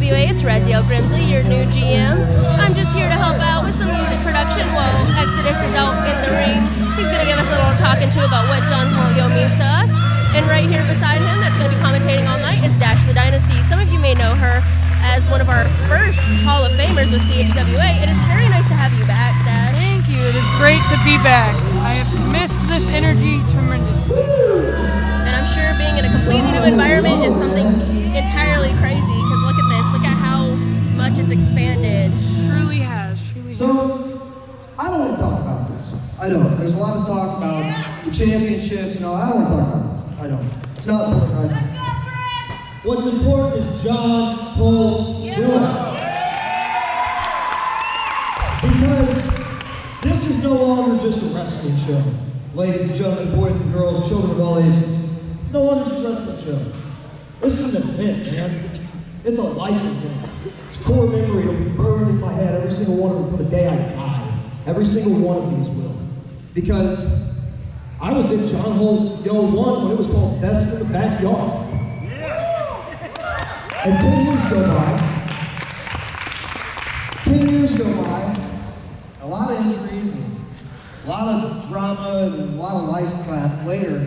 CHWA, it's Raziel Grimsley, your new GM. I'm just here to help out with some music production while Exodus is out in the ring. He's going to give us a little talking to about what John Holt means to us. And right here beside him, that's going to be commentating all night, is Dash the Dynasty. Some of you may know her as one of our first Hall of Famers with CHWA. It is very nice to have you back, Dash. Thank you. It is great to be back. I have missed this energy tremendously. And I'm sure being in a completely new environment is something entirely crazy, because look at this. Look at how much it's expanded. Truly has. So, I don't want to talk about this. I don't. There's a lot of talk about the championships and all. I don't want to talk about this. I don't. It's not important right now. What's important is John Holt doing. Because this is no longer just a wrestling show. Ladies and gentlemen, boys and girls, children of all ages. It's no longer just a wrestling show. This is an event, man. It's a life event. It's a core memory. It'll be burned in my head, every single one of them, until the day I die. Every single one of these will. Because I was in John Holt Yo 1 when it was called Best in the Backyard. And 10 years go by. 10 years go by. A lot of injuries, and a lot of drama, and a lot of life crap later.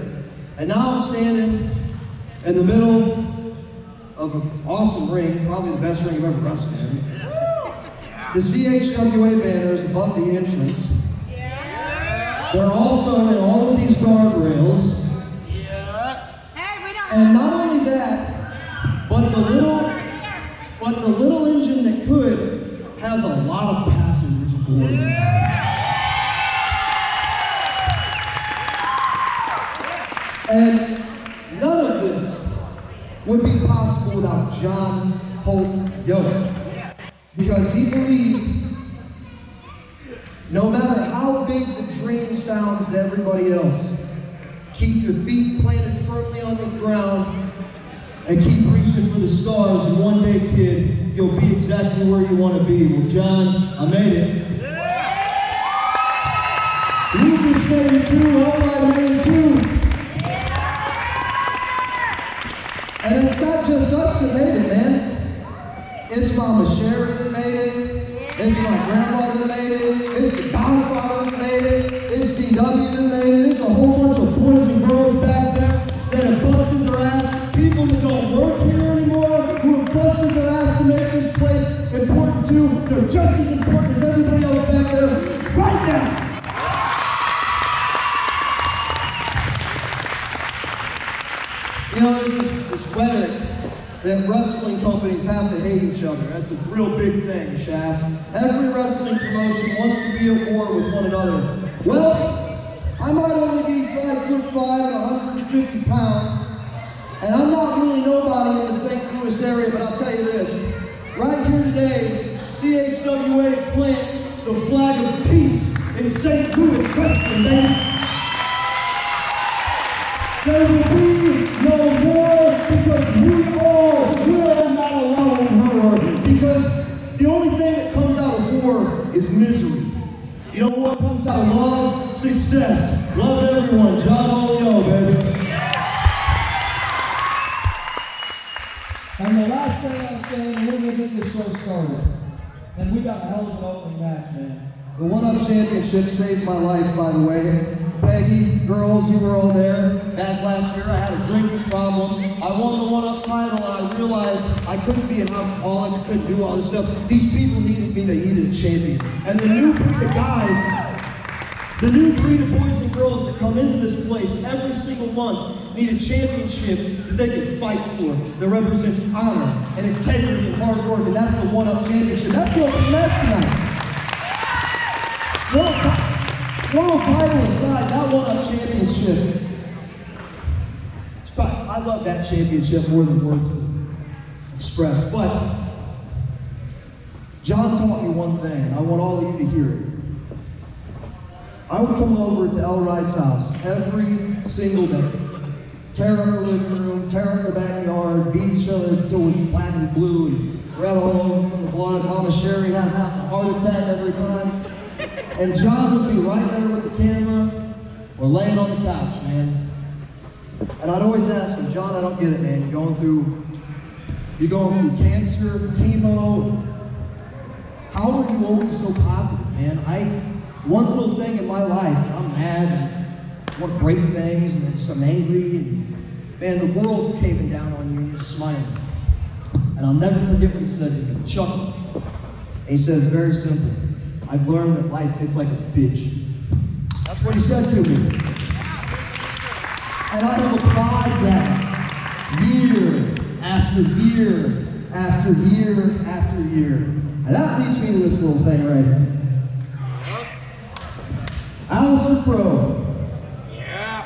And now I'm standing in the middle of an awesome ring, probably the best ring I've ever wrestled in. The CHWA banner is above the entrance. They're also in all of these guardrails. And not only that, but the little engine that could has a lot of passengers aboard. And none of this would be possible without John Holt Yo. Because he believed no matter how big the dream sounds to everybody else, keep your feet planted firmly on the ground and keep reaching for the stars, and one day, kid, you'll be exactly where you want to be. Well, John, I made it. You just made it too, I made it too. And it's not just us that made it, man. It's Mama Sherry that made it. It's my grandmother that made it. It's the Godfather that made it. It's DW that made it. It's a whole bunch of boys and girls back there that have busted their ass. People that don't work here anymore who have busted their ass to make this place important too. They're just as important as everybody else back there right now. You know, there's this rhetoric that wrestling companies have to hate each other. That's a real big thing, Shaft. Every wrestling promotion wants to be at war with one another. Well, I might only be 5'5" and 150 pounds, and I'm not really nobody in the St. Louis area, but I'll tell you this. Right here today, CHWA plants the flag of peace in St. Louis wrestling, baby. There will be no war because we all will not allow war. Because the only thing that comes out of war is misery. You know what comes out of love? Success. Love everyone. John Holt Yo, baby. And the last thing I'm saying, we're going to get this show started. And we got a hell of an opening match, man. The One-Up Championship saved my life, by the way. Peggy, girls, you were all there. Back last year, I had a drinking problem. I won the One-Up title, and I realized I couldn't be an alcoholic, I couldn't do all this stuff. These people needed me, they needed a champion. And the new breed of guys, the new breed of boys and girls that come into this place every single month need a championship that they can fight for, that represents honor and integrity and hard work, and that's the One-Up Championship. That's the opening match tonight. World title aside, that One-Up Championship, I love that championship more than words can express. But John taught me one thing, and I want all of you to hear it. I would come over to El Wright's house every single day, tear up the living room, tear up the backyard, beat each other until we black and blue and red all over from the blood. Mama Sherry had half a heart attack every time. And John would be right there with the camera or laying on the couch, man. And I'd always ask him, John, I don't get it, man. You're going through You're going through cancer, chemo. How are you always so positive, man? One little thing in my life, I'm mad, I want to break things, and then I'm angry, and man, the world caving down on you, and you're smiling. And I'll never forget what he said to me, chuckle. And he says, very simple, I've learned that life hits like a bitch. That's what he said to me. And I have applied that year after year after year after year. And that leads me to this little thing right here. Alistair Pro. Yeah.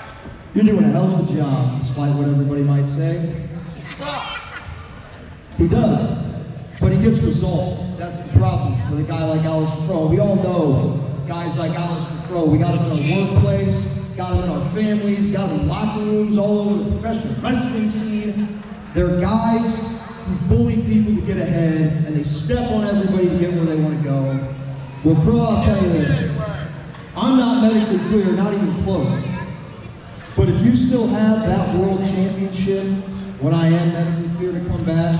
You're doing a hell of a job, despite what everybody might say. He sucks. He does. But he gets results. That's the problem with a guy like Alistair Pro. We all know guys like Alistair Pro. We got them in our workplace, got them in our families, got them in locker rooms, all over the professional wrestling scene. They're guys who bully people to get ahead, and they step on everybody to get where they want to go. Well, Pro, I'll tell you this. I'm not medically clear, not even close. But if you still have that world championship when I am medically clear to come back,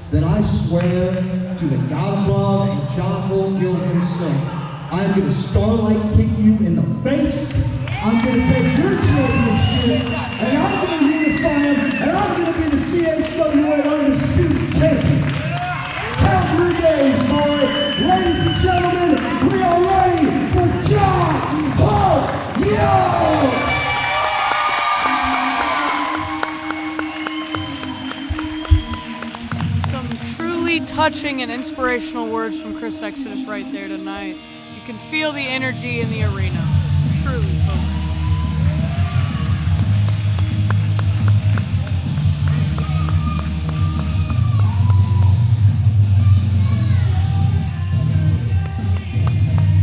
then I swear to the God of love and John Holt himself, I am going to starlight kick you in the face. I'm going to take your championship, and I'm going to unify them, and I'm going to be the CHWA Undisputed Champion. Count your days, boy. Ladies and gentlemen, we are ready for John Holt. Yo! Touching and inspirational words from Chris Exodus right there tonight. You can feel the energy in the arena. Truly, folks.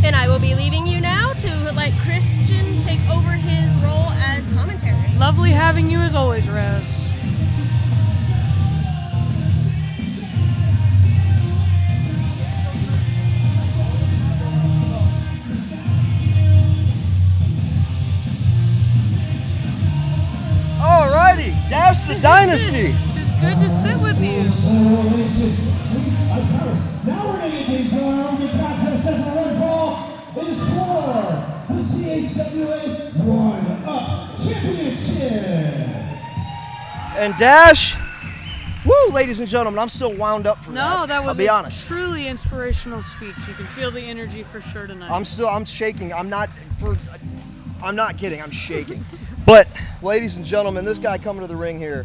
And I will be leaving you now to let Christian take over his role as commentary. Lovely having you as always, Raz. Alrighty, Dash the Dynasty. It's good to sit with you. Now we're going to get things going on. The contest as a run call is for the CHWA One-Up Championship. And Dash, woo, ladies and gentlemen, I'm still wound up from that. No, that was I'll be honest. Truly inspirational speech. You can feel the energy for sure tonight. I'm shaking. I'm not kidding. I'm shaking. But, ladies and gentlemen, this guy coming to the ring here,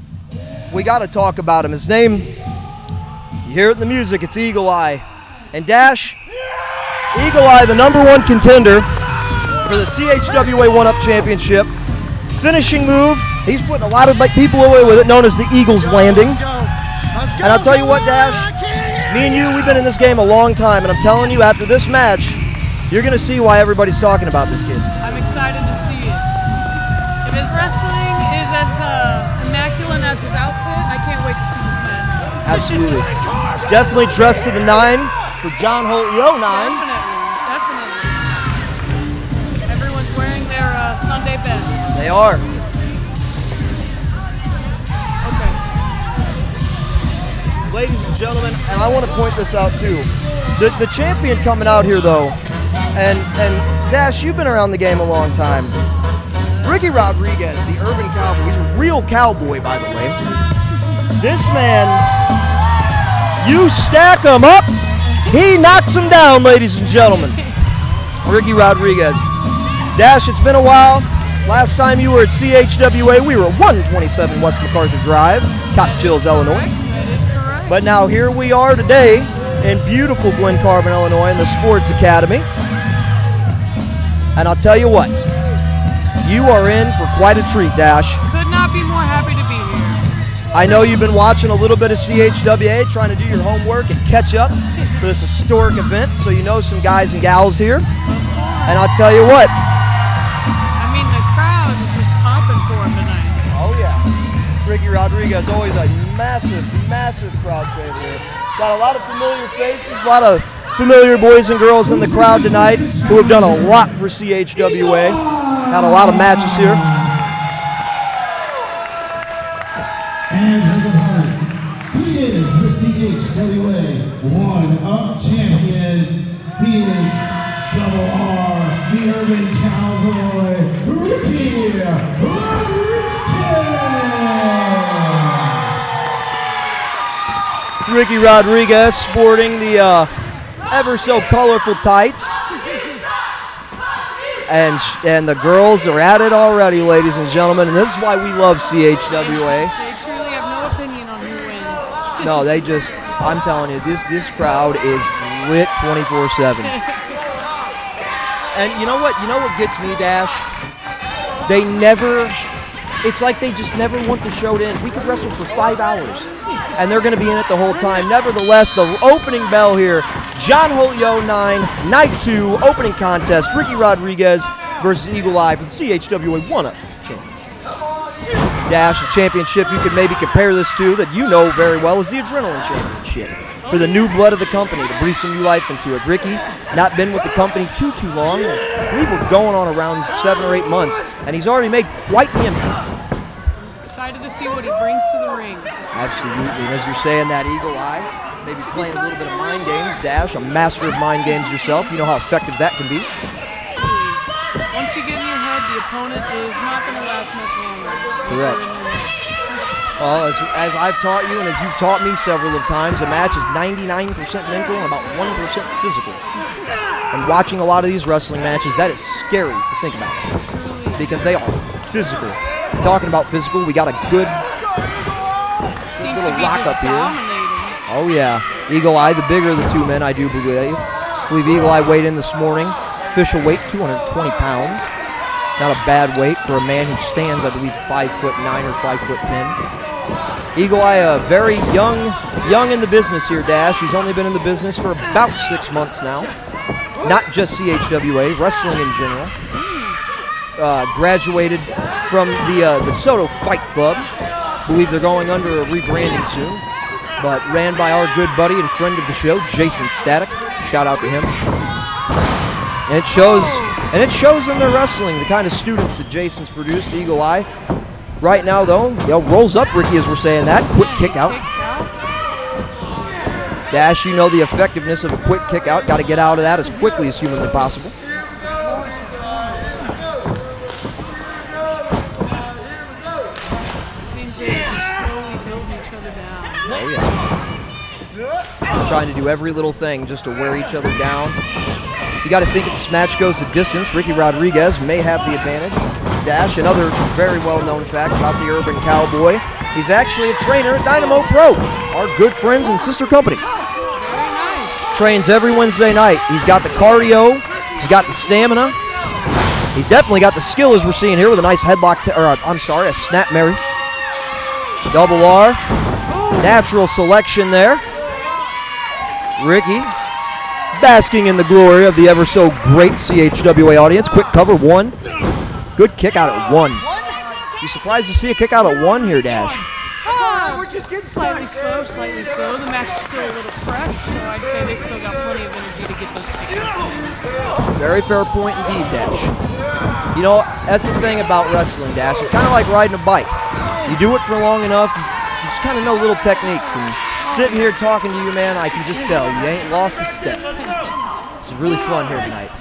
we got to talk about him. His name, you hear it in the music, it's Eagle Eye. And Dash, Eagle Eye, the #1 contender for the CHWA One-Up Championship. Finishing move, he's putting a lot of people away with it, known as the Eagle's Landing. And I'll tell you what, Dash, me and you, we've been in this game a long time, and I'm telling you, after this match, you're going to see why everybody's talking about this kid. I'm excited to see it. If his wrestling is as immaculate as his outfit, I can't wait to see this match. Absolutely. Definitely dressed to the 9 for John Holt. Yo, 9. Definitely. Everyone's wearing their Sunday best. They are. Okay. Ladies and gentlemen, and I want to point this out too. The champion coming out here though, and Dash, you've been around the game a long time. Ricky Rodriguez, the urban cowboy, he's a real cowboy, by the way. This man, you stack him up, he knocks him down, ladies and gentlemen. Ricky Rodriguez. Dash, it's been a while. Last time you were at CHWA, we were at 127 West MacArthur Drive, Cottage, Illinois. But now here we are today in beautiful Glen Carbon, Illinois, in the Sports Academy. And I'll tell you what, you are in for quite a treat, Dash. Could not be more happy to be here. I know you've been watching a little bit of CHWA, trying to do your homework and catch up for this historic event, so you know some guys and gals here. And I'll tell you what. I mean, the crowd is just popping for him tonight. Oh, yeah. Ricky Rodriguez, always a massive, massive crowd favorite. Got a lot of familiar faces, a lot of familiar boys and girls in the crowd tonight who have done a lot for CHWA. Got a lot of matches here. And his opponent, he is Urban Cowboy, Ricky Rodriguez. Ricky Rodriguez sporting the ever so colorful tights. And the girls are at it already, ladies and gentlemen, and this is why we love CHWA. They truly have no opinion on who wins. No, they just, I'm telling you, this crowd is lit 24/7. And you know what gets me, Dash? They never, it's like they just never want the show to end. We could wrestle for 5 hours, and they're going to be in it the whole time. Nevertheless, the opening bell here, John Holt 9, Night 2, opening contest, Ricky Rodriguez versus Eagle Eye for the CHWA 1-Up Championship. Dash, the championship you could maybe compare this to, that you know very well, is the Adrenaline Championship. For the new blood of the company, to breathe some new life into it. Ricky, not been with the company too long. I believe we're going on around 7 or 8 months, and he's already made quite the impact. Excited to see what he brings to the ring. Absolutely, and as you're saying that, Eagle Eye, maybe playing a little bit of mind games. Dash, a master of mind games yourself. You know how effective that can be. Once you get in your head, the opponent is not going to last much longer. Correct. Well, as I've taught you and as you've taught me several of times, a match is 99% mental and about 1% physical. And watching a lot of these wrestling matches, that is scary to think about because they are physical. Talking about physical, we got a good little lockup here. Oh yeah, Eagle Eye, the bigger of the two men, I do believe. I believe Eagle Eye weighed in this morning. Official weight, 220 pounds. Not a bad weight for a man who stands, I believe, 5'9" or 5'10". Eagle Eye, very young in the business here, Dash. He's only been in the business for about 6 months now. Not just CHWA, wrestling in general. Graduated from the Soto Fight Club. Believe they're going under a rebranding soon. But ran by our good buddy and friend of the show, Jason Static. Shout out to him. And it shows in their wrestling, the kind of students that Jason's produced, Eagle Eye. Right now, though, rolls up Ricky as we're saying that. Quick kick out. Dash, you know the effectiveness of a quick kick out. Got to get out of that as quickly as humanly possible. Oh, yeah. Trying to do every little thing just to wear each other down. You got to think if this match goes the distance, Ricky Rodriguez may have the advantage. Dash, another very well-known fact about the Urban Cowboy. He's actually a trainer at Dynamo Pro, our good friends and sister company. Very nice. Trains every Wednesday night. He's got the cardio. He's got the stamina. He definitely got the skill, as we're seeing here, with a nice headlock, a snap Mary. Double R. Natural selection there. Ricky basking in the glory of the ever so great CHWA audience. Quick cover, 1. Good kick out at 1. You surprised to see a kick out at 1 here, Dash? We're just getting slightly slow. The match is still a little fresh, so I'd say they still got plenty of energy to get those kickouts. Very fair point indeed, Dash. You know, that's the thing about wrestling, Dash. It's kind of like riding a bike. You do it for long enough, you just kind of know little techniques. And sitting here talking to you, man, I can just tell you ain't lost a step. It's really fun here tonight.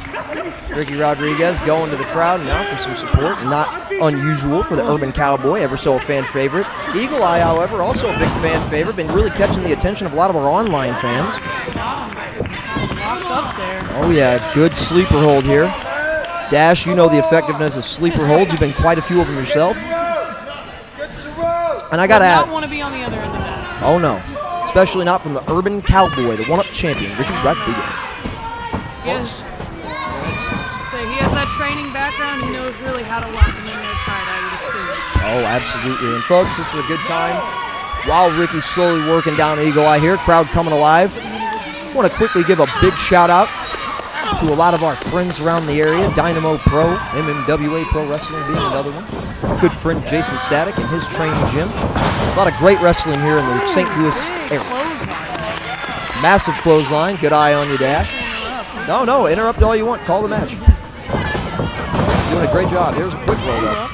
Ricky Rodriguez going to the crowd now for some support. Not unusual for the Urban Cowboy, ever so a fan favorite. Eagle Eye, however, also a big fan favorite. Been really catching the attention of a lot of our online fans. Locked up there. Oh yeah, good sleeper hold here. Dash, you know the effectiveness of sleeper holds. You've been quite a few of them yourself. And I gotta not want to be on the other end of that. Oh no, especially not from the Urban Cowboy, the one-up champion, Ricky Rodriguez. Yes. So he has that training background. He knows really how to lock him in there tight, I would assume. Oh, absolutely. And folks, this is a good time. While Ricky's slowly working down Eagle Eye here, crowd coming alive. I want to quickly give a big shout out to a lot of our friends around the area. Dynamo Pro, MMWA Pro Wrestling being another one. Good friend Jason Static and his training gym. A lot of great wrestling here in the St. Louis area. Massive clothesline. Good eye on you, Dash. No, interrupt all you want. Call the match. Doing a great job. Here's a quick roll up.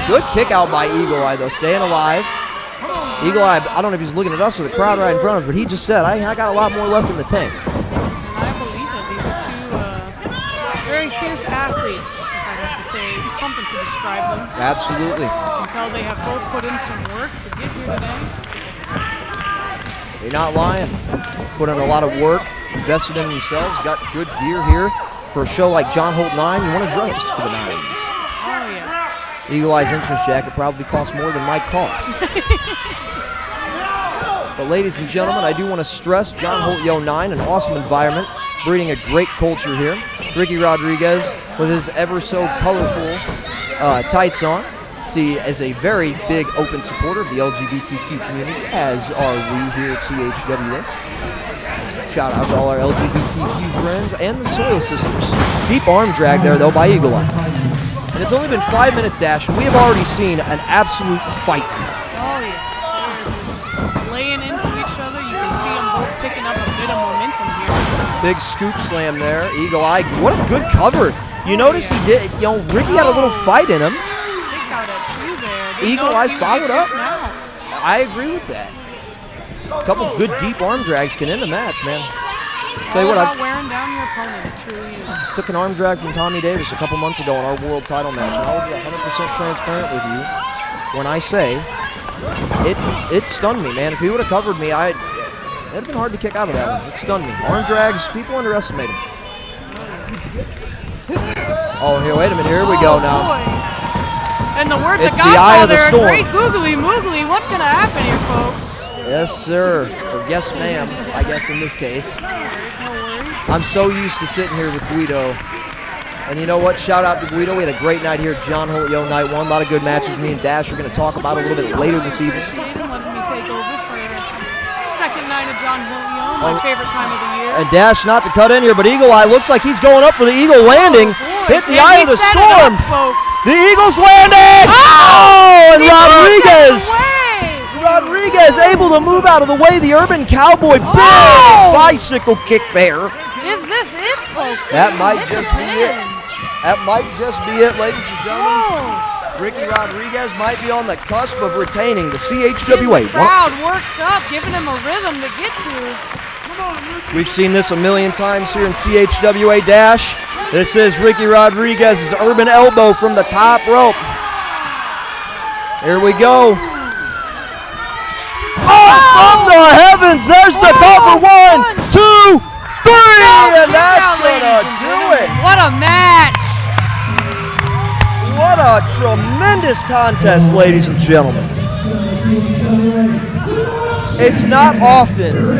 Good kick out by Eagle Eye, though. Staying alive. Eagle Eye, I don't know if he's looking at us or the crowd right in front of us, but he just said, I got a lot more left in the tank. And I believe it. These are two Very fierce athletes, if I have to say something to describe them. Absolutely. You can tell they have both put in some work to get here today. They're not lying. Put in a lot of work, invested in themselves, got good gear here. For a show like John Holt 9, you want to dress for the 9s. Oh, yes. Eagle Eye's entrance jacket probably costs more than my car. But ladies and gentlemen, I do want to stress John Holt Yo 9, an awesome environment, breeding a great culture here. Ricky Rodriguez with his ever so colorful tights on. See, as a very big open supporter of the LGBTQ community, as are we here at CHWA. Shout out to all our LGBTQ friends and the Soil Sisters. Deep arm drag there, though, by Eagle Eye. And it's only been 5 minutes, Dash, and we have already seen an absolute fight. Oh, yeah. They're just laying into each other. You can see them both picking up a bit of momentum here. Big scoop slam there. Eagle Eye, what a good cover. You notice he did, Ricky had a little fight in him. Kick out at 2 there. Eagle Eye followed up. Now. I agree with that. A couple good deep arm drags can end a match, man. Tell you what, about wearing down your opponent, it truly is. Took an arm drag from Tommy Davis a couple months ago in our world title match, and I will be 100% transparent with you when I say it stunned me, man. If he would have covered me, it'd have been hard to kick out of that one. It stunned me. Arm drags, people underestimate them. Oh, here, wait a minute. Here we go now. Boy. And the words It's of the eye of the Godfather, storm. great googly moogly. What's going to happen here, folks? Yes, sir. Or yes, ma'am, I guess in this case. There's no worries. I'm so used to sitting here with Guido. And you know what? Shout out to Guido. We had a great night here at John Holt Yo Night 1. A lot of good matches. Me and Dash are going to talk about a little bit later this evening. Appreciate him letting me take over for second night of John Holt Yo, my favorite time of the year. And Dash not to cut in here, but Eagle Eye looks like he's going up for the Eagle landing. Hit the eye of the set storm. it up, folks. The Eagles landing. Oh, and He moved out of Rodriguez. the way. Rodriguez able to move out of the way. The Urban Cowboy, big Oh! bicycle kick there. Is this it, folks? That He might hit the just be pin. it. That might just be it, ladies and gentlemen. Oh. Ricky Rodriguez might be on the cusp of retaining the Getting CHWA. the crowd worked up, giving him a rhythm to get to. We've seen this a million times here in CHWA Dash. This is Ricky Rodriguez's urban elbow from the top rope. Here we go. Oh, from the heavens, there's the cover. 1, 2, 3, and that's gonna do it. What a match! What a tremendous contest, ladies and gentlemen. It's not often.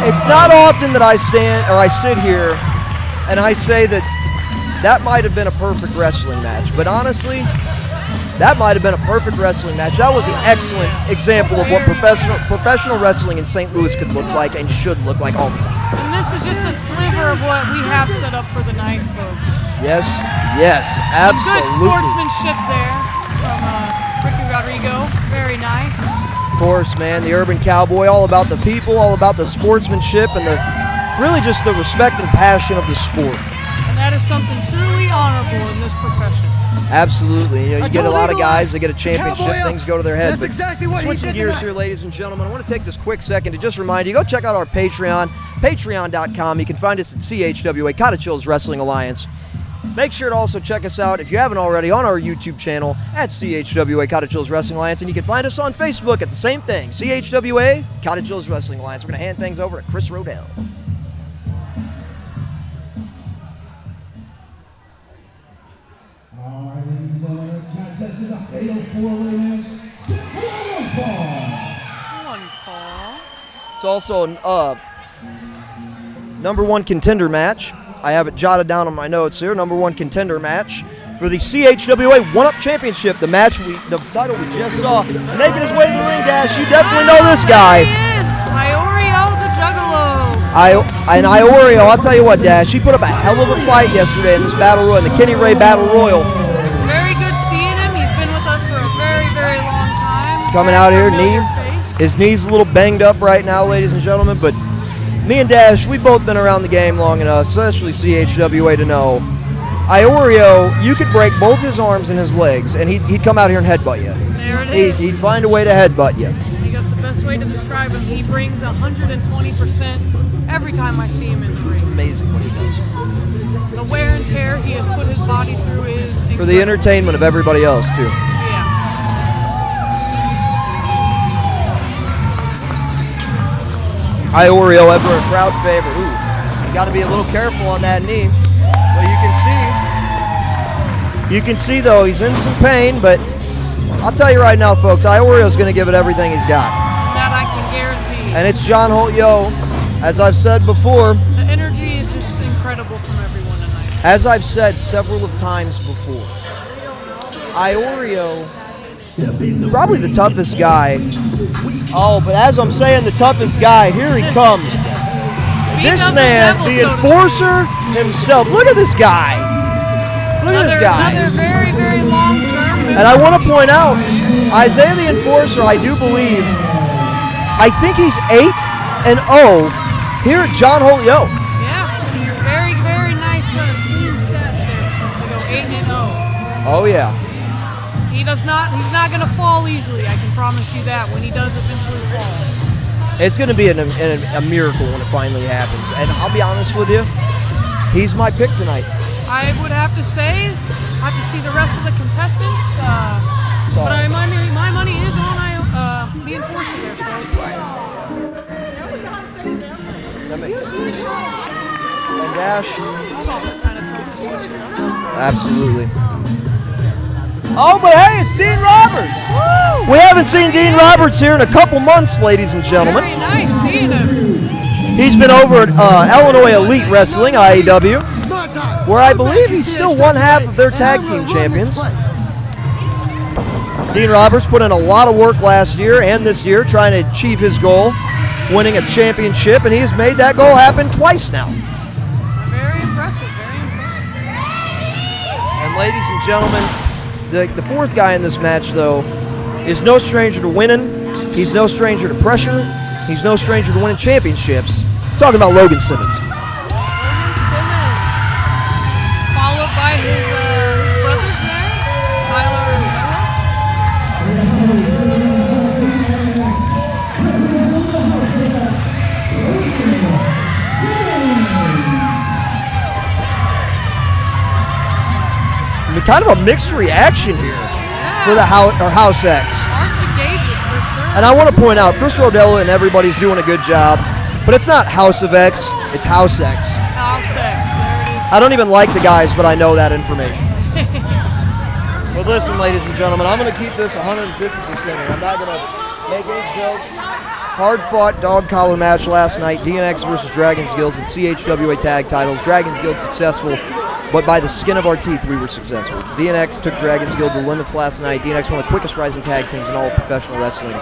It's not often that I sit here and I say that might have been a perfect wrestling match. But honestly, that might have been a perfect wrestling match. That was an excellent example of what professional wrestling in St. Louis could look like and should look like all the time. And this is just a sliver of what we have set up for the night, folks. Yes, Good absolutely. sportsmanship there from Ricky Rodrigo. Very nice. Of course, man, the Urban Cowboy, all about the people, all about the sportsmanship, and really just the respect and passion of the sport. And that is something truly honorable in this profession. Absolutely. You get a lot of guys that get a championship, Cowboy up. things go to their head. That's exactly what he switching did gears tonight. here, ladies and gentlemen, I want to take this quick second to just remind you, go check out our Patreon, patreon.com. You can find us at CHWA, Cottage Hills Wrestling Alliance. Make sure to also check us out, if you haven't already, on our YouTube channel at CHWA Cottage Hills Wrestling Alliance, and you can find us on Facebook at the same thing, CHWA Cottage Hills Wrestling Alliance. We're going to hand things over to Chris Rodell. All right, ladies and gentlemen, this contest is a fatal four-way match. Set for one fall. One fall. It's also a number one contender match. I have it jotted down on my notes here. Number one contender match for the CHWA One-Up Championship. The title we just saw, making his way to the ring, Dash. You definitely know this guy. There he is, Iorio the Juggalo. Iorio, I'll tell you what, Dash. He put up a hell of a fight yesterday in this Battle Royal, in the Kenny Ray Battle Royal. Very good seeing him. He's been with us for a very, very long time. Coming Very out here, familiar face. his knee's a little banged up right now, ladies and gentlemen, but me and Dash, we've both been around the game long enough, especially CHWA, to know Iorio, you could break both his arms and his legs, and he'd come out here and headbutt you. There it is. He'd find a way to headbutt you. He got the best best way to describe him. He brings 120% every time I see him in the ring. It's amazing what he does. The wear and tear he has put his body through is incredible. For the entertainment of everybody else, too. Yeah. Iorio ever a crowd favorite. Ooh, you got to be a little careful on that knee. But you can see though, he's in some pain, but I'll tell you right now, folks, Iorio's going to give it everything he's got. That I can guarantee. And it's John Holt, as I've said before. The energy is just incredible from everyone tonight. As I've said several of times before, Iorio, probably the toughest guy. Oh, but as I'm saying, the toughest guy, here he comes. This man, the enforcer himself. Look at this guy. Look at this guy. Another very, very long-term. And I want to point out, Isaiah the Enforcer, I do believe, I think he's 8-0 here at John Holt Yo. Yeah, very, very nice clean stats there to go 8-0. Oh yeah. He's not going to fall easily, I can promise you that, when he does eventually fall. It's going to be a miracle when it finally happens. And I'll be honest with you, he's my pick tonight. I would have to say, I have to see the rest of the contestants, but my money is on the enforcer there, folks. That makes sense. And Dash. Softer kind of tone to switch it up. Absolutely. Oh, but hey, it's Dean Roberts. Woo! We haven't seen Dean Roberts here in a couple months, ladies and gentlemen. Very nice seeing him. He's been over at Illinois Elite Wrestling, IAW, where I believe he's still one half of their tag team champions. Dean Roberts put in a lot of work last year and this year trying to achieve his goal, winning a championship, and he has made that goal happen twice now. Very impressive, very impressive. And ladies and gentlemen, the fourth guy in this match, though, is no stranger to winning. He's no stranger to pressure. He's no stranger to winning championships. Talking about Logan Simmons. Logan Simmons, followed by his brothers there, Tyler and Kind of a mixed reaction here for the House X. Hard to gauge it for sure. And I want to point out, Chris Rodella and everybody's doing a good job, but it's not House of X, it's House X. House X, there it is. I don't even like the guys, but I know that information. Well, listen, ladies and gentlemen, I'm going to keep this 150% here. I'm not going to make any jokes. Hard-fought dog collar match last night, DNX versus Dragons Guild for CHWA tag titles. Dragons Guild successful, but by the skin of our teeth, we were successful. DNX took Dragons Guild to limits last night. DNX, one of the quickest rising tag teams in all of professional wrestling.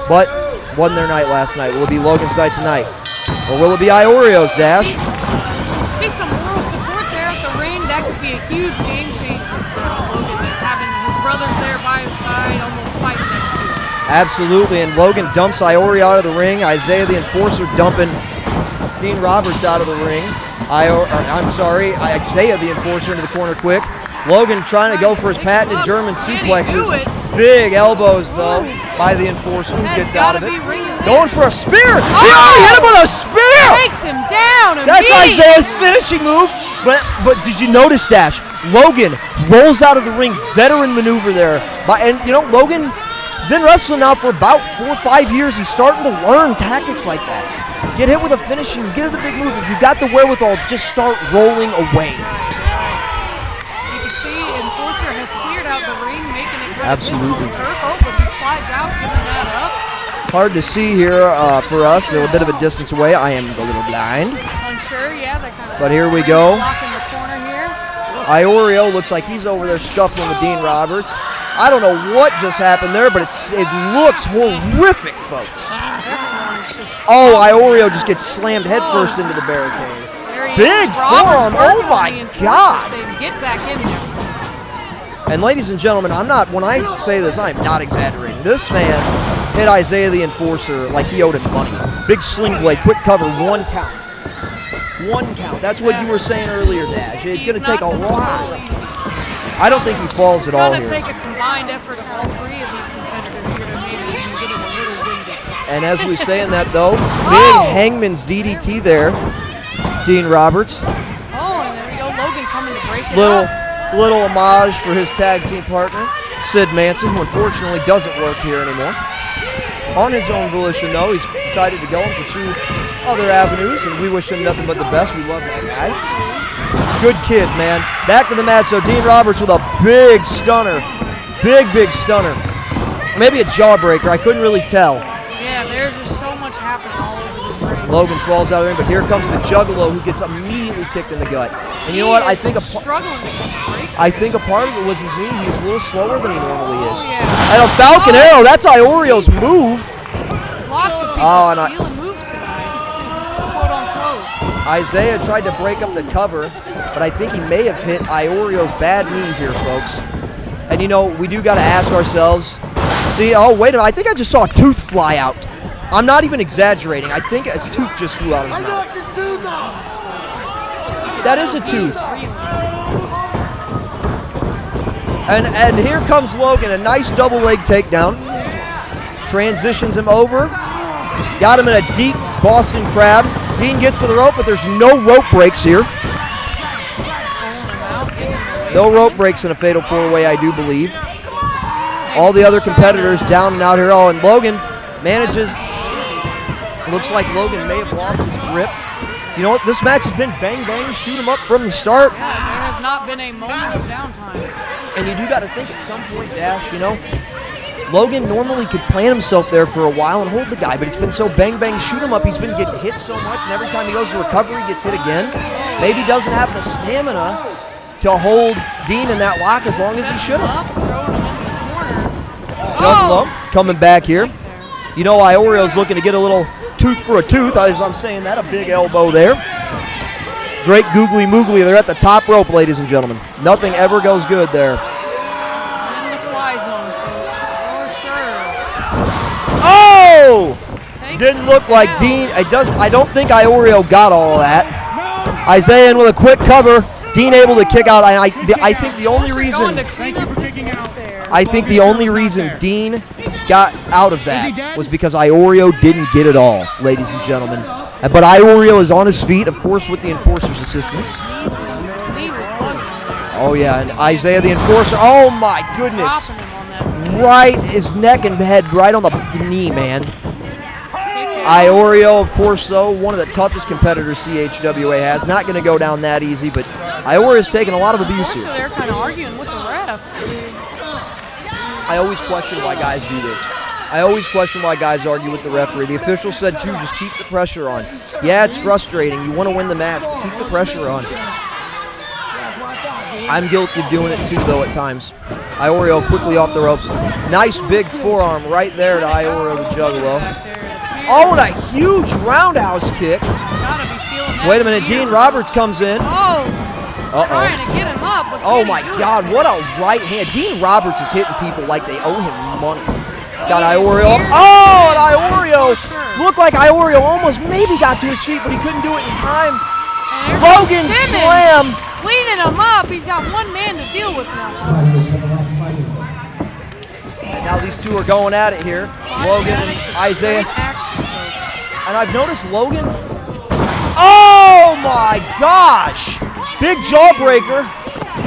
But wasn't their night last night. Will it be Logan's night tonight? Or will it be Iorio's, Dash? See some moral support there at the ring. That could be a huge game changer for Logan, having his brothers there by his side, almost fighting next to him. Absolutely, and Logan dumps Iorio out of the ring. Isaiah the Enforcer dumping Dean Roberts out of the ring. Isaiah the Enforcer into the corner quick. Logan trying to go for his patented German suplexes. Big elbows, though, by the Enforcer, who gets out of it. Going for a spear! He already hit him with a spear! Takes him down! That's Isaiah's finishing move. But did you notice, Dash? Logan rolls out of the ring, veteran maneuver there. And you know, Logan has been wrestling now for about 4 or 5 years. He's starting to learn tactics like that. Get hit with a finishing, get hit with a big move. If you've got the wherewithal, just start rolling away. You can see Enforcer has cleared out the ring, making it kind Absolutely. of turf. Oh, but he slides out, giving that up. Hard to see here for us. They're a bit of a distance away. I am a little blind. Unsure, yeah, that kind of. But here we go. Lock in the corner here. Iorio looks like he's over there scuffling with Dean Roberts. I don't know what just happened there, but it looks horrific, folks. Oh, Iorio just gets slammed headfirst into the barricade. Big forearm, oh my God. Get back in there, folks. And ladies and gentlemen, when I say this, I'm not exaggerating. This man hit Isaiah the Enforcer like he owed him money. Big sling blade, quick cover, 1 count. 1 count. That's what you were saying earlier, Dash. It's going to take a lot. I don't think he falls at all here. It's going to take a combined effort of all 3 of these competitors here to maybe even get him a little winded. And as we saying that, though, big hangman's DDT there, Dean Roberts. Oh, and there we go. Logan coming to break it Little up. little homage for his tag team partner, Sid Manson, who unfortunately doesn't work here anymore. On his own volition, though, he's decided to go and pursue other avenues, and we wish him nothing but the best. We love that guy. Good kid, man. Back to the match, though. Dean Roberts with a big stunner. Big stunner. Maybe a jawbreaker. I couldn't really tell. Yeah, there's just so much happening all over this ring. Logan falls out of the ring, but here comes the Juggalo, who gets immediately kicked in the gut. And you know what? I think struggling to catch a break. I think a part of it was his knee. He was a little slower than he normally is. Yeah. And a Falcon Arrow. That's Ioreo's move. Lots of people stealing moves tonight, quote unquote. Isaiah tried to break up the cover, but I think he may have hit Ioreo's bad knee here, folks. And you know, we do got to ask ourselves, see, oh, wait a minute, I think I just saw a tooth fly out. I'm not even exaggerating. I think his tooth just flew out of his mouth. That is a tooth. And here comes Logan, a nice double leg takedown. Transitions him over. Got him in a deep Boston Crab. Dean gets to the rope, but there's no rope breaks here. No rope breaks in a fatal four-way, I do believe. All the other competitors down and out here. Oh, and Logan manages. Looks like Logan may have lost his grip. You know what? This match has been bang, bang, shoot him up from the start. Yeah, there has not been a moment of downtime. And you do got to think at some point, Dash, you know, Logan normally could plant himself there for a while and hold the guy, but it's been so bang, bang, shoot him up. He's been getting hit so much, and every time he goes to recover, he gets hit again. Maybe doesn't have the stamina to hold Dean in that lock as long as he should have. Juggalo coming back here. You know, Ioreo's looking to get a little tooth for a tooth, as I'm saying that, a big elbow there. Great googly moogly. They're at the top rope, ladies and gentlemen. Nothing ever goes good there. In the fly zone, folks, for sure. Oh! Didn't look like Dean. I don't think Ioreo got all of that. Isaiah in with a quick cover. Dean able to kick out. I think the only reason. I think the only reason Dean got out of that was because Iorio didn't get it all, ladies and gentlemen. But Iorio is on his feet, of course, with the enforcer's assistance. Oh, yeah, and Isaiah the enforcer. Oh, my goodness. Right, his neck and head right on the knee, man. Iorio, of course, though, one of the toughest competitors CHWA has. Not going to go down that easy, but Iorio's taking a lot of abuse here. They're kind of arguing with the ref. I always question why guys do this. I always question why guys argue with the referee. The official said, too, just keep the pressure on. Yeah, it's frustrating. You want to win the match, but keep the pressure on. I'm guilty of doing it, too, though, at times. Iorio quickly off the ropes. Nice big forearm right there to Iorio the Juggalo. Oh, and a huge roundhouse kick. Wait a minute, Dean Roberts comes in. Trying to get him up. Oh, my God, what a right hand. Dean Roberts is hitting people like they owe him money. He's got Iorio. Oh, and Iorio. Looked like Iorio almost maybe got to his feet, but he couldn't do it in time. Logan slam. Cleaning him up. He's got one man to deal with now. And now these two are going at it here. Logan and Isaiah. And I've noticed Logan. Oh, my gosh. Big jawbreaker.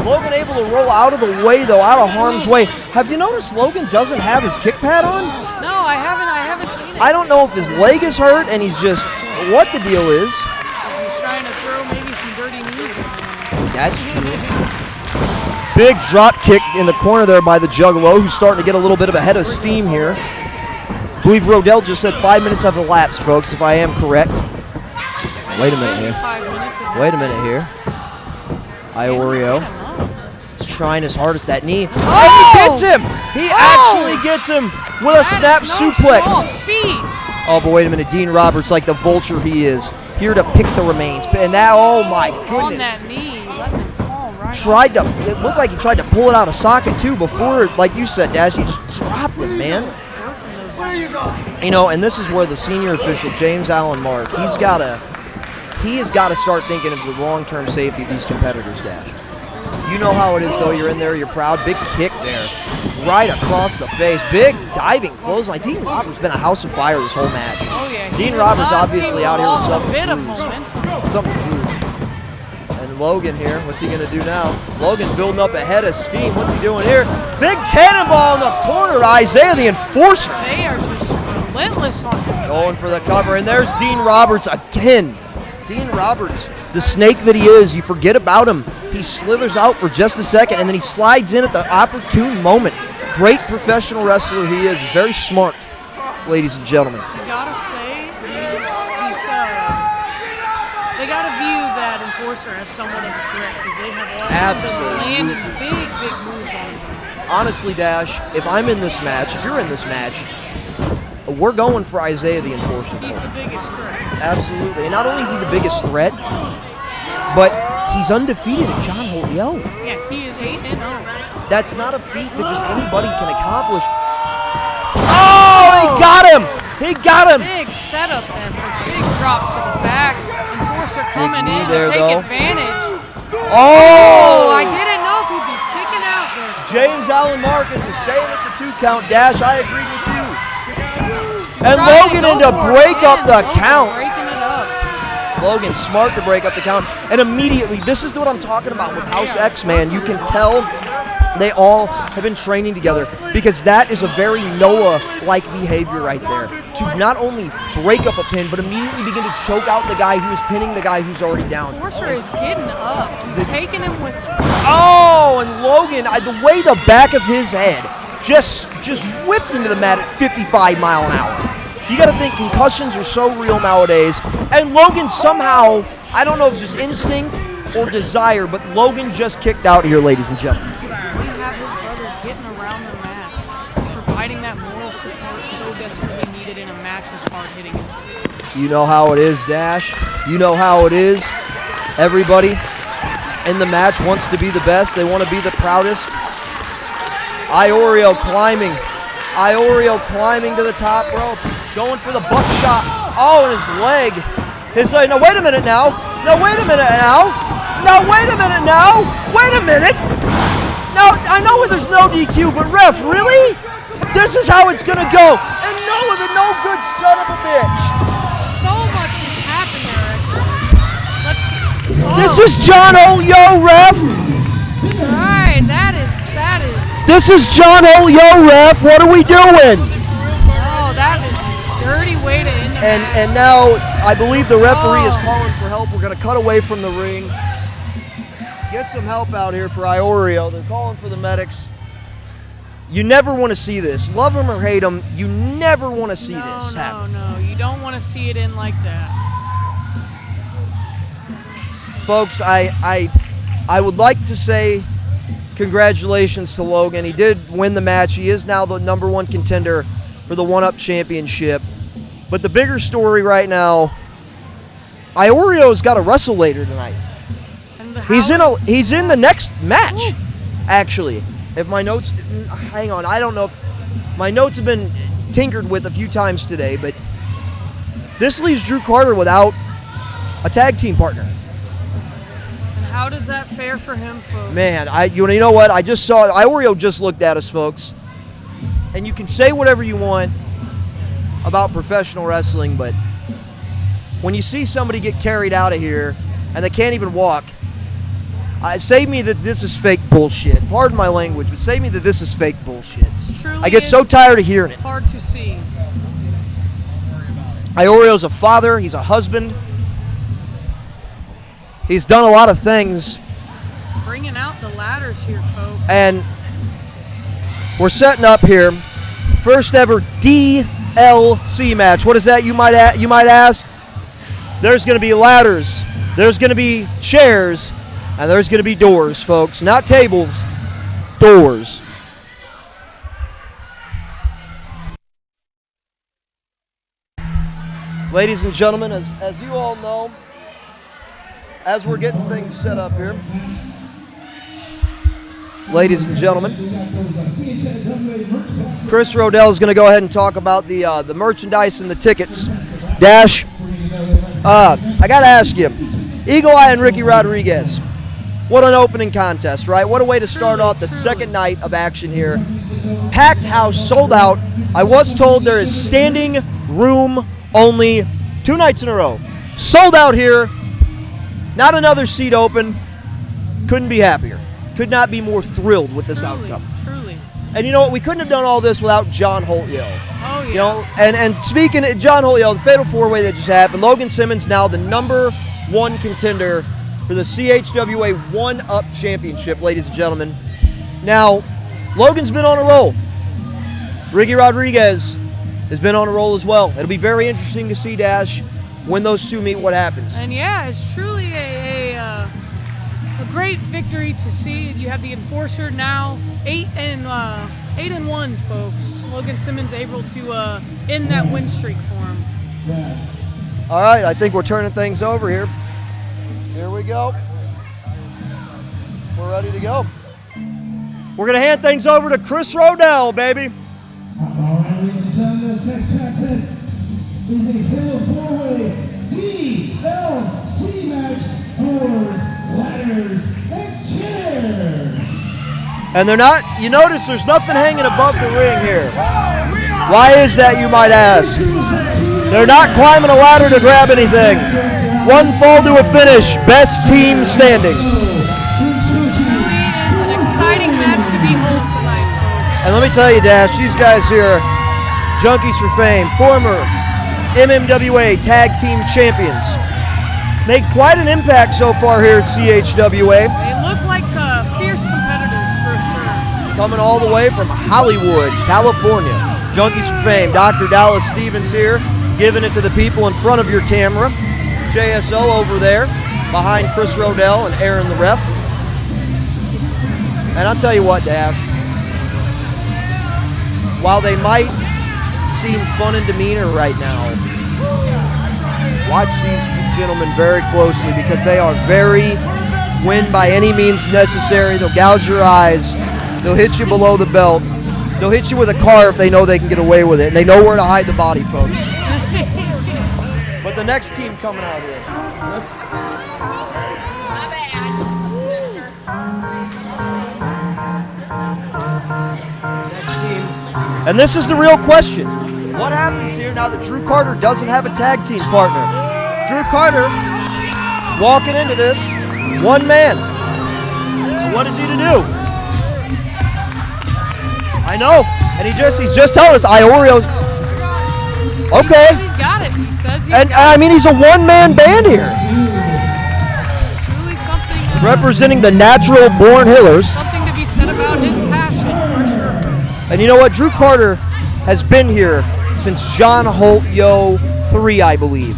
Logan able to roll out of the way, though, out of harm's way. Have you noticed Logan doesn't have his kick pad on? No, I haven't seen it. I don't know if his leg is hurt and he's just, what the deal is. He's trying to throw maybe some dirty moves. That's true. Big drop kick in the corner there by the Juggalo, who's starting to get a little bit of a head of steam here. I believe Rodell just said 5 minutes have elapsed, folks, if I am correct. Wait a minute here. Wait a minute here. Iorio is trying his hardest. That knee. Oh! And he gets him! He actually gets him with a snap suplex. Oh, but wait a minute. Dean Roberts, like the vulture he is, here to pick the remains. And that, oh my goodness. On that knee, let him fall right it looked like he tried to pull it out of socket too before, like you said, Dash, he just dropped him, man. You know, and this is where the senior official, James Allen Mark, he has got to start thinking of the long-term safety of these competitors, Dash. You know how it is, though. You're in there, you're proud. Big kick there. right across the face. Big diving clothesline. Dean Roberts been a house of fire this whole match. Oh, yeah. Dean Roberts obviously out here with something something a to bit of prove. momentum. Something to prove. And Logan here, what's he gonna do now? Logan building up a head of steam. What's he doing here? Big cannonball in the corner to Isaiah the Enforcer. They are just relentless on him. Going for the cover, and there's Dean Roberts again. Dean Roberts, the snake that he is, you forget about him. He slithers out for just a second, and then he slides in at the opportune moment. Great professional wrestler he is. He's very smart, ladies and gentlemen. You gotta say, they gotta view that Enforcer as somewhat of a threat because they have all been landing big moves on him. Honestly, Dash, if I'm in this match, if you're in this match, we're going for Isaiah the Enforcer. He's the biggest threat. Absolutely. And not only is he the biggest threat, but he's undefeated at John Holt. Yo. Yeah, he is 8-0. That's not a feat that just anybody can accomplish. Oh, he got him! He got him! Big setup there, folks. Big drop to the back. Enforcer coming in there, to take though. advantage. Oh! I didn't know if he'd be kicking out there. James Allen Marcus is saying it's a 2-count. Dash, I agreed with you. And Trying Logan to in go to for break it up again. the Logan count. breaking it up. Logan smart to break up the count. And immediately, this is what I'm talking about with House X, man. You can tell they all have been training together because that is a very Noah-like behavior right there. To not only break up a pin, but immediately begin to choke out the guy who is pinning the guy who's already down. Enforcer is getting up. He's taking him with him. Oh, and Logan, the way the back of his head just whipped into the mat at 55 mile an hour. You got to think concussions are so real nowadays. And Logan somehow, I don't know if it's just instinct or desire, but Logan just kicked out here, ladies and gentlemen. We have his brothers getting around the mat, providing that moral support so desperately needed in a match as hard-hitting as this. You know how it is, Dash. You know how it is. Everybody in the match wants to be the best. They want to be the proudest. Iorio climbing to the top rope, going for the buckshot. Oh, and his leg. No, wait a minute now. No, wait a minute now. No, wait a minute now. Wait a minute. No, I know there's no DQ, but ref, really? This is how it's going to go. And Noah, the no good son of a bitch. So much has happened there, actually. This is John Yo, ref. All right, that is. This is John Yo, ref. What are we doing? Oh, that is a dirty way to end the match. And now I believe the referee is calling for help. We're going to cut away from the ring. Get some help out here for Iorio. They're calling for the medics. You never want to see this. Love him or hate him, you never want to see this happen. No. You don't want to see it in like that. Folks, I would like to say congratulations to Logan. He did win the match. He is now the #1 contender for the One-Up Championship. But the bigger story right now, Iorio's got to wrestle later tonight. He's in the next match, actually. If my notes, hang on, I don't know. My notes have been tinkered with a few times today, but this leaves Drew Carter without a tag team partner. And how does that fare for him, folks? Man, you know what? I just saw Iorio just looked at us, folks. And you can say whatever you want about professional wrestling, but when you see somebody get carried out of here and they can't even walk, say me that this is fake bullshit. Pardon my language, but say me that this is fake bullshit. I get so tired of hearing it. Hard to see. Iorio's a father. He's a husband. He's done a lot of things. Bringing out the ladders here, folks. And we're setting up here. First ever DLC match. What is that, you might ask? There's going to be ladders. There's going to be chairs. And there's going to be doors, folks. Not tables, doors. Ladies and gentlemen, as you all know, as we're getting things set up here, ladies and gentlemen, Chris Rodell is going to go ahead and talk about the merchandise and the tickets. Dash, I got to ask you, Eagle Eye and Ricky Rodriguez. What an opening contest, right? What a way to start off the second night of action here packed house, sold out. I was told there is standing room only 2 nights in a row. Sold out here. Not another seat open. Couldn't be happier. Could not be more thrilled with this outcome. Truly. And you know what? We couldn't have done all this without John Holt. Oh, yeah. You know, and speaking of John Holt, the fatal 4-way that just happened, Logan Simmons now the #1 contender for the CHWA 1-Up Championship, ladies and gentlemen. Now, Logan's been on a roll. Ricky Rodriguez has been on a roll as well. It'll be very interesting to see, Dash, when those two meet, what happens. And yeah, it's truly a great victory to see. You have the Enforcer now 8-1, folks. Logan Simmons able to end that win streak for him. All right, I think we're turning things over here. Here we go. We're ready to go. We're going to hand things over to Chris Rodell, baby. All right, ladies and gentlemen, this next contest is a fatal 4-way DLC match. Doors, ladders, and chairs. And they're not, you notice there's nothing hanging above the ring here. Why is that, you might ask? They're not climbing a ladder to grab anything. One fall to a finish, best team standing. Truly an exciting match to behold tonight, folks. And let me tell you, Dash, these guys here, Junkies for Fame, former MMWA Tag Team Champions, made quite an impact so far here at CHWA. They look like fierce competitors for sure. Coming all the way from Hollywood, California. Junkies for Fame, Dr. Dallas Stevens here, giving it to the people in front of your camera. JSO over there, behind Chris Rodell and Aaron the ref. And I'll tell you what, Dash, while they might seem fun in demeanor right now, watch these gentlemen very closely because they are very win by any means necessary. They'll gouge your eyes. They'll hit you below the belt. They'll hit you with a car if they know they can get away with it. And they know where to hide the body, folks. But the next team coming out here. Next team. And this is the real question. What happens here now that Drew Carter doesn't have a tag team partner? Drew Carter walking into this, one man. And what is he to do? I know. And he's just telling us, Iorio. Okay. He's got it. He says And I mean, he's a one-man band here. Truly something. Representing the natural born Hillers. Something to be said about his passion, for sure. And you know what? Drew Carter has been here since John Holt Yo 3, I believe.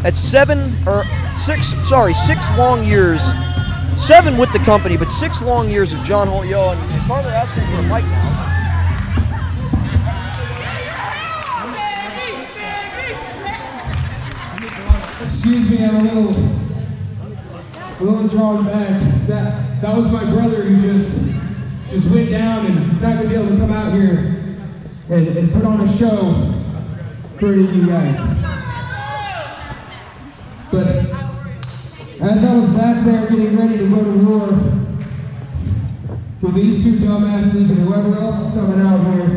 At 6 long years. 7 with the company, but 6 long years of John Holt Yo. And Carter asking for a mic now. Excuse me, I'm a little drawn back. That was my brother who just went down, and he's not gonna be able to come out here and put on a show for any of you guys. But as I was back there getting ready to go to war with these two dumbasses and whoever else is coming out here,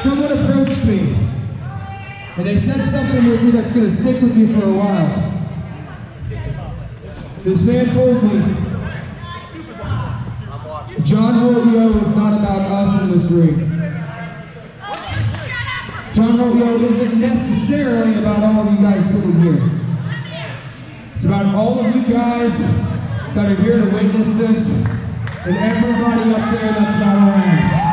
someone approached me. And they said something to me that's going to stick with me for a while. This man told me, John Holt Yo is not about us in this ring. John Holt Yo isn't necessarily about all of you guys sitting here. It's about all of you guys that are here to witness this, and everybody up there that's not around.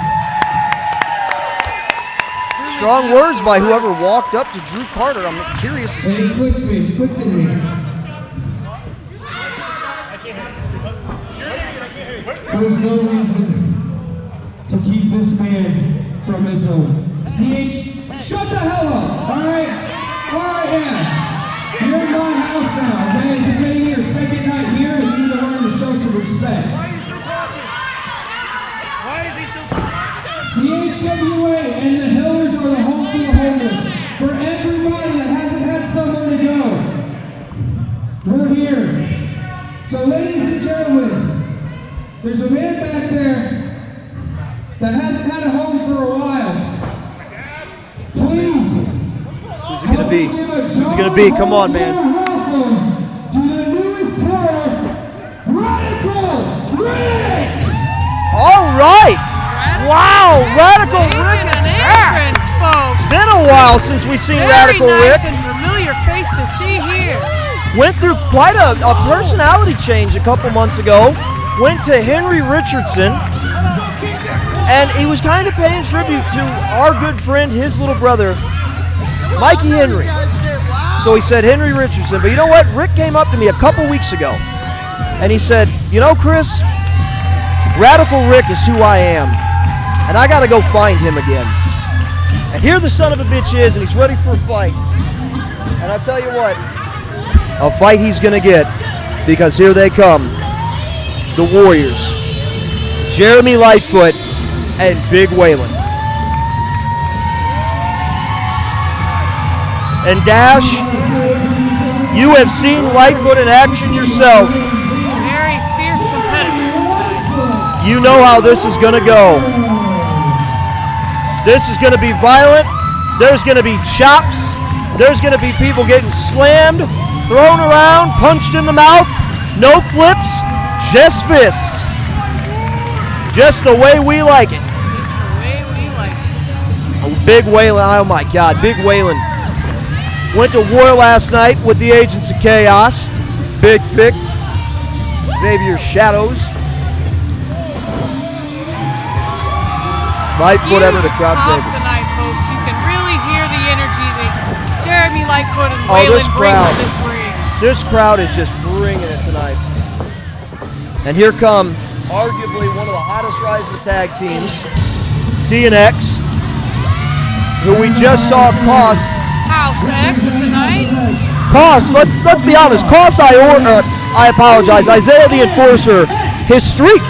Strong words by whoever walked up to Drew Carter. I'm curious to And see. it clicked in me. There's no reason to keep this man from his home. CH, shut the hell up, alright? Alright, you're in my house now, okay? This ain't your second night here, and you need to learn to show some respect. CHWA and the Hillers are the home for the homeless. For everybody that hasn't had somewhere to go, we're here. So ladies and gentlemen, there's give a Who's it gonna be? Come on, man. Welcome to the newest talent, Radical Rick! All right. Wow, Radical Rick is Making an back. entrance, folks. Been a while since we've seen Very Radical nice Rick. and familiar face to see here. Went through quite a personality change a couple months ago. Went to Henry Richardson, and he was kind of paying tribute to our good friend, his little brother, Mikey Henry. So he said Henry Richardson. But you know what? Rick came up to me a couple weeks ago, and he said, you know, Chris, Radical Rick is who I am, and I got to go find him again. And here the son of a bitch is, and he's ready for a fight. And I tell you what, a fight he's going to get, because here they come, the Warriors, Jeremy Lightfoot and Big Waylon. And Dash, you have seen Lightfoot in action yourself. Very fierce competitor. You know how this is going to go. This is going to be violent. There's going to be chops. There's going to be people getting slammed, thrown around, punched in the mouth. No flips, just fists. Just the way we like it. The way we like it. Oh, Big Waylon, oh my God, Big Waylon. Went to war last night with the Agents of Chaos. Big Vic, Xavier Shadows. Lightfoot ever the crowd Huge pop favorite. tonight, folks. You can really hear the energy that Jeremy Lightfoot and Oh, this Waylon bring crowd. to this ring. This crowd is just bringing it tonight. And here come arguably one of the hottest rising tag teams, DNX, who we just saw cost. House X tonight. Cost, let's be honest, cost I apologize, Isaiah the Enforcer, his streak.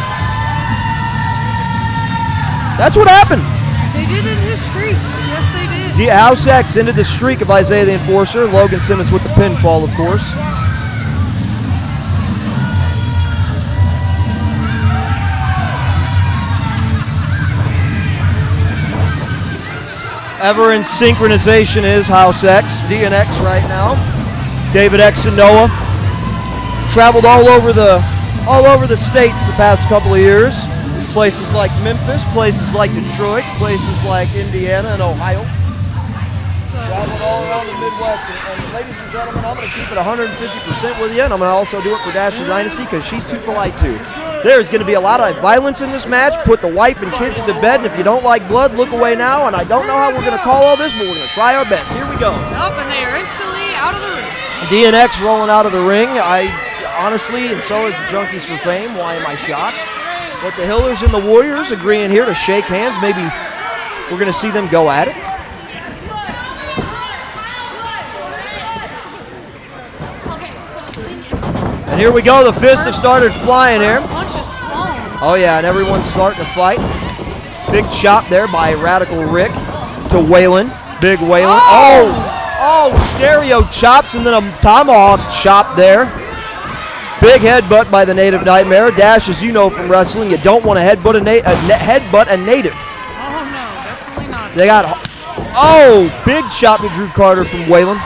That's what happened. They did it in his streak. Yes, they did. House X ended the streak of Isaiah the Enforcer. Logan Simmons with the pinfall, of course. Ever in synchronization is House X, DNX right now. David X and Noah traveled all over the states the past couple of years. Places like Memphis, places like Detroit, places like Indiana and Ohio. Traveled all around the Midwest. And ladies and gentlemen, I'm going to keep it 150% with you, and I'm going to also do it for Dash's Dynasty because she's too polite too. There's going to be a lot of violence in this match. Put the wife and kids to bed, and if you don't like blood, look away now. And I don't know how we're going to call all this, but we're going to try our best. Here we go. Up and they are instantly out of the ring. DNX rolling out of the ring. I honestly, and so is the Junkies for Fame. Why am I shocked? But the Hillers and the Warriors agreeing here to shake hands. Maybe we're going to see them go at it. And here we go. The fists have started flying here. Punches flown. Oh yeah, and everyone's starting to fight. Big chop there by Radical Rick to Waylon. Big Waylon. Oh, stereo chops and then a tomahawk chop there. Big headbutt by the Native Nightmare. Dash, as you know from wrestling, you don't want to headbutt a native. Oh no, definitely not. They got, big chop to Drew Carter from Waylon.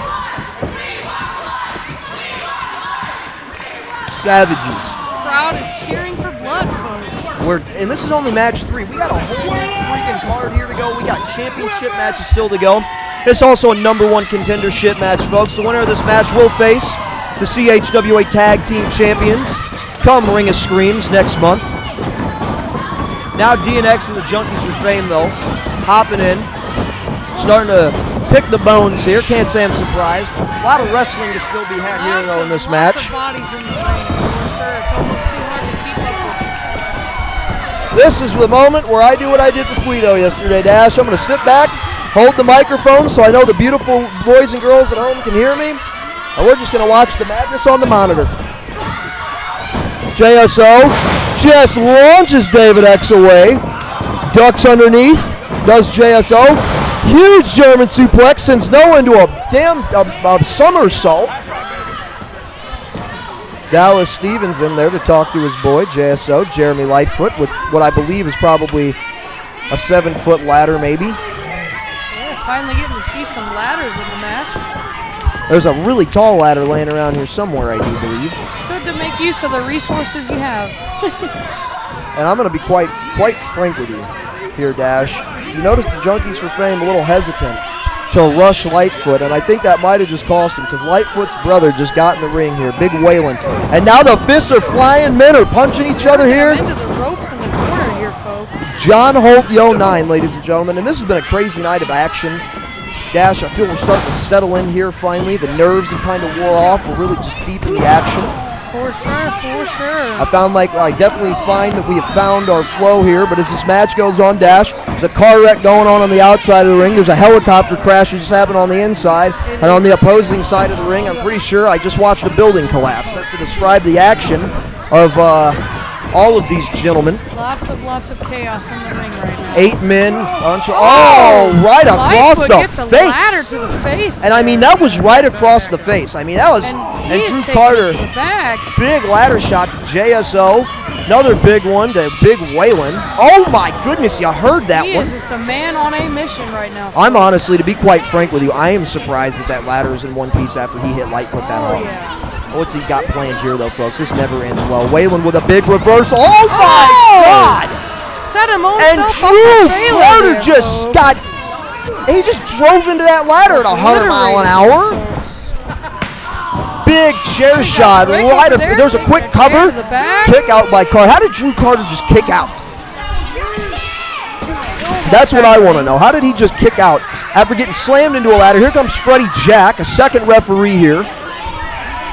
Savages. Crowd is cheering for blood, folks. And this is only match 3. We got a whole freaking card here to go. We got championship matches still to go. It's also a #1 contendership match, folks. The winner of this match will face the CHWA Tag Team Champions come Ring of Screams next month. Now DNX and the Junkies for Fame, though, hopping in, starting to pick the bones here. Can't say I'm surprised. A lot of wrestling to still be had here, though, in this match. Lots of bodies in the ring, for sure. It's almost too hard to keep up with. This is the moment where I do what I did with Guido yesterday, Dash. I'm going to sit back, hold the microphone so I know the beautiful boys and girls at home can hear me, and we're just going to watch the madness on the monitor. JSO just launches David X away, ducks underneath, does JSO. Huge German suplex, sends Noah into a somersault. Dallas Stevens in there to talk to his boy, JSO, Jeremy Lightfoot, with what I believe is probably a 7-foot ladder, maybe. Yeah, finally getting to see some ladders in the match. There's a really tall ladder laying around here somewhere, I do believe. It's good to make use of the resources you have. And I'm going to be quite frank with you here, Dash. You notice the Junkies for Fame a little hesitant to rush Lightfoot, and I think that might have just cost him because Lightfoot's brother just got in the ring here, Big Wayland. And now the fists are flying, men are punching each other here. Into the ropes in the corner here, folks. John Holt, Yo 9, ladies and gentlemen, and this has been a crazy night of action. Dash, I feel we're starting to settle in here finally. The nerves have kind of wore off. We're really just deep in the action. For sure, for sure. I found like I definitely find that we have found our flow here, but as this match goes on, Dash, there's a car wreck going on the outside of the ring. There's a helicopter crash that just happened on the inside, and on the opposing side of the ring, I'm pretty sure I just watched a building collapse. That's to describe the action of all of these gentlemen. Lots of chaos in the ring right now. 8 men. Right across Lightfoot the gets a face. ladder to the face. And I mean, that was right across the face. I mean, that was, and he Drew is taking Carter, it to the back. big ladder shot to JSO. Another big one to Big Wayland. Oh my goodness, you heard that He one. is just a man on a mission right now. I'm honestly, to be quite frank with you, I am surprised that ladder is in one piece after he hit Lightfoot that hard. Yeah. What's he got planned here, though, folks? This never ends well. Wayland with a big reversal. Oh my God! Set him on And Drew Carter just got. He just drove into that ladder at 100 mile an hour. Big chair shot right up. There's a quick cover. Kick out by Carter. How did Drew Carter just kick out? That's what I want to know. How did he just kick out after getting slammed into a ladder? Here comes Freddie Jack, a second referee here,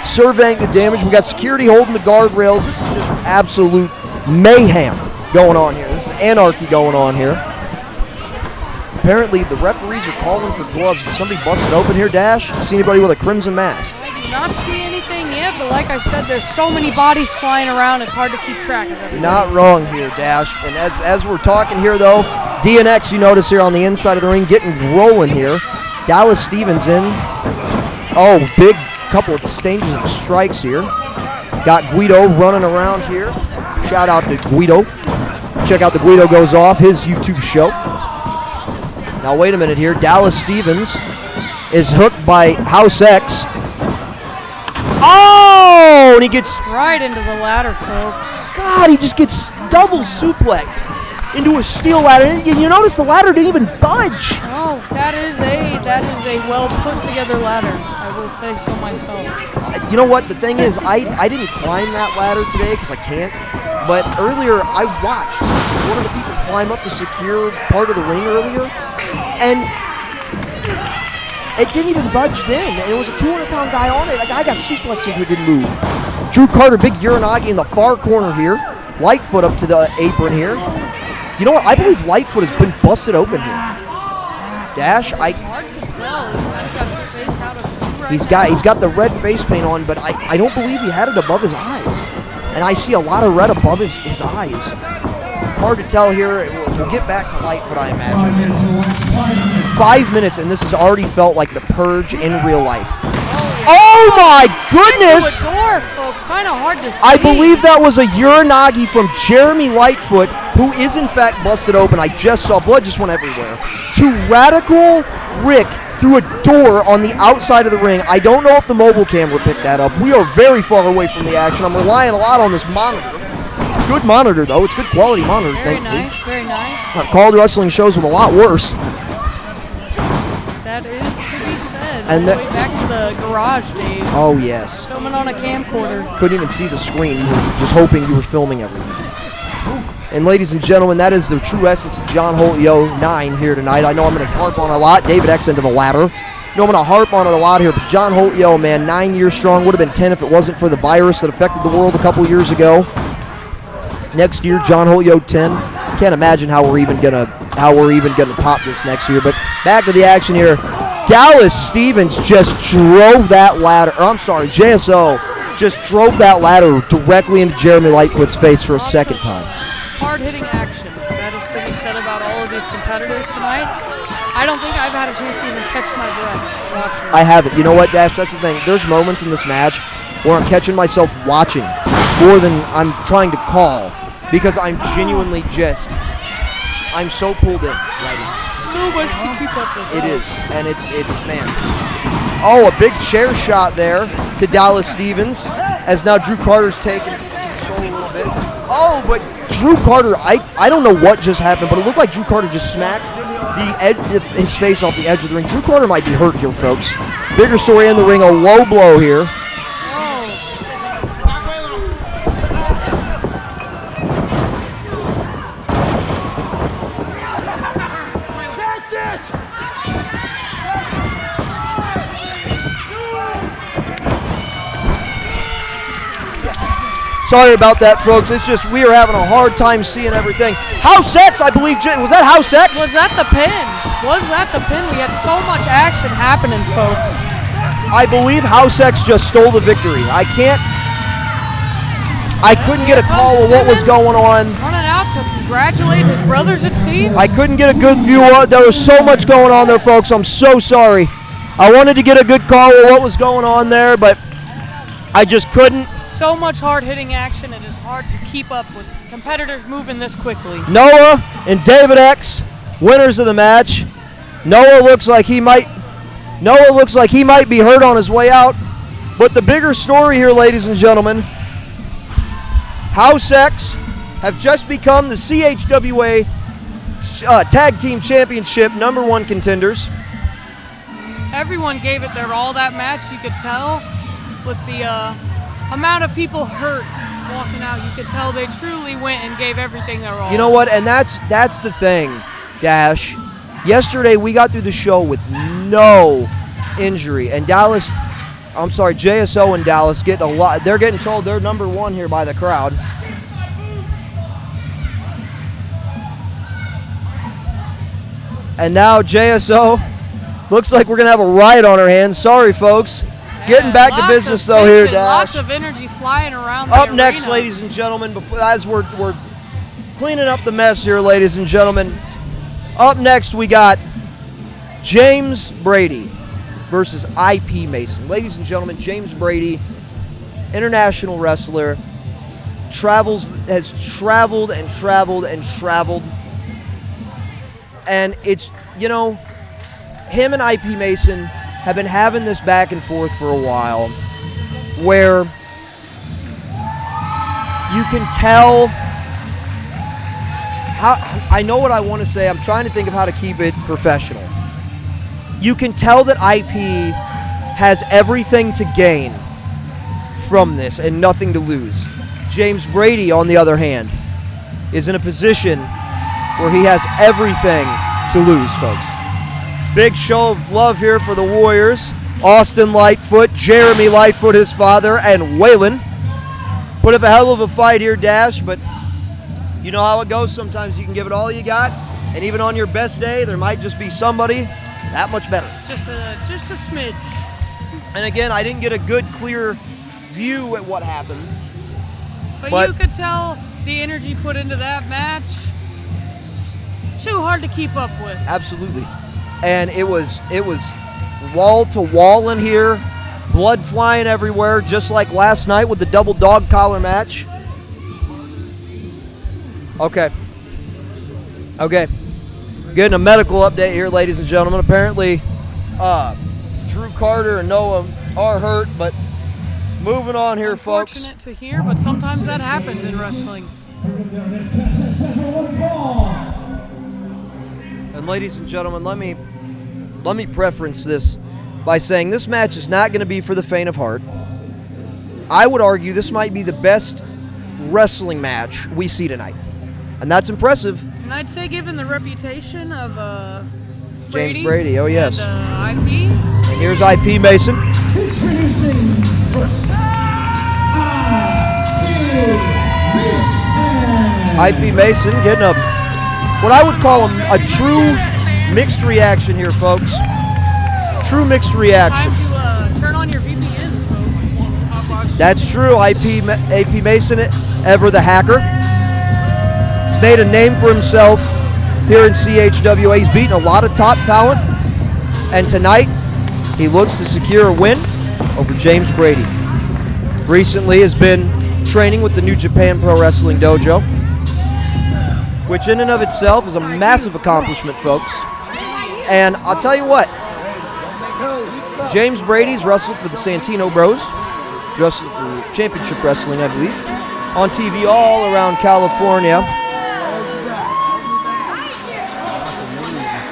surveying the damage. We got security holding the guardrails. This is just absolute mayhem going on here. This is anarchy going on here. Apparently, the referees are calling for gloves. Did somebody bust it open here, Dash? See anybody with a crimson mask? I do not see anything yet, but like I said, there's so many bodies flying around, it's hard to keep track of everything. Not wrong here, Dash. And as we're talking here, though, DNX, you notice here on the inside of the ring, getting rolling here. Dallas Stevens in. Oh, big couple of exchanges of strikes here. Got Guido running around here. Shout out to Guido. Check out the Guido Goes Off, his YouTube show. Now wait a minute here. Dallas Stevens is hooked by House X. Oh, and he gets right into the ladder, folks. God, he just gets double suplexed into a steel ladder. And you notice the ladder didn't even budge. Oh, that is a well put together ladder. I will say so myself. You know what? The thing is, I didn't climb that ladder today because I can't. But earlier, I watched one of the people climb up the secure part of the ring earlier, and it didn't even budge then. And it was a 200-pound guy on it. A guy got suplexed into it, didn't move. Drew Carter, big Uranagi in the far corner here. Lightfoot up to the apron here. You know what? I believe Lightfoot has been busted open here. Dash, hard to tell. He's kind of got his face out of view right he's got the red face paint on, but I don't believe he had it above his eyes. And I see a lot of red above his eyes. Hard to tell here. We'll get back to Lightfoot, I imagine. 5 minutes, and this has already felt like the purge in real life. Oh my goodness! Into a door, folks. Kind of hard to see. I believe that was a Uranagi from Jeremy Lightfoot, who is in fact busted open. I just saw blood just went everywhere. To Radical Rick through a door on the outside of the ring. I don't know if the mobile camera picked that up. We are very far away from the action. I'm relying a lot on this monitor. Good monitor, though. It's good quality monitor, very thankfully. Nice, very nice. I've called wrestling shows with a lot worse. That is to be said. And all the way back to the garage days. Oh, yes. Filming on a camcorder. Couldn't even see the screen. You were just hoping you were filming everything. And ladies and gentlemen, that is the true essence of John Holt Yo 9 here tonight. I know I'm going to harp on it a lot. David X into the ladder. You know, I'm going to harp on it a lot here, but John Holt Yo, man, 9 years strong. Would have been 10 if it wasn't for the virus that affected the world a couple years ago. Next year, John Holt Yo 10. Can't imagine how we're even gonna top this next year. But back to the action here. Dallas Stevens just drove that ladder. Or I'm sorry, JSO just drove that ladder directly into Jeremy Lightfoot's face for a second time. Hard-hitting action. That is to be said about all of these competitors tonight. I don't think I've had a chance to even catch my breath watching. I haven't. You know what, Dash? That's the thing. There's moments in this match where I'm catching myself watching more than I'm trying to call because I'm genuinely I'm so pulled in right now. So much to keep up with. It is, and it's man. Oh, a big chair shot there to Dallas Stevens, as now Drew Carter's taking control a little bit. Oh, but Drew Carter, I don't know what just happened, but it looked like Drew Carter just smacked his face off the edge of the ring. Drew Carter might be hurt here, folks. Bigger story in the ring, a low blow here. Sorry about that, folks. It's just we are having a hard time seeing everything. House X, I believe. Was that House X? Was that the pin? Was that the pin? We had so much action happening, folks. I believe House X just stole the victory. I couldn't get a call of what was going on. Running out to congratulate his brothers, it seems. I couldn't get a good view of it. There was so much going on there, folks. I'm so sorry. I wanted to get a good call of what was going on there, but I just couldn't. So much hard-hitting action, it is hard to keep up with competitors moving this quickly. Noah and David X, winners of the match. Noah looks like he might be hurt on his way out. But the bigger story here, ladies and gentlemen, House X have just become the CHWA Tag Team Championship #1 contenders. Everyone gave it their all that match, you could tell, with the amount of people hurt walking out. You could tell they truly went and gave everything their all. You know what? And that's the thing, Dash. Yesterday we got through the show with no injury, and JSO and Dallas getting a lot. They're getting told they're #1 here by the crowd. And now JSO looks like we're gonna have a riot on our hands. Sorry, folks. Getting back to business though here, Dash. Lots of energy flying around the Up next, arena. ladies and gentlemen, as we're cleaning up the mess here, ladies and gentlemen. Up next, we got James Brady versus IP Mason. Ladies and gentlemen, James Brady, international wrestler, has traveled and traveled and traveled. And it's, him and IP Mason have been having this back and forth for a while, where you can tell I know what I want to say. I'm trying to think of how to keep it professional. You can tell that IP has everything to gain from this and nothing to lose. James Brady, on the other hand, is in a position where he has everything to lose, folks. Big show of love here for the Warriors. Austin Lightfoot, Jeremy Lightfoot, his father, and Waylon. Put up a hell of a fight here, Dash, but you know how it goes. Sometimes you can give it all you got, and even on your best day, there might just be somebody that much better. Just a smidge. And again, I didn't get a good, clear view at what happened. But you could tell the energy put into that match. Too hard to keep up with. Absolutely. And it was wall to wall in here, blood flying everywhere, just like last night with the double dog collar match. Okay. Getting a medical update here, ladies and gentlemen. Apparently, Drew Carter and Noah are hurt, but moving on here, folks. Unfortunate to hear, but sometimes that happens in wrestling. And ladies and gentlemen, let me preference this by saying this match is not going to be for the faint of heart. I would argue this might be the best wrestling match we see tonight. And that's impressive. And I'd say given the reputation of James Brady, oh yes. And IP. And here's IP Mason. Introducing first, IP Mason getting what I would call a true mixed reaction here, folks. True mixed reaction. Time to turn on your VPNs, folks. That's true. AP Mason, ever the hacker. He's made a name for himself here in CHWA. He's beaten a lot of top talent. And tonight, he looks to secure a win over James Brady. Recently has been training with the New Japan Pro Wrestling Dojo, which in and of itself is a massive accomplishment, folks. And I'll tell you what, James Brady's wrestled for the Santino Bros. Wrestled for Championship Wrestling, I believe. On TV all around California.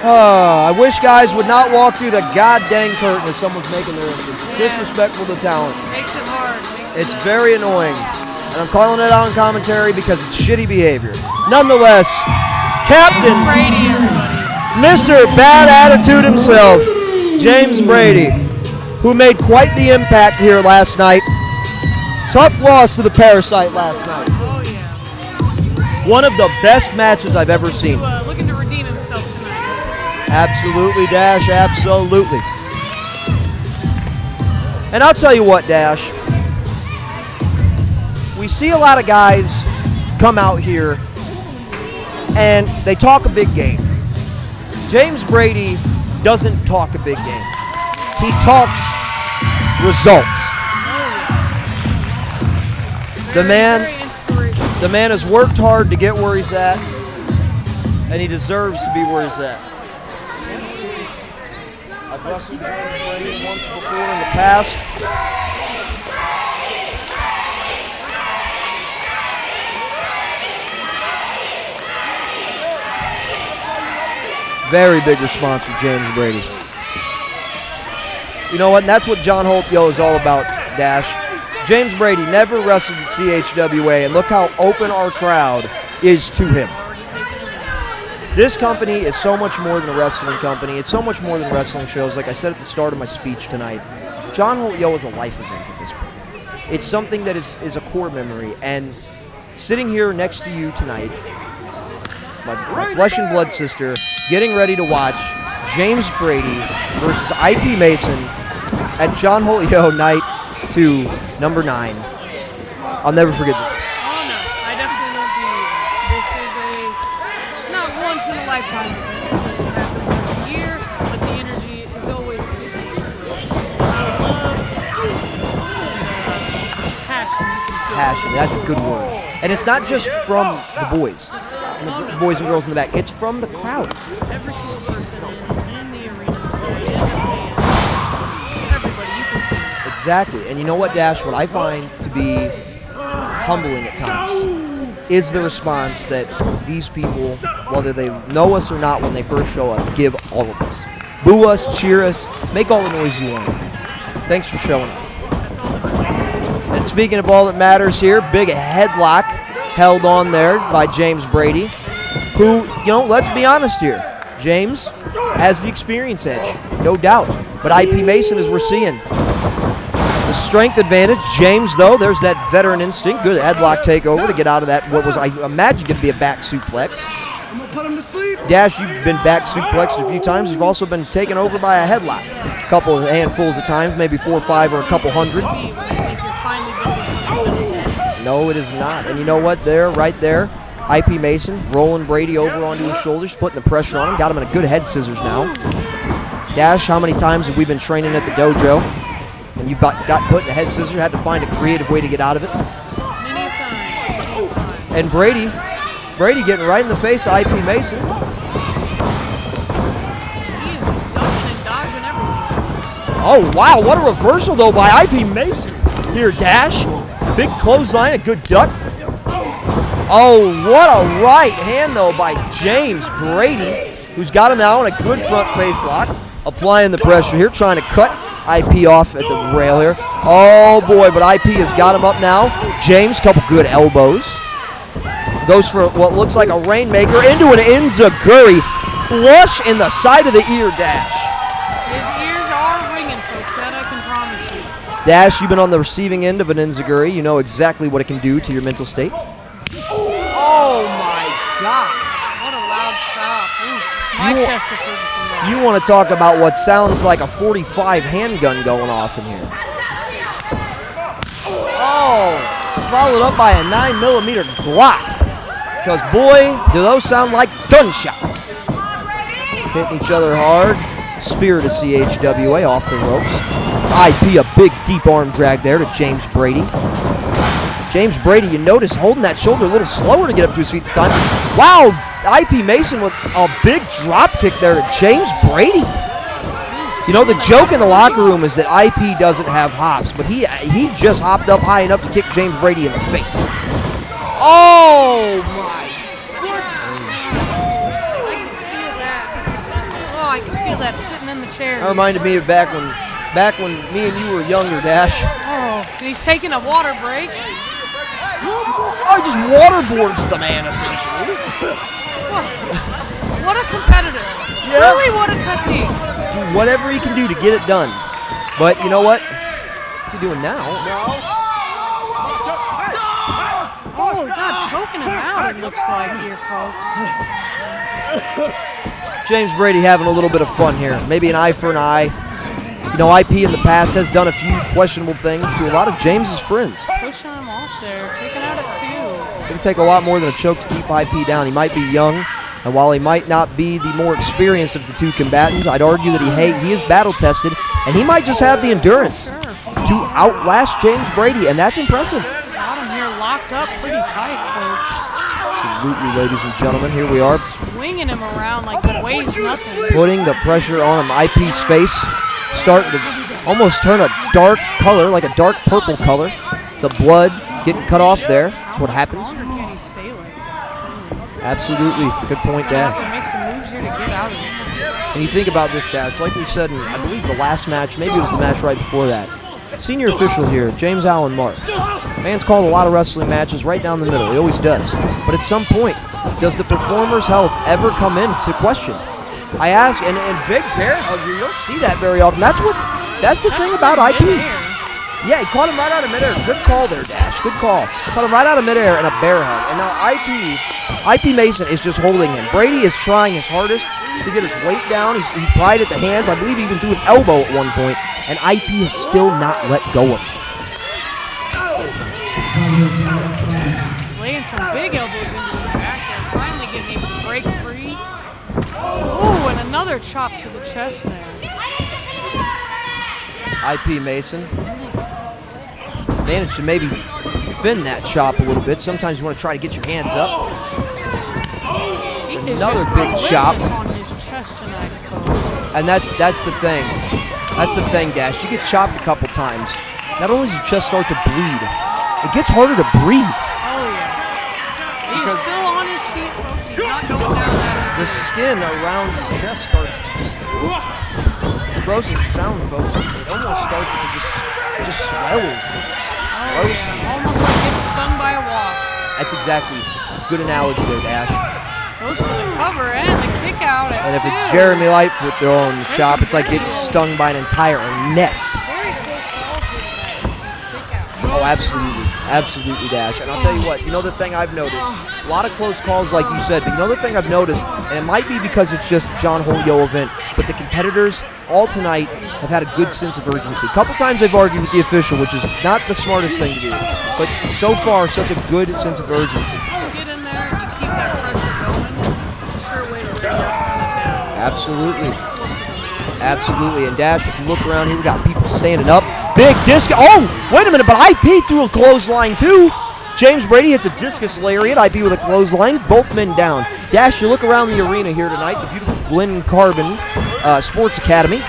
I wish guys would not walk through the goddamn curtain as someone's making their entrance. It's disrespectful to talent. Makes it hard. It's very annoying. And I'm calling it out in commentary because it's shitty behavior. Nonetheless, Captain Brady, everybody. Mr. Bad Attitude himself, James Brady, who made quite the impact here last night. Tough loss to the Parasite last night. Oh, yeah. One of the best matches I've ever seen. Looking to redeem himself tonight. Absolutely, Dash, absolutely. And I'll tell you what, Dash. We see a lot of guys come out here and they talk a big game. James Brady doesn't talk a big game. He talks results. The man has worked hard to get where he's at, and he deserves to be where he's at. I've wrestled James Brady once before in the past. Very big response for James Brady. You know what? And that's what John Holt is all about, Dash. James Brady never wrestled at CHWA, and look how open our crowd is to him. This company is so much more than a wrestling company. It's so much more than wrestling shows. Like I said at the start of my speech tonight, John Holt is a life event at this point. It's something that is a core memory. And sitting here next to you tonight, my flesh and blood sister, getting ready to watch James Brady versus IP Mason at John Holt night 2, number 9. I'll never forget this. Oh no, I definitely won't be either. This is a not once in a lifetime event. It happens every year, but the energy is always the same. It's just love and just passion. You can feel Passion, that's a good word. And it's not just from the boys. And the boys and girls in the back. It's from the crowd. Every single person in the arena today, in the fans, everybody, you can feel it. Exactly. And you know what, Dash? What I find to be humbling at times is the response that these people, whether they know us or not when they first show up, give all of us. Boo us, cheer us, make all the noise you want. Thanks for showing up. That's all that matters. And speaking of all that matters here, big headlock held on there by James Brady, who, let's be honest here, James has the experience edge, no doubt. But IP Mason, as we're seeing, the strength advantage. James, though, there's that veteran instinct. Good headlock takeover to get out of that, what was, I imagine, going to be a back suplex. I'm going to put him to sleep. Dash, you've been back suplexed a few times. You've also been taken over by a headlock. A couple of handfuls of times, maybe 4 or 5 or a couple hundred. No, it is not. And you know what? Right there, IP Mason rolling Brady over onto his shoulders, putting the pressure on him. Got him in a good head scissors now. Dash, how many times have we been training at the dojo? And you've got put in a head scissors, had to find a creative way to get out of it. Many times. And Brady getting right in the face of IP Mason. He is just ducking and dodging everything. Oh, wow, what a reversal, though, by IP Mason here, Dash. Big clothesline, a good duck. Oh, what a right hand, though, by James Brady, who's got him now in a good front face lock, applying the pressure here, trying to cut IP off at the rail here. Oh, boy, but IP has got him up now. James, couple good elbows. Goes for what looks like a rainmaker into an enziguri, flush in the side of the ear, Dash. His ears are ringing, folks, that I can promise you. Dash, you've been on the receiving end of an enziguri. You know exactly what it can do to your mental state. Oh, my gosh. What a loud chop. Oof. My chest is hurting from that. You want to talk about what sounds like a 45 handgun going off in here. Oh, followed up by a 9mm Glock. Because, boy, do those sound like gunshots. Hitting each other hard. Spear to CHWA off the ropes. IP, a big deep arm drag there to James Brady. James Brady, you notice, holding that shoulder a little slower to get up to his feet this time. Wow, IP Mason with a big drop kick there to James Brady. You know, the joke in the locker room is that IP doesn't have hops, but he just hopped up high enough to kick James Brady in the face. Oh, my goodness. I can feel that. Oh, I can feel that sitting in the chair. That reminded me of back when me and you were younger, Dash. Oh, and he's taking a water break. Oh, he just waterboards the man, essentially. What a competitor. Yeah. Really, what a technique. Do whatever he can do to get it done. But you know what? What's he doing now? Oh, God, choking him out, it looks like here, folks. James Brady having a little bit of fun here. Maybe an eye for an eye. You know, IP in the past has done a few questionable things to a lot of James's friends. Pushing him off there, kicking out at 2. It's going to take a lot more than a choke to keep IP down. He might be young, and while he might not be the more experienced of the two combatants, I'd argue that he is battle-tested, and he might just have the endurance to outlast James Brady, and that's impressive. Got him here locked up pretty tight, folks. Absolutely, ladies and gentlemen, here we are. Swinging him around like he weighs nothing. Putting the pressure on him. IP's face starting to almost turn a dark color, like a dark purple color. The blood getting cut off there. That's what happens. How longer can he stay like that? Absolutely. Good point, Gonna have Dash. to make some moves here to get out of it. And you think about this, Dash, like we said in, I believe, the last match, maybe it was the match right before that. Senior official here, James Allen Mark. Man's called a lot of wrestling matches right down the middle. He always does. But at some point, does the performer's health ever come into question? I ask, and Big Bear hug, you don't see that very often. That's the thing about IP. Yeah, he caught him right out of midair. Good call there, Dash. Good call. Caught him right out of midair and a bear hug. And now IP Mason is just holding him. Brady is trying his hardest to get his weight down. He pried at the hands. I believe he even threw an elbow at one point. And IP has still not let go of him. Laying some big elbows into his back there. Finally getting able to break free. Oh, and another chop to the chest there. IP Mason managed to maybe defend that chop a little bit. Sometimes you want to try to get your hands up. He is Another just big chop. on his chest tonight, folks. And that's the thing. That's the thing, Dash. You get chopped a couple times. Not only does your chest start to bleed, it gets harder to breathe. Oh, yeah. He's still on his feet, folks. He's not going down that. The skin around your chest starts to just, as gross as it sounds, folks, it almost starts to just swells. It's gross. Yeah. Almost like getting stung by a wasp. It's a good analogy there, Dash. Goes for the cover and the kick out at And if 2. it's Jeremy Lightfoot throwing the chop, it's like getting stung by an entire nest. Very close calls here tonight. His kick out. Oh, absolutely. Absolutely, Dash. And I'll tell you what, you know the thing I've noticed? A lot of close calls like you said, but you know the thing I've noticed, and it might be because it's just a John Holt event, but the competitors all tonight have had a good sense of urgency. A couple times I've argued with the official, which is not the smartest thing to do, but so far such a good sense of urgency. Just get in there and you keep that pressure going. It's a sure way to really run it down. Absolutely. Closer to that. Absolutely. And Dash, if you look around here, we got people standing up. Big disc. Oh, wait a minute, but IP threw a clothesline too. James Brady hits a discus lariat. IP with a clothesline. Both men down. Dash, you look around the arena here tonight, the beautiful Glen Carbon Sports Academy.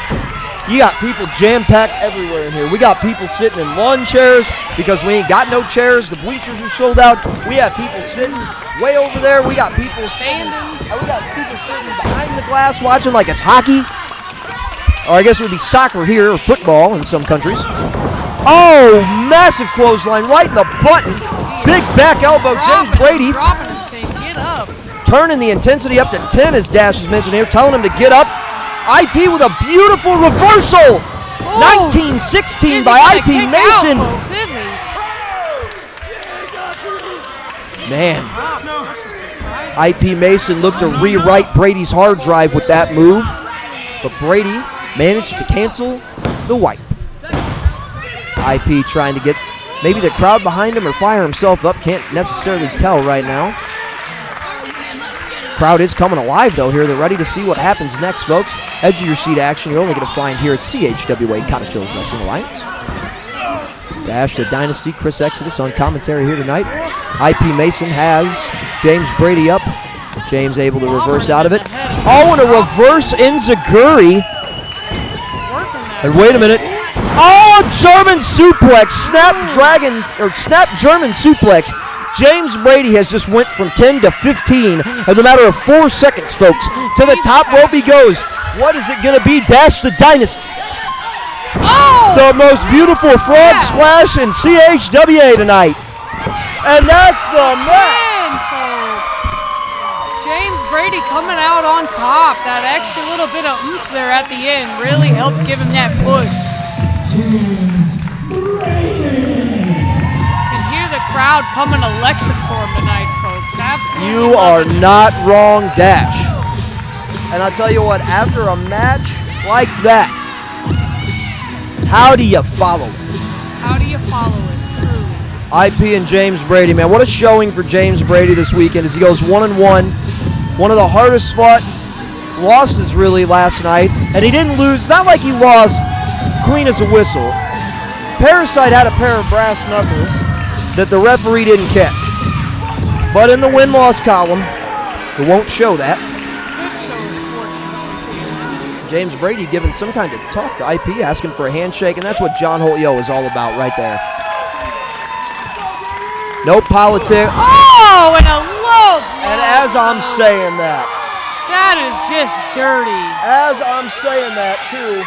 You got people jam-packed everywhere in here. We got people sitting in lawn chairs because we ain't got no chairs. The bleachers are sold out. We have people sitting way over there. We got people Standing. We got people sitting behind the glass watching like it's hockey. Or I guess it would be soccer here, or football in some countries. Oh, massive clothesline right in the button. Big back elbow, James Brady. Dropping him, saying, get up. Turning the intensity up to 10, as Dash has mentioned here, telling him to get up. IP with a beautiful reversal. Oh, 19-16 by IP Mason. Out, folks, is he? Man, Wow, such a surprise. IP Mason looked to rewrite Brady's hard drive with that move, but Brady managed to cancel the wipe. IP trying to get maybe the crowd behind him or fire himself up. Can't necessarily tell right now. Crowd is coming alive though here. They're ready to see what happens next, folks. Edge of your seat action you're only going to find here at CHWA Cottage Wrestling Alliance. Dash the Dynasty, Chris Exodus on commentary here tonight. IP Mason has James Brady up. James able to reverse out of it. Oh, and a reverse enziguri. And wait a minute. Oh, German suplex. Snap German suplex. James Brady has just went from 10 to 15 in the matter of 4 seconds, folks. To the top rope he goes. What is it going to be? Dash the Dynasty. Oh! The most beautiful frog splash in CHWA tonight. And that's the match. Win, folks. James Brady coming out on top. That extra little bit of oomph there at the end really helped give him that push. Crowd coming electric for him tonight, folks. Absolutely. You are not wrong, Dash. And I'll tell you what, after a match like that, how do you follow it? How do you follow it, truly? IP and James Brady, man. What a showing for James Brady this weekend as he goes 1-1. One of the hardest fought losses, really, last night. And he didn't lose, not like he lost clean as a whistle. Parasite had a pair of brass knuckles that the referee didn't catch. But in the win-loss column, it won't show that. Good show of sportsmanship. James Brady giving some kind of talk to IP, asking for a handshake, and that's what John Holt is all about right there. No politics. Oh, and a low blow. And as I'm saying that. That is just dirty. As I'm saying that, too,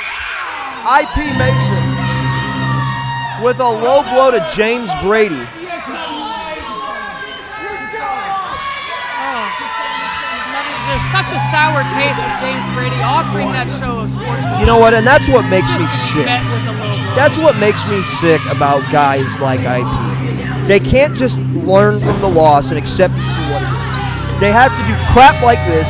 IP Mason with a low blow to James Brady. Just such a sour taste with James Brady offering that show of sportsmanship. You know what? And that's what makes me sick. Met with a low blow. That's what makes me sick about guys like IP. They can't just learn from the loss and accept it for what it is. They have to do crap like this,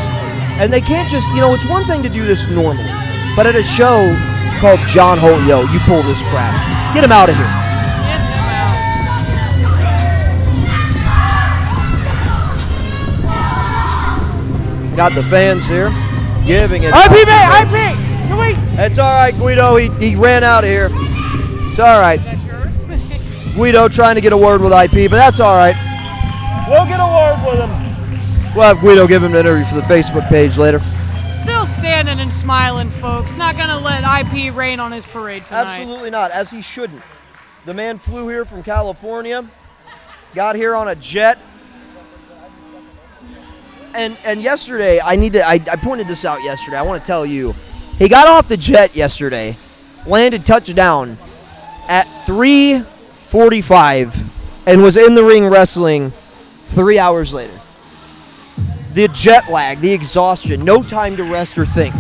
and they can't just, it's one thing to do this normally, but at a show called John Holt, you pull this crap. Get him out of here. Get him out. Got the fans here giving it. IP, can we? It's all right, Guido. He ran out of here. It's all right. That's yours? Guido trying to get a word with IP, but that's all right. We'll get a word with him. We'll have Guido give him an interview for the Facebook page later. Still standing and smiling, folks. Not going to let IP rain on his parade tonight. Absolutely not, as he shouldn't. The man flew here from California, got here on a jet. And yesterday, I pointed this out yesterday. I want to tell you. He got off the jet yesterday, landed touchdown at 3:45, and was in the ring wrestling 3 hours later. The jet lag, the exhaustion, no time to rest or think.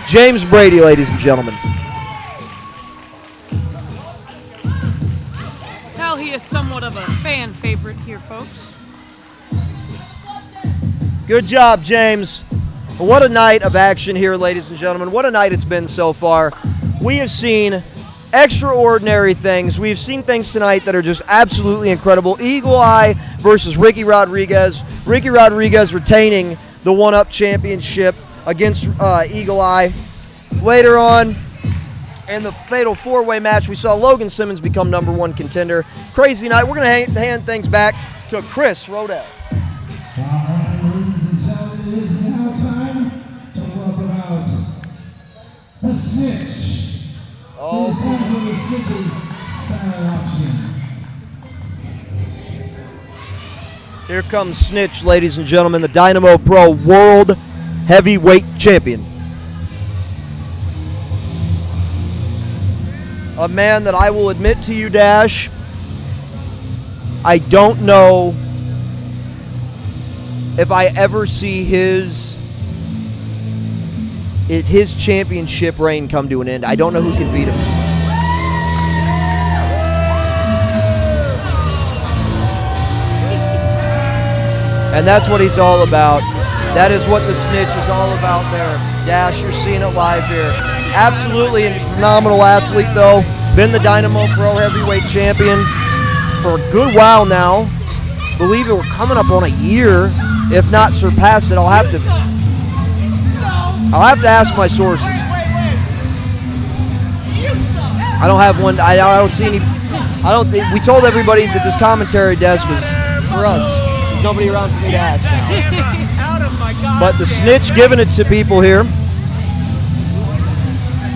James Brady, ladies and gentlemen. Tell he is somewhat of a fan favorite here, folks. Good job, James. What a night of action here, ladies and gentlemen. What a night it's been so far. We have seen extraordinary things. We've seen things tonight that are just absolutely incredible. Eagle Eye versus Ricky Rodriguez. Ricky Rodriguez retaining the one-up championship against Eagle Eye. Later on in the fatal four-way match, we saw Logan Simmons become #1 contender. Crazy night. We're going to hand things back to Chris Rodell. It is now time to welcome out the Snitch. Oh. It is time for the Snitch's silent auction. Here comes Snitch, ladies and gentlemen, the Dynamo Pro World Heavyweight Champion. A man that I will admit to you, Dash, I don't know if I ever see his championship reign come to an end. I don't know who can beat him. And that's what he's all about. That is what the Snitch is all about there. Dash, you're seeing it live here. Absolutely a phenomenal athlete, though. Been the Dynamo Pro Heavyweight Champion for a good while now. Believe it, we're coming up on a year, if not surpass it. I'll have to ask my sources. I don't have one. I don't see any. I don't think we told everybody that this commentary desk was for us. There's nobody around for me to ask now. But the Snitch giving it to people here.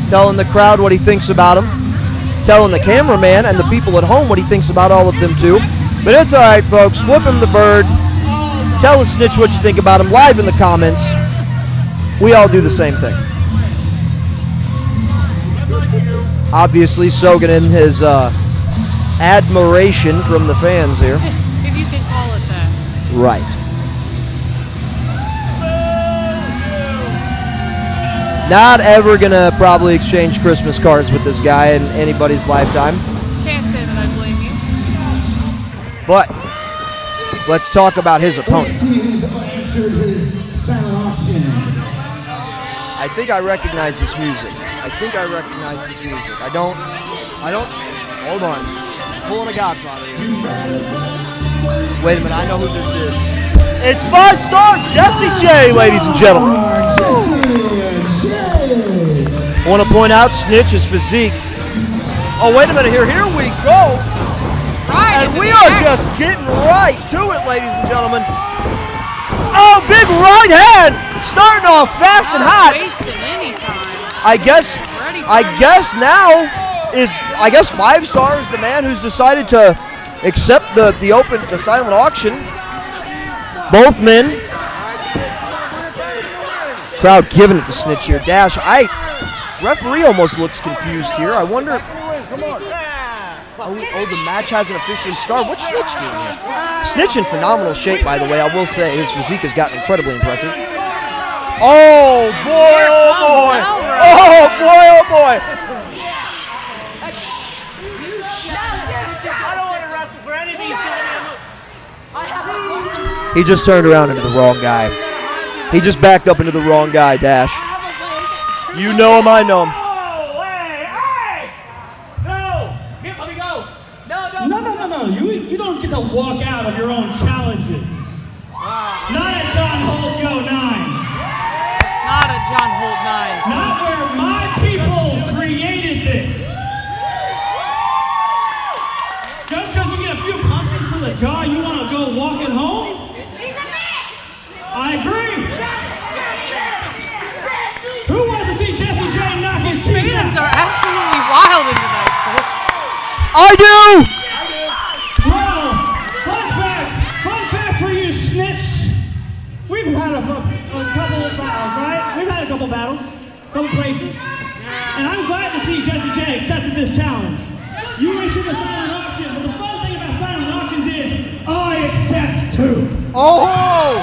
telling the crowd what he thinks about him, telling the cameraman and the people at home what he thinks about all of them too. But it's all right, folks. Flip him the bird. Tell the snitch what you think about him live in the comments. We all do the same thing. Obviously, soaking in his admiration from the fans here. If you can call it that. Right. Not ever gonna probably exchange Christmas cards with this guy in anybody's lifetime. Can't say that I blame you. But let's talk about his opponent. I think I recognize this music. I don't, hold on. I'm pulling a Godfather here. Wait a minute, I know who this is. It's 5-star Jesse J, ladies and gentlemen. I want to point out Snitch's physique. Oh, wait a minute here we go. Right. And we are just getting right to it, ladies and gentlemen. Oh, big right hand. Starting off fast and hot. Wasting any time. I guess now is 5-star is the man who's decided to accept the silent auction. Both men. Crowd giving it to Snitch here. Dash, referee almost looks confused here. I wonder. Oh, the match hasn't officially started. What's Snitch doing here? Snitch in phenomenal shape, by the way. I will say his physique has gotten incredibly impressive. Oh boy! Oh boy! Oh boy! Oh boy! He just turned around into the wrong guy. He just backed up into the wrong guy, Dash. You know him, I know him. No. You don't get to walk out of your own challenges. Not at John Holt Go 9. Not at John Holt 9. Not where my people created this. Just because you get a few punches to the jaw, you want to go walking home? I agree. Who wants to see Jesse J knock his teeth out? Fans are absolutely wild in tonight, folks. I do! Well, fun fact for you, Snitch. We've had a couple of battles, right? We've had a couple battles, couple places. And I'm glad to see Jesse J accepted this challenge. You issued a silent auction, but the fun thing about silent auctions is I accept too. Oh!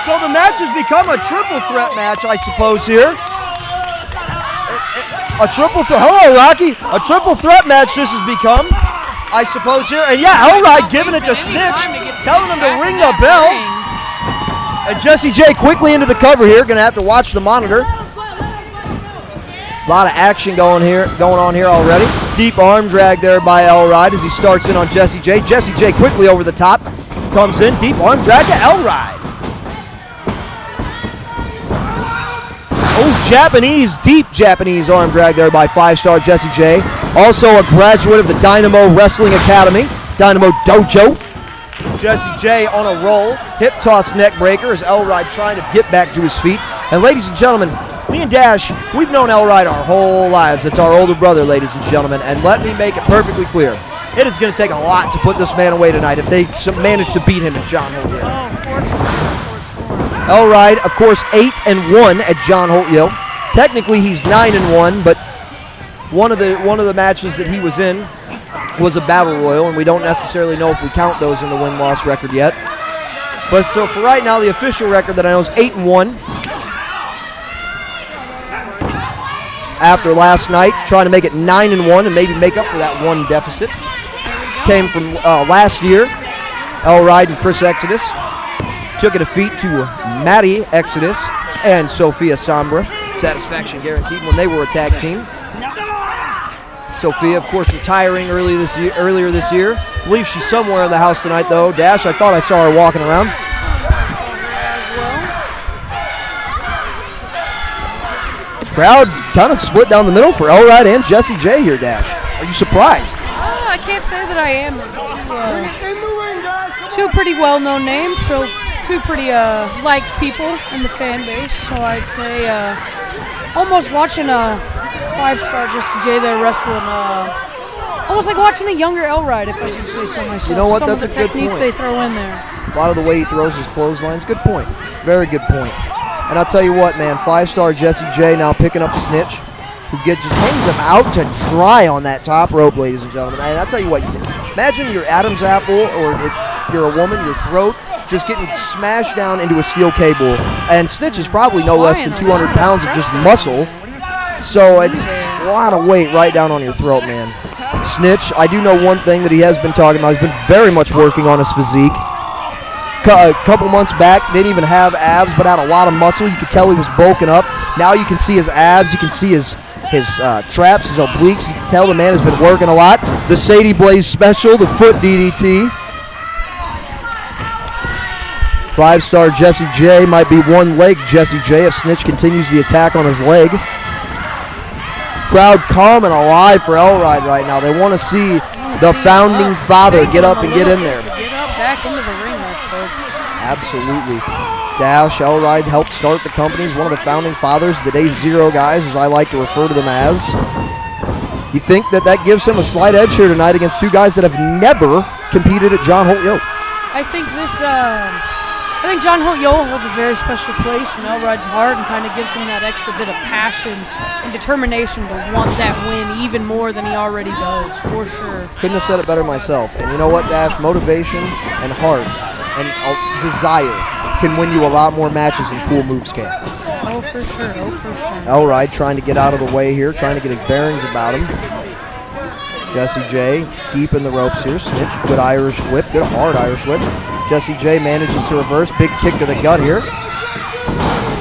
So the match has become a triple threat match, I suppose, here. A triple threat. Hello, Rocky. A triple threat match this has become, I suppose, here. And yeah, Elride giving it to Snitch, telling him to ring the bell. And Jesse J quickly into the cover here. Going to have to watch the monitor. A lot of action going on here already. Deep arm drag there by Elride as he starts in on Jesse J. Jesse J quickly over the top. Comes in. Deep arm drag to Elride. Oh, deep Japanese arm drag there by 5-star Jesse J. Also a graduate of the Dynamo Wrestling Academy, Dynamo Dojo. Jesse J on a roll. Hip toss neck breaker as Elride trying to get back to his feet. And ladies and gentlemen, me and Dash, we've known Elride our whole lives. It's our older brother, ladies and gentlemen. And let me make it perfectly clear. It is going to take a lot to put this man away tonight if they manage to beat him at John Holt. Oh, for sure. Elride, of course, 8-1 at John Holt. Technically, he's 9-1, but one of the matches that he was in was a battle royal, and we don't necessarily know if we count those in the win-loss record yet. But so for right now, the official record that I know is 8-1. After last night, trying to make it 9-1 and maybe make up for that one deficit. Came from last year. Elride and Chris Exodus took a defeat to Maddie Exodus and Sophia Sombra. Satisfaction guaranteed when they were a tag team. Sophia, of course, retiring earlier this year. I believe she's somewhere in the house tonight, though. Dash, I thought I saw her walking around. Crowd kind of split down the middle for Elride and Jesse J here, Dash. Are you surprised? I can't say that I am. Two pretty well-known names, so two pretty liked people in the fan base. So I'd say almost watching a 5-star Jesse J there wrestling. Almost like watching a younger Elride, if I can say so myself. You know what? Some That's of a the good techniques point. they throw in there. A lot of the way he throws his clotheslines. Good point. Very good point. And I'll tell you what, man, 5-star Jesse J now picking up Snitch, who just hangs him out to dry on that top rope, ladies and gentlemen. And I'll tell you what, imagine your Adam's apple, or if you're a woman, your throat, just getting smashed down into a steel cable. And Snitch is probably no less than 200 pounds of just muscle. So it's a lot of weight right down on your throat, man. Snitch, I do know one thing that he has been talking about. He's been very much working on his physique. A couple months back, didn't even have abs, but had a lot of muscle. You could tell he was bulking up. Now you can see his abs. You can see his traps, his obliques. You can tell the man has been working a lot. The Sadie Blaze special, the foot DDT. 5-star Jesse J might be one leg Jesse J if Snitch continues the attack on his leg. Crowd calm and alive for Elride right now. They want to see the founding father get up and get in there. Get up back into the ring there, folks. Absolutely. Dash Elride helped start the company. He's one of the founding fathers, the Day Zero guys, as I like to refer to them as. You think that gives him a slight edge here tonight against two guys that have never competed at John Holt Yo? I think John Holt Yo holds a very special place in Elride's heart and kind of gives him that extra bit of passion and determination to want that win even more than he already does, for sure. Couldn't have said it better myself. And you know what, Dash? Motivation and heart and desire can win you a lot more matches than cool moves can. Oh, for sure. Elride trying to get out of the way here, trying to get his bearings about him. Jesse J deep in the ropes here. Snitch, good Irish whip, good hard Irish whip. Jesse J manages to reverse, big kick to the gut here.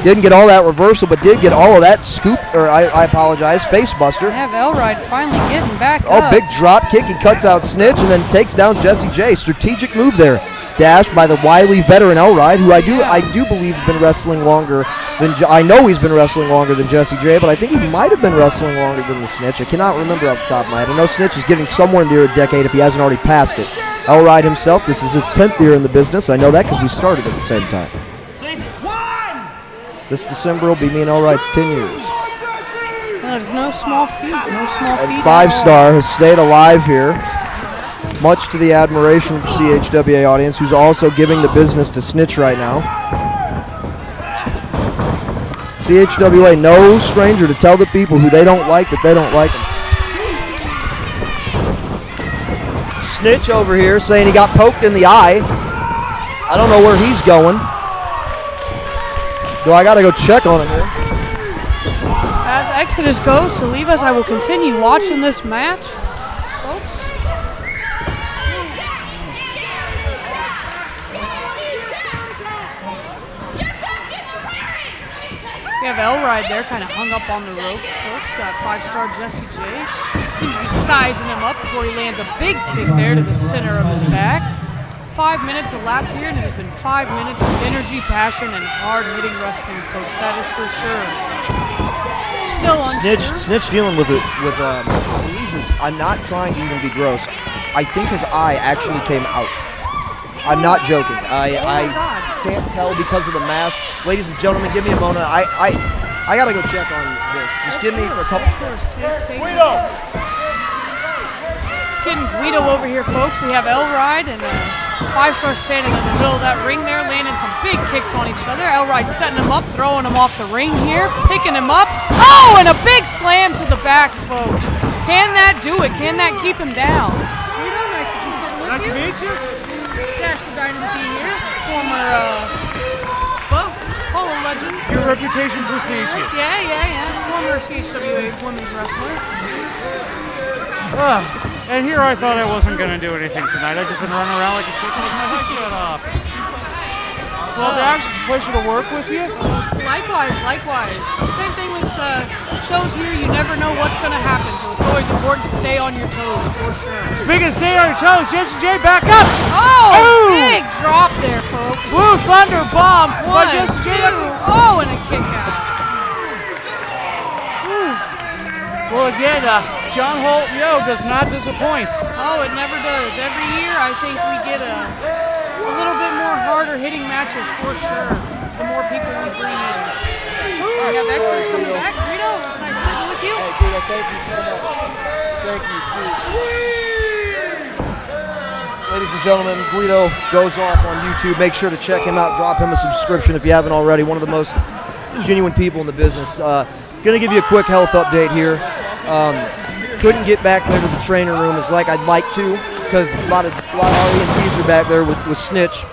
Didn't get all that reversal, but did get all of that scoop, or I apologize, face buster. Have Elride finally getting back Oh, up. big drop kick. He cuts out Snitch and then takes down Jesse J. Strategic move there. Dash by the wily veteran Elride, who I do believe has been wrestling longer than I know he's been wrestling longer than Jesse J, but I think he might have been wrestling longer than the Snitch. I cannot remember off the top of my head. I know Snitch is getting somewhere near a decade if he hasn't already passed it. Elride himself, this is his 10th year in the business. I know that because we started at the same time. This December will be me and Elride's 10 years. Well, there's no small feat. And 5-star has stayed alive here, much to the admiration of the CHWA audience, who's also giving the business to Snitch right now. CHWA, no stranger to tell the people who they don't like that they don't like them. Snitch over here saying he got poked in the eye. I don't know where he's going. I gotta go check on him here. As Exodus goes to leave us, I will continue watching this match, folks. We have Elride there, kind of hung up on the ropes, folks. Got 5-star Jesse J. Seems to be sizing him up before he lands a big kick there to the center of his back. 5 minutes elapsed here, and it has been 5 minutes of energy, passion, and hard-hitting wrestling, folks. That is for sure. Still unsure. Snitch dealing with I believe I'm not trying to even be gross. I think his eye actually came out. I'm not joking. I can't tell because of the mask. Ladies and gentlemen, give me a moment. I gotta go check on this. Just give me for a couple seconds. Getting Guido over here, folks. We have Elride and 5-star standing in the middle of that ring there, landing some big kicks on each other. Elride setting him up, throwing him off the ring here, picking him up. Oh, and a big slam to the back, folks. Can that do it? Can that keep him down? Guido, nice to be sitting with you. Nice to meet you. Dash the Dynasty here, former, Holland legend. Your reputation precedes you. Yeah. Former CHWA women's wrestler. And here I thought I wasn't going to do anything tonight. I just been running around like a chicken with my head cut off. Well, Dash, it's a pleasure to work with you. Likewise. Same thing with the shows here. You never know what's going to happen, so it's always important to stay on your toes, for sure. Speaking of staying on your toes, Jesse J, back up! Oh, Ooh. big drop there, folks. Blue Thunder bomb by 1, Jesse J. 2. Oh, and a kick out. Well, again, John Holt Yo does not disappoint. Oh, it never does. Every year, I think we get a little bit more harder hitting matches, for sure. The more people we bring in. We have Exodus coming back. Guido, it was nice sitting with you. Hey, Guido, thank you so much. Thank you, seriously. Ladies and gentlemen, Guido goes off on YouTube. Make sure to check him out. Drop him a subscription if you haven't already. One of the most genuine people in the business. Going to give you a quick health update here. Couldn't get back there to the trainer room as like I'd like to because a lot of EMTs are back there with Snitch.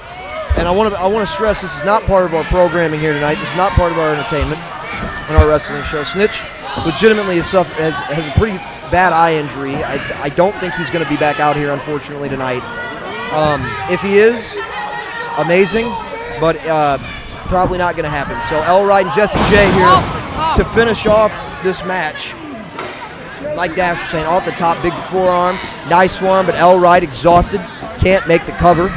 And I want to stress this is not part of our programming here tonight. This is not part of our entertainment and our wrestling show. Snitch legitimately has a pretty bad eye injury. I don't think he's going to be back out here, unfortunately, tonight. If he is, amazing, but probably not going to happen. So Elride and Jesse J here to finish off this match. Like Dash was saying, off the top, big forearm, nice forearm, but Elride exhausted, can't make the cover.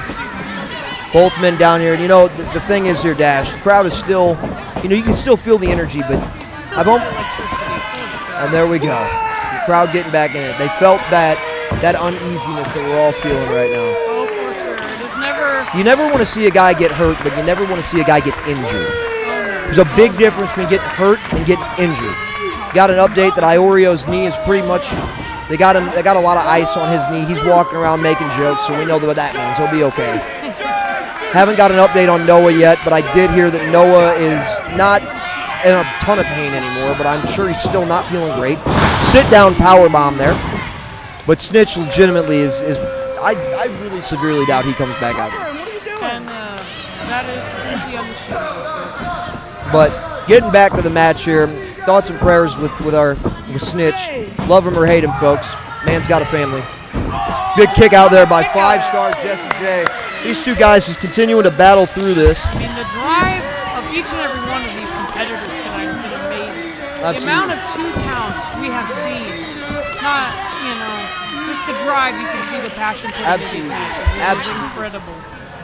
Both men down here, and you know, the thing is here, Dash, the crowd is still, you know, you can still feel the energy, but and there we go. The crowd getting back in it. They felt that uneasiness that we're all feeling right now. Oh, for sure. It is never... You never want to see a guy get hurt, but you never want to see a guy get injured. There's a big difference between getting hurt and getting injured. Got an update that Iorio's knee is pretty much, they got a lot of ice on his knee. He's walking around making jokes, so we know what that means. He'll be okay. Haven't got an update on Noah yet, but I did hear that Noah is not in a ton of pain anymore, but I'm sure he's still not feeling great. Sit down powerbomb there. But Snitch legitimately is I really severely doubt he comes back out here. And that is completely understandable. But getting back to the match here, thoughts and prayers with Snitch. Love him or hate him, folks. Man's got a family. Good kick out there by 5-star Jesse J. These two guys just continuing to battle through this. I mean, the drive of each and every one of these competitors tonight has been amazing. Absolutely. The amount of 2 counts we have seen, not, you know, just the drive, you can see the passion put into these matches. It is incredible.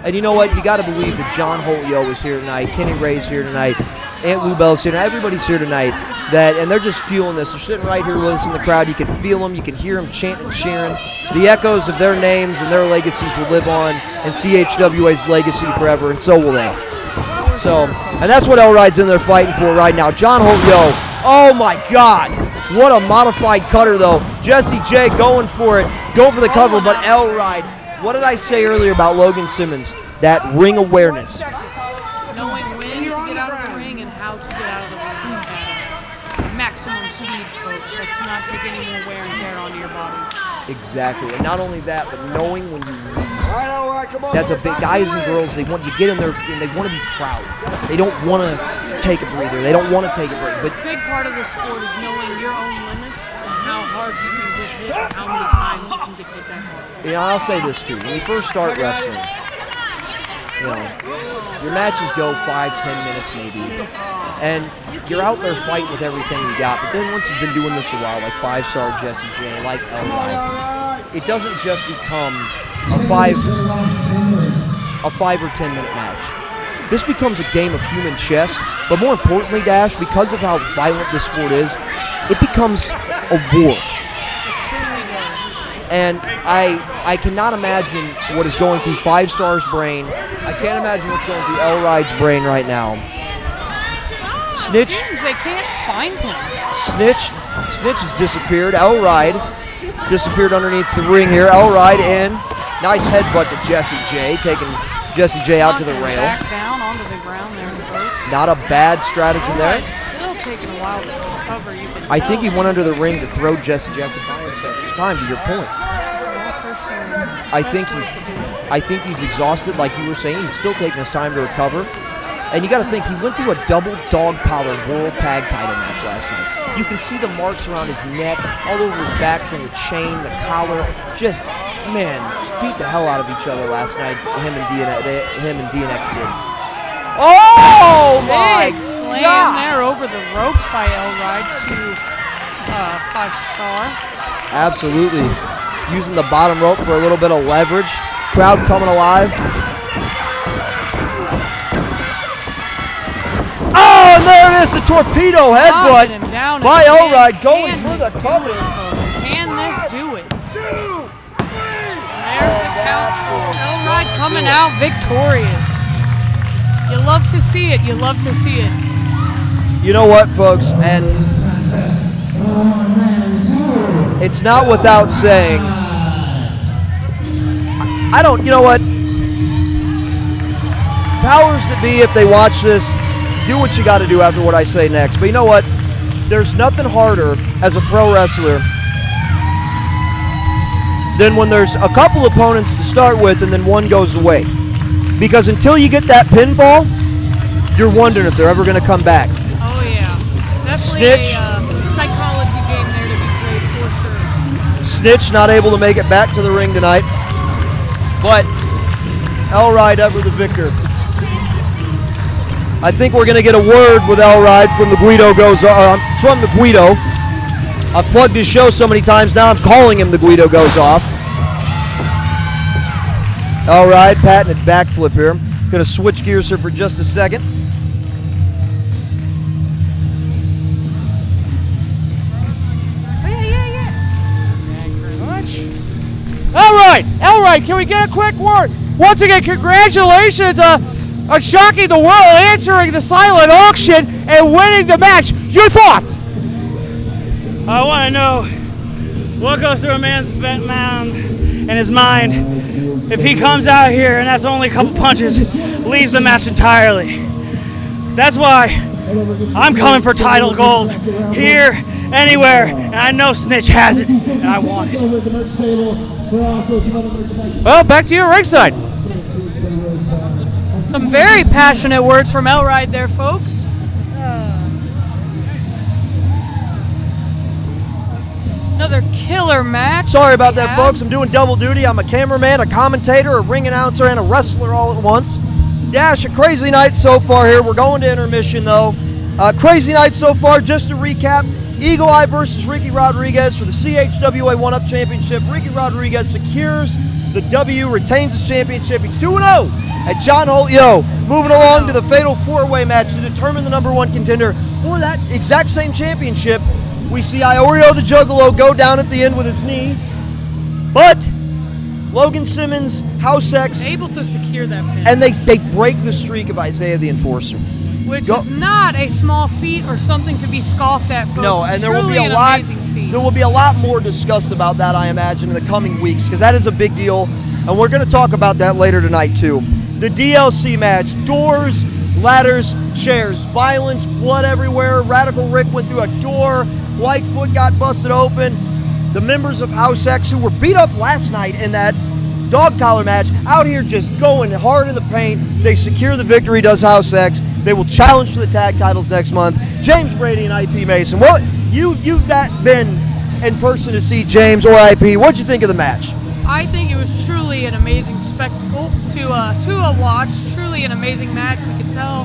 And you know what? You got to believe that John Holt is here tonight, Kenny Ray's here tonight, Aunt Lou Bell's here tonight, everybody's here tonight. And they're just feeling this. They're sitting right here with us in the crowd. You can feel them. You can hear them chanting and cheering. The echoes of their names and their legacies will live on in CHWA's legacy forever, and so will they. So, and that's what Elride's in there fighting for right now. John Holt, oh my God. What a modified cutter, though. Jesse J going for it, going for the cover, but Elride, what did I say earlier about Logan Simmons? That ring awareness. Knowing when to get out of the ring and how to get out of the ring at maximum speed, folks, as to not take any more wear and tear onto your body. Exactly, and not only that, but knowing when you leave. That's a big, guys and girls, you get in there and they want to be proud. They don't want to take a breather. They don't want to take a break. But a big part of the sport is knowing your own limits and how hard you can get hit and how many times you can get hit that hard. You know, I'll say this too. When you first start wrestling, you know, your matches go 5-10 minutes maybe, and you're out there fighting with everything you got. But then once you've been doing this a while, like 5-star Jesse J, like Elride, it doesn't just become a 5 or 10 minute match. This becomes a game of human chess, but more importantly, Dash, because of how violent this sport is, it becomes a war. And I cannot imagine what is going through 5-star's brain. I can't imagine what's going through Elride's brain right now. Snitch. They can't find him. Snitch has disappeared. Elride disappeared underneath the ring here. Elride in. Nice headbutt to Jesse J, taking Jesse J out to the rail. Back down onto the ground there, folks. Not a bad stratagem there. Still taking a while to recover. I think he went under the ring to throw Jesse J to buy himself some time, to your point. Yeah, for sure. I think he's exhausted, like you were saying. He's still taking his time to recover. And you got to think, he went through a double dog collar world tag title match last night. You can see the marks around his neck, all over his back from the chain, the collar. Just beat the hell out of each other last night. Him and DNX did. Oh my Big slam God! there over the ropes by Elride to 5-star. Absolutely. Using the bottom rope for a little bit of leverage. Crowd coming alive. Oh, and there it is, the torpedo headbutt by Elride going for the cover. Folks. Can this do it? 2, 3. There's the count. Elride coming out victorious. You love to see it. You love to see it. You know what, folks, and it's not without saying, I don't, you know what, powers that be, if they watch this, do what you got to do after what I say next. But you know what, there's nothing harder as a pro wrestler than when there's a couple opponents to start with and then one goes away. Because until you get that pinfall, you're wondering if they're ever going to come back. Oh, yeah. Definitely Snitch. a psychology game there to be played for sure. Snitch not able to make it back to the ring tonight. But Elride ever the victor. I think we're going to get a word with Elride from the Guido from the Guido. I've plugged his show so many times now I'm calling him the Guido Goes Off. Elride, patented backflip here. Going to switch gears here for just a second. Elride, can we get a quick word? Once again, congratulations on shocking the world, answering the silent auction, and winning the match. Your thoughts? I want to know what goes through a man's mind and his mind if he comes out here and that's only a couple punches, leaves the match entirely. That's why I'm coming for title gold here, anywhere, and I know Snitch has it, and I want it. Well, back to you ringside. Some very passionate words from Elride there, folks. Another killer match. Sorry about that, folks. I'm doing double duty. I'm a cameraman, a commentator, a ring announcer, and a wrestler all at once. Dash, a crazy night so far here. We're going to intermission, though. Crazy night so far, just to recap. Eagle Eye versus Ricky Rodriguez for the CHWA 1-Up Championship. Ricky Rodriguez secures the W, retains his championship. He's 2-0 at John Holt Yo. Moving along to the fatal 4-way match to determine the #1 contender for that exact same championship. We see Iorio the Juggalo go down at the end with his knee, but Logan Simmons, House X, Able to secure that pin. and they break the streak of Isaiah the Enforcer. Which is not a small feat or something to be scoffed at, folks. No, and there will be Truly a an lot. amazing feat. There will be a lot more discussed about that, I imagine, in the coming weeks, because that is a big deal, and we're going to talk about that later tonight too. The DLC match: doors, ladders, chairs, violence, blood everywhere. Radical Rick went through a door. Whitefoot got busted open. The members of House X, who were beat up last night in that dog collar match, out here just going hard in the paint. They secure the victory, does House X. They will challenge for the tag titles next month. James Brady and IP Mason. What you've not been in person to see James or IP. What'd you think of the match? I think it was truly an amazing spectacle to watch. Truly an amazing match. You could tell,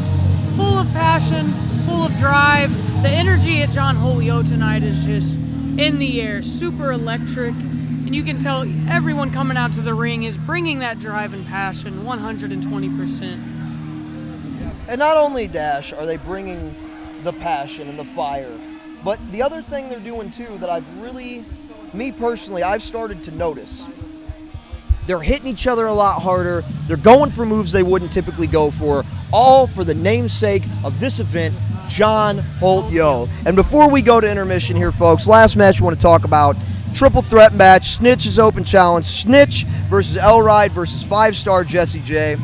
full of passion, full of drive. The energy at John Holt Yo tonight is just in the air, super electric, and you can tell everyone coming out to the ring is bringing that drive and passion 120%. And not only, Dash, are they bringing the passion and the fire, but the other thing they're doing too that I've really, me personally, I've started to notice. They're hitting each other a lot harder. They're going for moves they wouldn't typically go for, all for the namesake of this event, John Holt Yo. And before we go to intermission here, folks, last match we want to talk about, triple threat match, Snitch's open challenge, Snitch versus Elride versus 5-star Jesse J.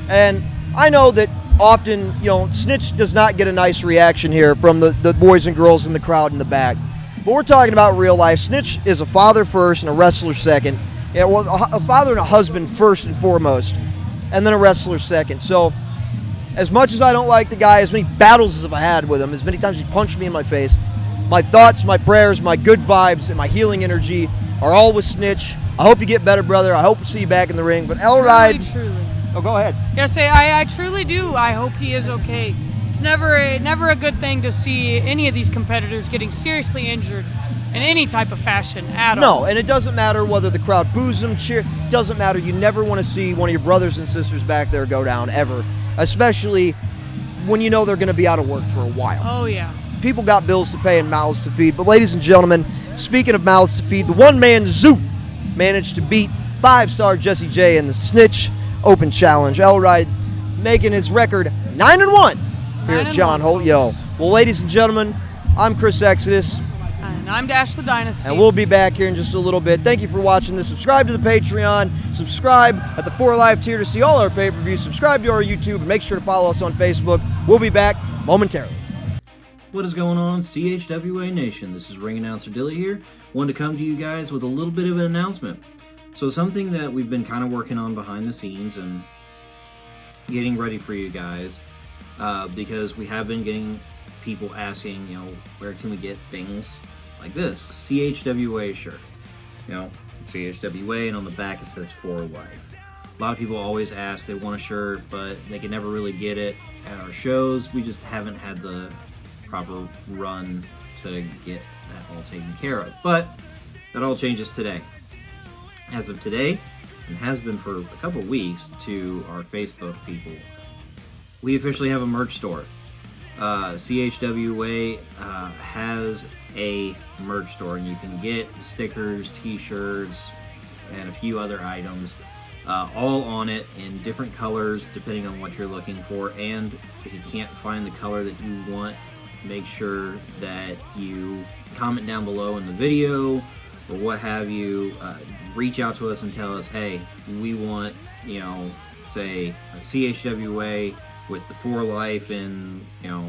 And I know that often, Snitch does not get a nice reaction here from the boys and girls in the crowd in the back. But we're talking about real life. Snitch is a father first and a wrestler second. Yeah, well, a father and a husband first and foremost, and then a wrestler second. So, as much as I don't like the guy, as many battles as I've had with him, as many times he punched me in my face, my thoughts, my prayers, my good vibes, and my healing energy are all with Snitch. I hope you get better, brother. I hope to see you back in the ring. But Elride... Truly. Oh, go ahead. I truly do. I hope he is okay. It's never a good thing to see any of these competitors getting seriously injured in any type of fashion at all. No, and it doesn't matter whether the crowd boos them, cheer. It doesn't matter. You never want to see one of your brothers and sisters back there go down, ever. Especially when you know they're going to be out of work for a while. Oh, yeah. People got bills to pay and mouths to feed. But ladies and gentlemen, speaking of mouths to feed, the one-man Zoot managed to beat 5-star Jesse J in the Snitch Open Challenge. Elride making his record 9-1 here at John Holt Yo. Well, ladies and gentlemen, I'm Chris Exodus. And I'm Dash the Dynasty. And we'll be back here in just a little bit. Thank you for watching this. Subscribe to the Patreon. Subscribe at the 4 Live tier to see all our pay-per-views. Subscribe to our YouTube and make sure to follow us on Facebook. We'll be back momentarily. What is going on, CHWA Nation? This is ring announcer Dilly here. Wanted to come to you guys with a little bit of an announcement. So something that we've been kind of working on behind the scenes and getting ready for you guys, because we have been getting people asking, you know, where can we get things like this? CHWA shirt. You know, CHWA, and on the back it says For Life. A lot of people always ask, they want a shirt, but they can never really get it at our shows. We just haven't had the proper run to get that all taken care of. But that all changes today. As of today, and has been for a couple weeks to our Facebook people, we officially have a merch store. CHWA has a merch store, and you can get stickers, t-shirts, and a few other items, all on it in different colors depending on what you're looking for. And if you can't find the color that you want, make sure that you comment down below in the video or what have you. Reach out to us and tell us, hey, we want, you know, say CHWA with the For Life in, you know,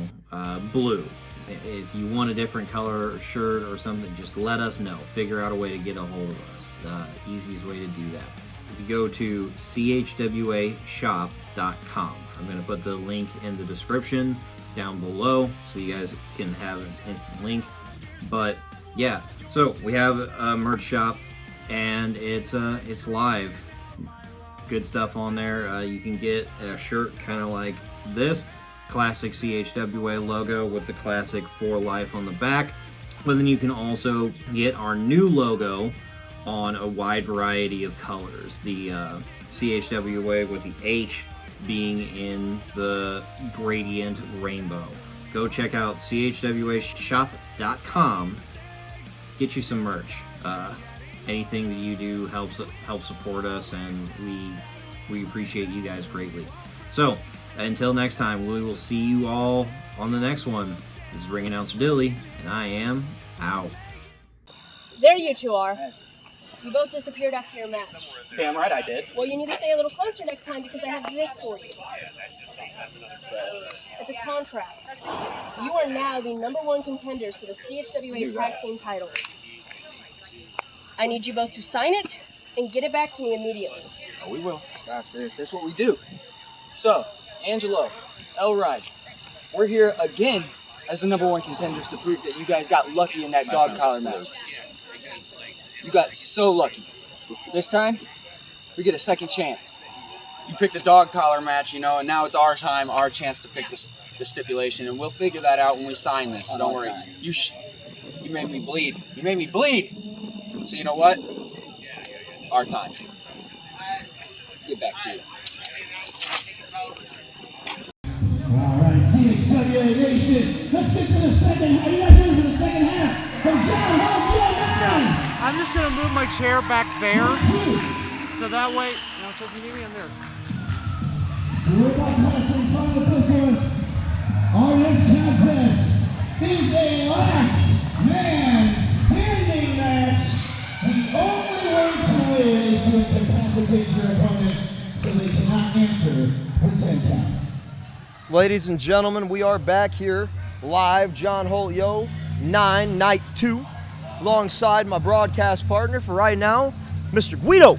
blue. If you want a different color shirt or something, just let us know. Figure out a way to get a hold of us. The easiest way to do that. If you go to chwashop.com, I'm going to put the link in the description down below so you guys can have an instant link. But yeah, so we have a merch shop, and it's live. Good stuff on there. You can get a shirt kind of like this classic CHWA logo with the classic For Life on the back, but then you can also get our new logo on a wide variety of colors. The CHWA with the H being in the gradient rainbow. Go check out chwashop.com. Get you some merch. Anything that you do helps support us, and we appreciate you guys greatly. So until next time, we will see you all on the next one. This is ring announcer Dilly, and I am out. There you two are. You both disappeared after your match. Damn right I did. Well, you need to stay a little closer next time because I have this for you. It's a contract. You are now the #1 contenders for the CHWA Tag Team titles. I need you both to sign it and get it back to me immediately. Oh, we will. That's what we do. So, Angelo, Elride, we're here again as the #1 contenders to prove that you guys got lucky in that dog collar match. You got so lucky. This time, we get a second chance. You picked the dog collar match, you know, and now it's our time, our chance to pick the stipulation, and we'll figure that out when we sign this. So don't worry. You made me bleed. You made me bleed. So you know what? Our time. Get back to you. All right, CHWA Nation, let's get to the second half. You guys ready for the second half? From John Holt, I'm just going to move my chair back there, so that way, you know, so if you need me, I'm there. We're about to have some fun with this one. Our next contest is a last man standing match. The only way to win is to incapacitate your opponent so they cannot answer the 10 count. Ladies and gentlemen, we are back here live, John Holt, 9, night 2, alongside my broadcast partner for right now, Mr. Guido.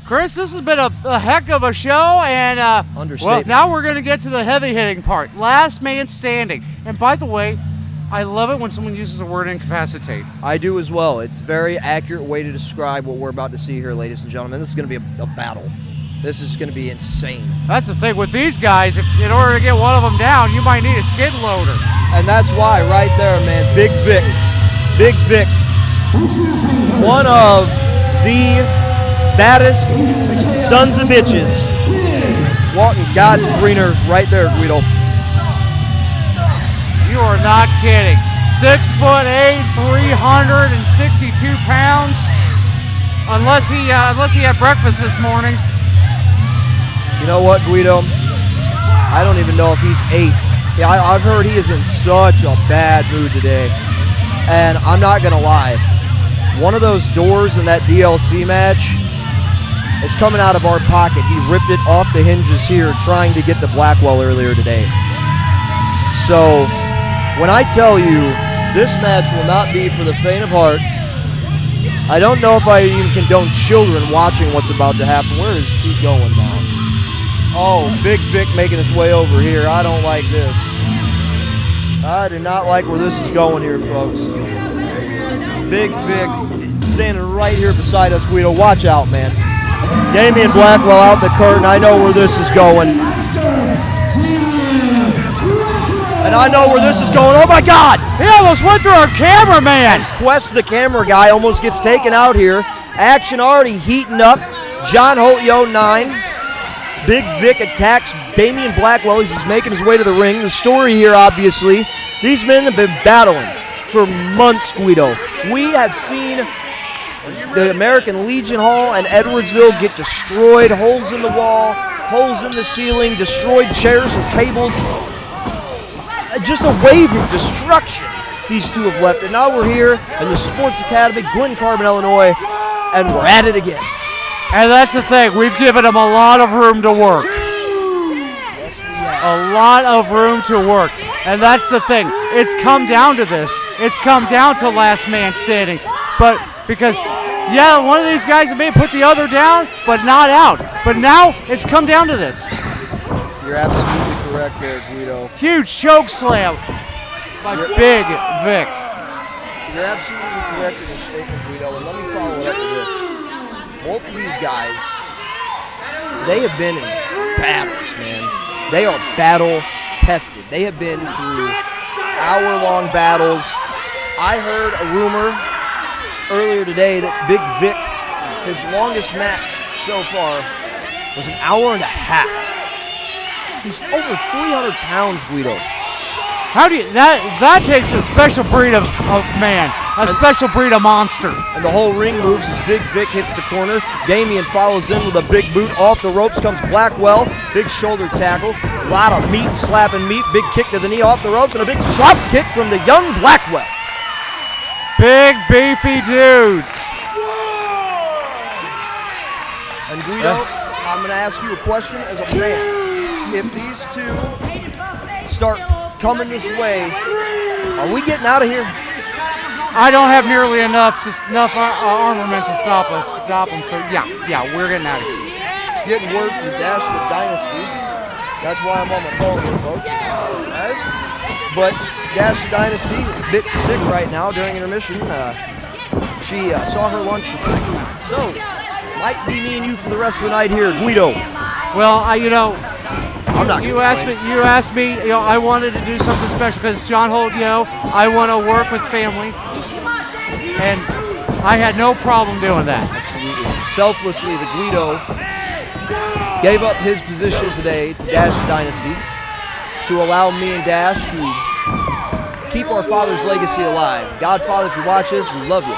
Chris, this has been a heck of a show, and well, now we're going to get to the heavy-hitting part. Last man standing. And by the way, I love it when someone uses the word incapacitate. I do as well. It's a very accurate way to describe what we're about to see here, ladies and gentlemen. This is going to be a battle. This is going to be insane. That's the thing with these guys. If in order to get one of them down, you might need a skid loader. And that's why right there, man, Big Vic. Big Vic. One of the baddest sons of bitches walking God's green earth right there, Guido. You are not kidding. 6'8", 362 pounds. Unless he had breakfast this morning. You know what, Guido? I don't even know if he's 8. Yeah, I've heard he is in such a bad mood today. And I'm not going to lie. One of those doors in that DLC match is coming out of our pocket. He ripped it off the hinges here trying to get to Blackwell earlier today. So, when I tell you this match will not be for the faint of heart, I don't know if I even condone children watching what's about to happen. Where is he going now? Oh, Big Vic making his way over here. I don't like this. I do not like where this is going here, folks. Big Vic standing right here beside us, Guido. Watch out, man. Damian Blackwell out the curtain. I know where this is going. And I know where this is going. Oh, my God! He almost went through our cameraman. Quest, the camera guy, almost gets taken out here. Action already heating up. John Holt, 9. Big Vic attacks Damian Blackwell as he's making his way to the ring. The story here, obviously, these men have been battling for months, Guido. We have seen the American Legion Hall and Edwardsville get destroyed. Holes in the wall, holes in the ceiling, destroyed chairs and tables. Just a wave of destruction these two have left. And now we're here in the Sports Academy, Glen Carbon, Illinois, and we're at it again. And that's the thing. We've given them a lot of room to work. Yes, we have. A lot of room to work. And that's the thing. It's come down to this. It's come down to last man standing. But because, yeah, one of these guys may put the other down, but not out. But now it's come down to this. You're absolutely correct there, Guido. Huge choke slam by Big Vic. You're absolutely correct in your statement, Guido. And let me follow up with this. Both of these guys, they have been in battles, man. They are battle tested. They have been through hour-long battles. I heard a rumor earlier today that Big Vic, his longest match so far, was an hour and a half. He's over 300 pounds, Guido. How do you, that takes a special breed of man, a special breed of monster. And the whole ring moves as Big Vic hits the corner. Damian follows in with a big boot. Off the ropes comes Blackwell. Big shoulder tackle. A lot of meat, slapping meat. Big kick to the knee off the ropes and a big drop kick from the young Blackwell. Big beefy dudes. And Guido, I'm going to ask you a question as a man. If these two start coming this way, are we getting out of here? I don't have nearly enough armament to stop them. So yeah, we're getting out of here. Getting word from Dash the Dynasty. That's why I'm on my phone here, folks. I apologize. But Dash the Dynasty, a bit sick right now during intermission. She saw her lunch at sick time. So, might be me and you for the rest of the night here, Guido. Well, I'm not. You asked me. I wanted to do something special because John Holt. I want to work with family, and I had no problem doing that. Absolutely. Selflessly, the Guido gave up his position today to Dash the Dynasty to allow me and Dash to keep our father's legacy alive. Godfather, if you watch this, we love you.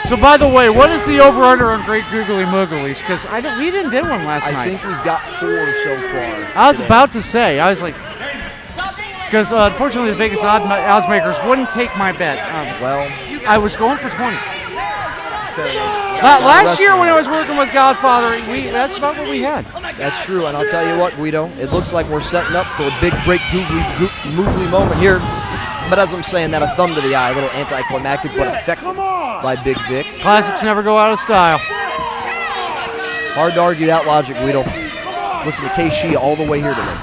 So, by the way, what is the over/under on Great Googly Mooglies? Because we didn't do one last night. I think we've got 4 so far. I was about to say, I was like, because unfortunately the Vegas odds makers wouldn't take my bet. Well, I was going for 20. It's fair enough. Last year when I was working with Godfather, that's about what we had. That's true, and I'll tell you what, Guido, it looks like we're setting up for a big Great Googly Moogly moment here. But as I'm saying that, a thumb to the eye, a little anticlimactic but effective by Big Vic. Classics never go out of style. Hard to argue that logic, Guido. Listen to K-Shea all the way here today.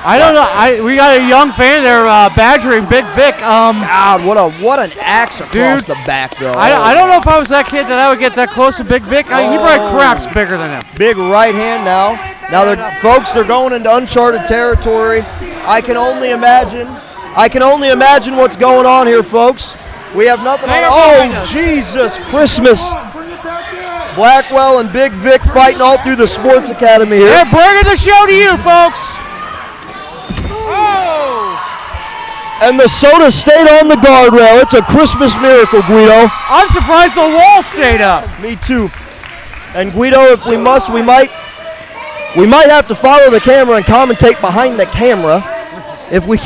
I don't know. We got a young fan there badgering Big Vic. God, what an axe across the back, though. I don't know if I was that kid that I would get that close to Big Vic. He probably craps bigger than him. Big right hand now. Now, folks, they're going into uncharted territory. I can only imagine what's going on here, folks. We have nothing on. Oh, Jesus Christmas. Blackwell and Big Vic fighting all through the Sports Academy here. They're bringing the show to you, folks. Oh! And the soda stayed on the guardrail. It's a Christmas miracle, Guido. I'm surprised the wall stayed up. Me too. And Guido, if we must, we might have to follow the camera and commentate behind the camera. if we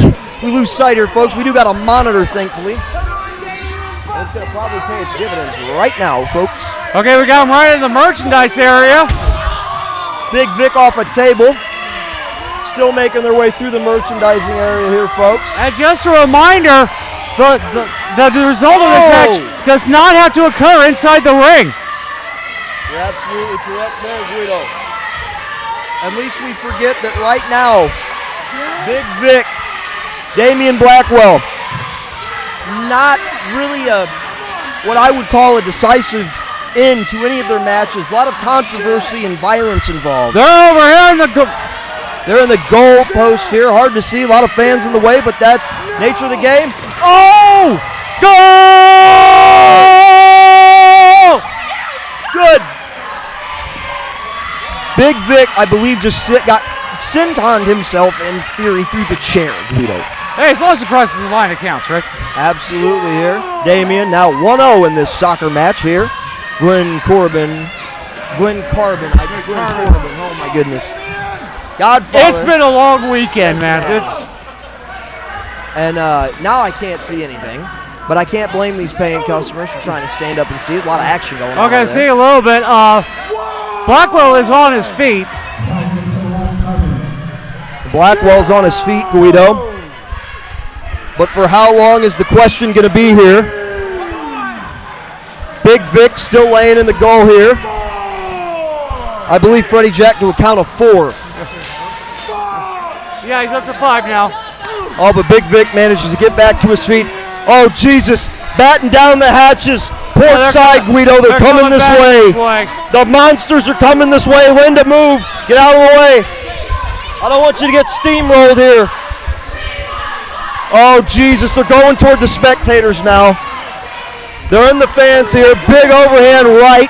lose sight here, folks, we do got a monitor, thankfully. And it's going to probably pay its dividends right now, folks. Okay, we got them right in the merchandise area. Big Vic off a table. Still making their way through the merchandising area here, folks. And just a reminder, the result of this match does not have to occur inside the ring. You're absolutely correct there, Guido. At least we forget that right now, Big Vic, Damian Blackwell, not really what I would call a decisive end to any of their matches. A lot of controversy and violence involved. They're over here in the They're in the goal post here. Hard to see. A lot of fans in the way, but that's nature of the game. Oh! Goal! It's good. Big Vic, I believe, just got sentoned himself, in theory, through the chair, Guido. Hey, as long as it crosses the line, it counts, right? Absolutely here. Damian now 1-0 in this soccer match here. Glenn Corbin. Oh, my goodness. Godfather. It's been a long weekend, man. And now I can't see anything, but I can't blame these paying customers for trying to stand up and see it. A lot of action going on. Okay, see a little bit. Blackwell is on his feet. Blackwell's on his feet, Guido. But for how long is the question going to be here? Big Vic still laying in the goal here. I believe Freddie Jack to a count of 4. Yeah, he's up to 5 now. Oh, but Big Vic manages to get back to his feet. Oh, Jesus. Batten down the hatches. Port side, Guido. They're coming this way. The monsters are coming this way. Linda, move. Get out of the way. I don't want you to get steamrolled here. Oh, Jesus. They're going toward the spectators now. They're in the fans here. Big overhand right.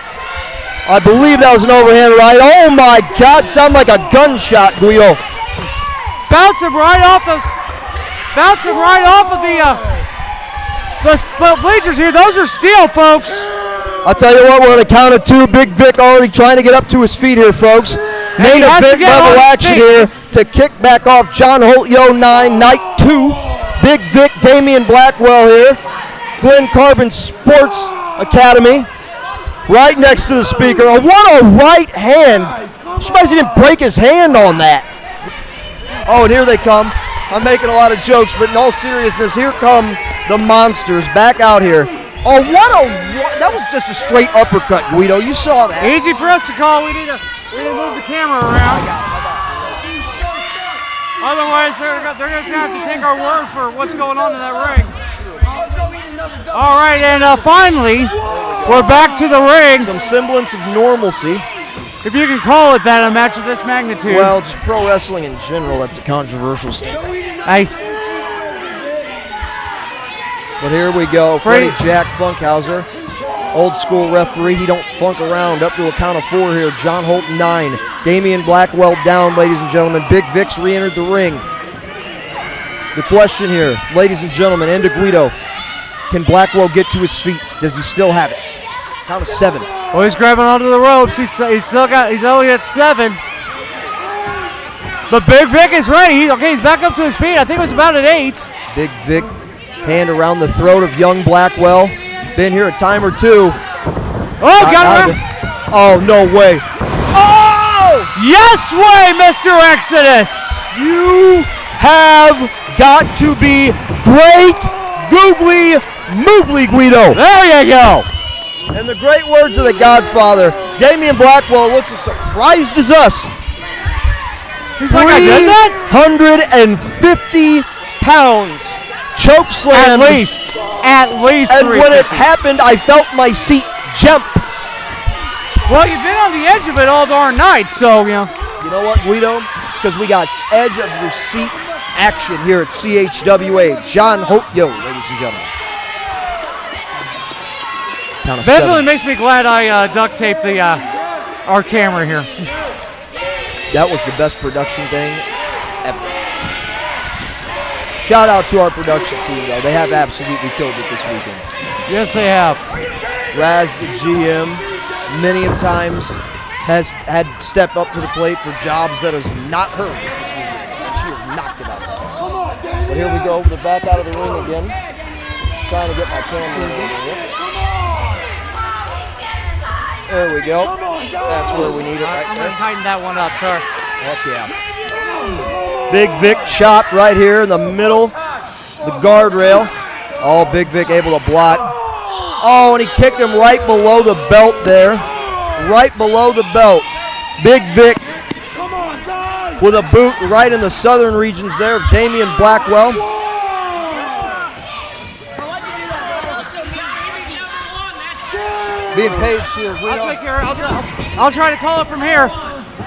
I believe that was an overhand right. Oh, my God. Sound like a gunshot, Guido. Bounce him right off of the bleachers here. Those are steel, folks. I'll tell you what, we're on a count of 2. Big Vic already trying to get up to his feet here, folks. Main event level action here to kick back off John Holt, Yo 9, night 2. Big Vic, Damian Blackwell here. Glenn Carbon Sports Academy. Right next to the speaker. Oh, what a right hand. I'm surprised he didn't break his hand on that. Oh, and here they come. I'm making a lot of jokes, but in all seriousness, here come the monsters back out here. Oh, that was just a straight uppercut, Guido. You saw that. Easy for us to call. We need to move the camera around. Otherwise, they're just going to have to take our word for what's going on in that ring. All right, and finally, we're back to the ring. Some semblance of normalcy. If you can call it that, a match of this magnitude. Well, just pro wrestling in general, that's a controversial statement. But here we go. Freddie Jack Funkhauser, old school referee. He don't funk around. Up to a count of 4 here. John Holt 9. Damian Blackwell down, ladies and gentlemen. Big Vic's re-entered the ring. The question here, ladies and gentlemen, and to Guido, can Blackwell get to his feet? Does he still have it? Count of 7. Well, he's grabbing onto the ropes. He's only at 7. But Big Vic is ready. He's back up to his feet. I think it was about at 8. Big Vic, hand around the throat of young Blackwell. Been here a time or 2. Oh, got him. Oh, no way. Oh! Yes way, Mr. Exodus. You have got to be great, googly, moogly, Guido. There you go. In the great words of the Godfather, Damian Blackwell looks as surprised as us. He's like, I did that? 150 pounds. Choke slam. At least. And when it happened, I felt my seat jump. Well, you've been on the edge of it all darn night, so, you know. You know what, Guido? It's because we got edge of your seat action here at CHWA. John Holt, ladies and gentlemen. Definitely makes me glad I duct taped our camera here. That was the best production thing ever. Shout out to our production team, though. They have absolutely killed it this weekend. Yes, they have. Raz, the GM, many of times has had to step up to the plate for jobs that is not hers this weekend, and she has knocked it out. here we go. They're back out of the ring again. Trying to get my camera over here. There we go. That's where we need it right I'm there. going to tighten that one up, sir. Heck yeah. Big Vic chopped right here in the middle, the guardrail. Oh, Big Vic able to blot. Oh, and he kicked him right below the belt there. Right below the belt. Big Vic with a boot right in the southern regions there of Damian Blackwell. Being paid here. I'll take care. I'll try to call it from here.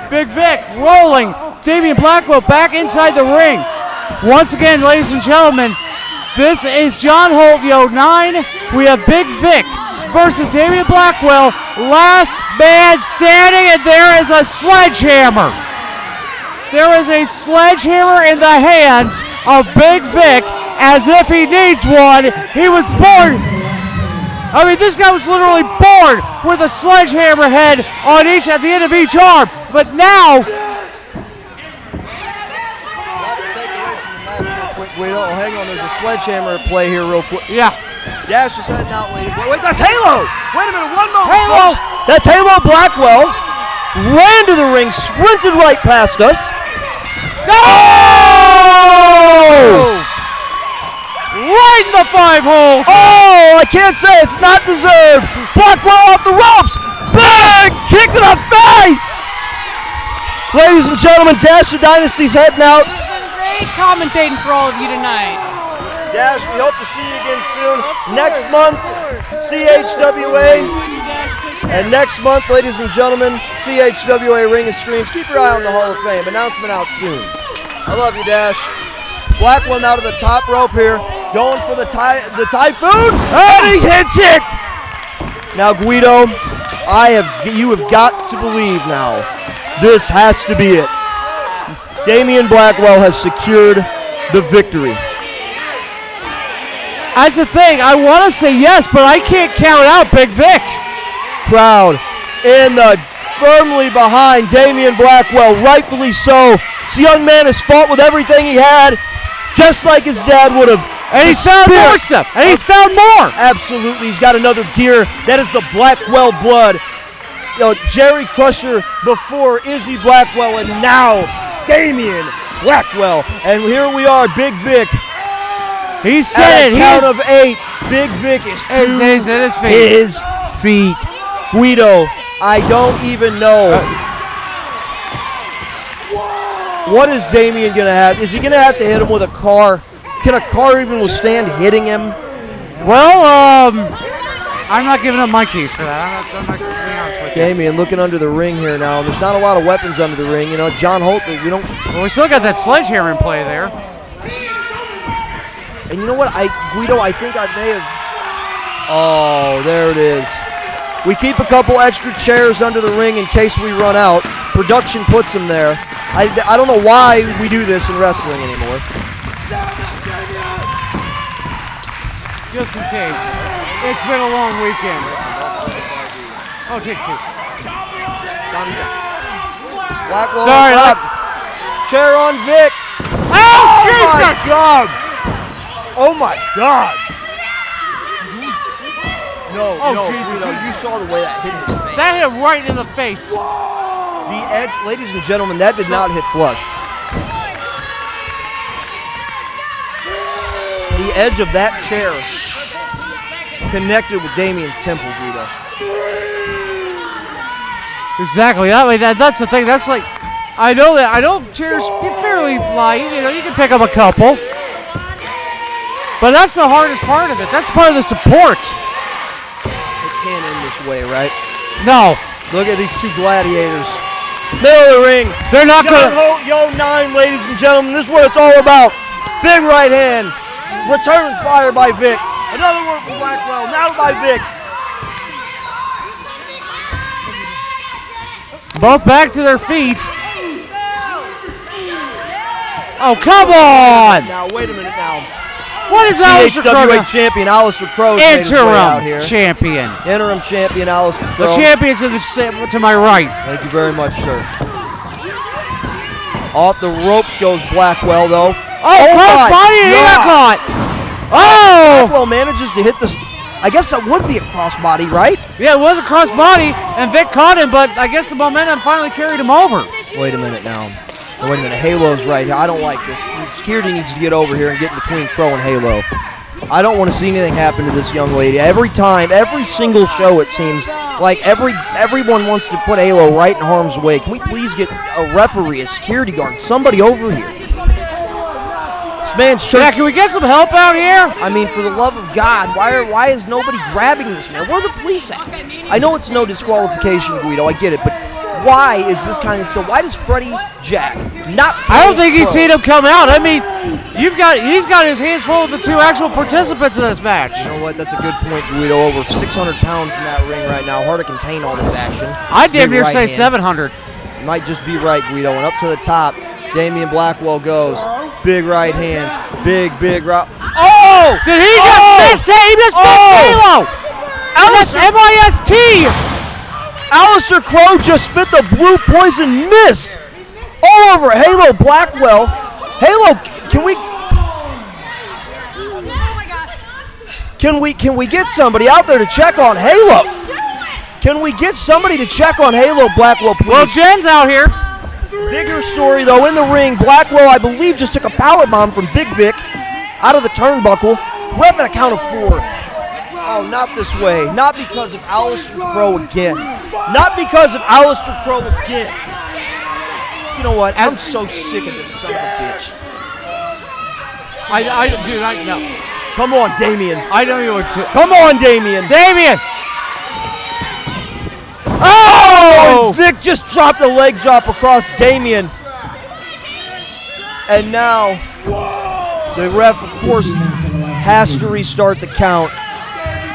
Big Vic rolling. Damian Blackwell back inside the ring. Once again, ladies and gentlemen, this is John Holt, Yo 9. We have Big Vic versus Damian Blackwell. Last man standing, and there is a sledgehammer. There is a sledgehammer in the hands of Big Vic as if he needs one. He was born. I mean, this guy was literally born with a sledgehammer head on at the end of each arm. But now, Guido, hang on, there's a sledgehammer at play here real quick. yeah. Dash is heading out, lady. Wait, that's Halo! Wait a minute, one moment, Halo! folks. That's Halo Blackwell. Ran to the ring, sprinted right past us. Oh! Right in the 5-hole. Oh, I can't say it's not deserved. Blackwell off the ropes. Big kick to the face. Ladies and gentlemen, Dash the Dynasty's heading out. It's been great commentating for all of you tonight. Dash, we hope to see you again soon. Next month, CHWA. And next month, ladies and gentlemen, CHWA Ring of Screams. Keep your eye on the Hall of Fame. Announcement out soon. I love you, Dash. Blackwell now to the top rope here. Going for the Typhoon. And he hits it! Now, Guido, you have got to believe now. This has to be it. Damian Blackwell has secured the victory. That's the thing. I want to say yes, but I can't count out Big Vic. Crowd firmly behind Damian Blackwell, rightfully so. This young man has fought with everything he had, just like his dad would have. And he's found more stuff. And he's found more. Absolutely. He's got another gear. That is the Blackwell blood. You know, Jerry Crusher before Izzy Blackwell, and now Damian Blackwell. And here we are, Big Vic. He said it. Count of 8. Big Vic is to his feet. Guido, I don't even know. What is Damian going to have? Is he going to have to hit him with a car? Can a car even withstand hitting him? Well, I'm not giving up my keys for that. I'm not going to be honest with you. Damian looking under the ring here now. There's not a lot of weapons under the ring. You know, John Holt, Well, we still got that sledgehammer in play there. And you know what, Guido, I think I may have. Oh, there it is. We keep a couple extra chairs under the ring in case we run out. Production puts them there. I don't know why we do this in wrestling anymore. Just in case. It's been a long weekend. Oh, take 2. Blackwell. Sorry, chair on Vic. Oh, Jesus! My God. Oh my God! No, Jesus. Guido, you saw the way that hit his face. That hit right in the face. The edge, ladies and gentlemen, that did not hit flush. The edge of that chair connected with Damian's temple, Guido. Exactly. That's the thing. That's like, I know chairs get fairly light. You know, you can pick up a couple. But that's the hardest part of it. That's part of the support. It can't end this way, right? No. Look at these two gladiators. Middle of the ring. They're not John Holt, Yo 9, ladies and gentlemen. This is what it's all about. Big right hand. Return fire by Vic. Another one from Blackwell. Now by Vic. Both back to their feet. Oh, come on! Now, wait a minute now. What is Alistair Crow? CHWA champion Alistair Crow made his way out here. Interim champion. Interim champion Alistair Crow. The champion's to my right. Thank you very much, sir. Off the ropes goes Blackwell, though. cross body and he got caught. Oh! Blackwell manages to hit this. I guess that would be a cross body, right? Yeah, it was a cross body, and Vic caught him, but I guess the momentum finally carried him over. Wait a minute now. Wait a minute. Halo's right here. I don't like this. Security needs to get over here and get between Crow and Halo. I don't want to see anything happen to this young lady. Every time, every single show, it seems like everyone wants to put Halo right in harm's way. Can we please get a referee, a security guard, somebody over here? This man's Yeah, can we get some help out here? I mean, for the love of God, why is nobody grabbing this man? Where are the police at? I know it's no disqualification, Guido. I get it, but why is this kind of stuff? Why does Freddie Jack not? I don't think he's seen him come out. I mean, he's got his hands full with the two actual participants in this match. You know what? That's a good point, Guido. Over 600 pounds in that ring right now. Hard to contain all this action. I'd damn near say 700. You might just be right, Guido. And up to the top, Damian Blackwell goes. Big right hands. Big right. Oh! Did he just miss? He just missed Halo! That's MIST! Alistair Crow just spit the blue poison mist all over Halo Blackwell. Halo, can we get somebody out there to check on Halo? Can we get somebody to check on Halo Blackwell, please? Well, Jen's out here. Bigger story though, in the ring, Blackwell, I believe, just took a powerbomb from Big Vic out of the turnbuckle. Ref at a count of 4. Oh, not this way. Not because of Alistair Crow again. Not because of Alistair Crow again. You know what? I'm so sick of this son of a bitch. I know. Come on, Damien. I know you would too. Come on, Damien. Damien! Oh! And Vic just dropped a leg drop across Damien. And now the ref, of course, has to restart the count.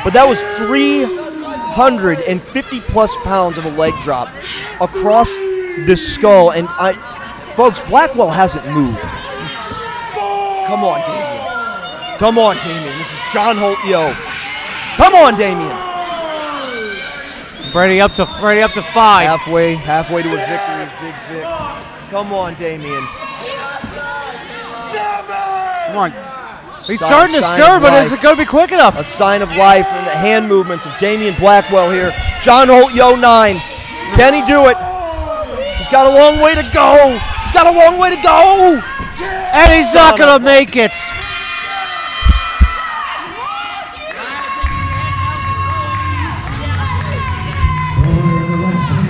But that was 350 plus pounds of a leg drop across the skull. And folks, Blackwell hasn't moved. Come on, Damien. Come on, Damien. This is John Holt, yo. Come on, Damien. Freddie up to 5. Halfway to a victory is Big Vic. Come on, Damien. Come on. He's starting to stir, but is it going to be quick enough? A sign of life in the hand movements of Damian Blackwell here. John Holt, yo, 9. Can he do it? He's got a long way to go. He's got a long way to go. And he's not going to make it.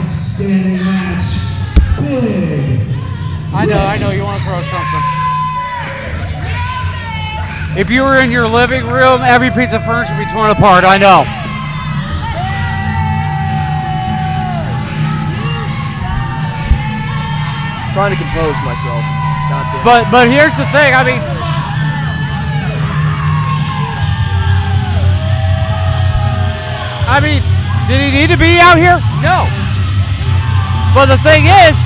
Standing match, Big. I know, you want to throw something. If you were in your living room, every piece of furniture would be torn apart, I know. Trying to compose myself. Goddamn. But here's the thing, I mean, did he need to be out here? No. But the thing is,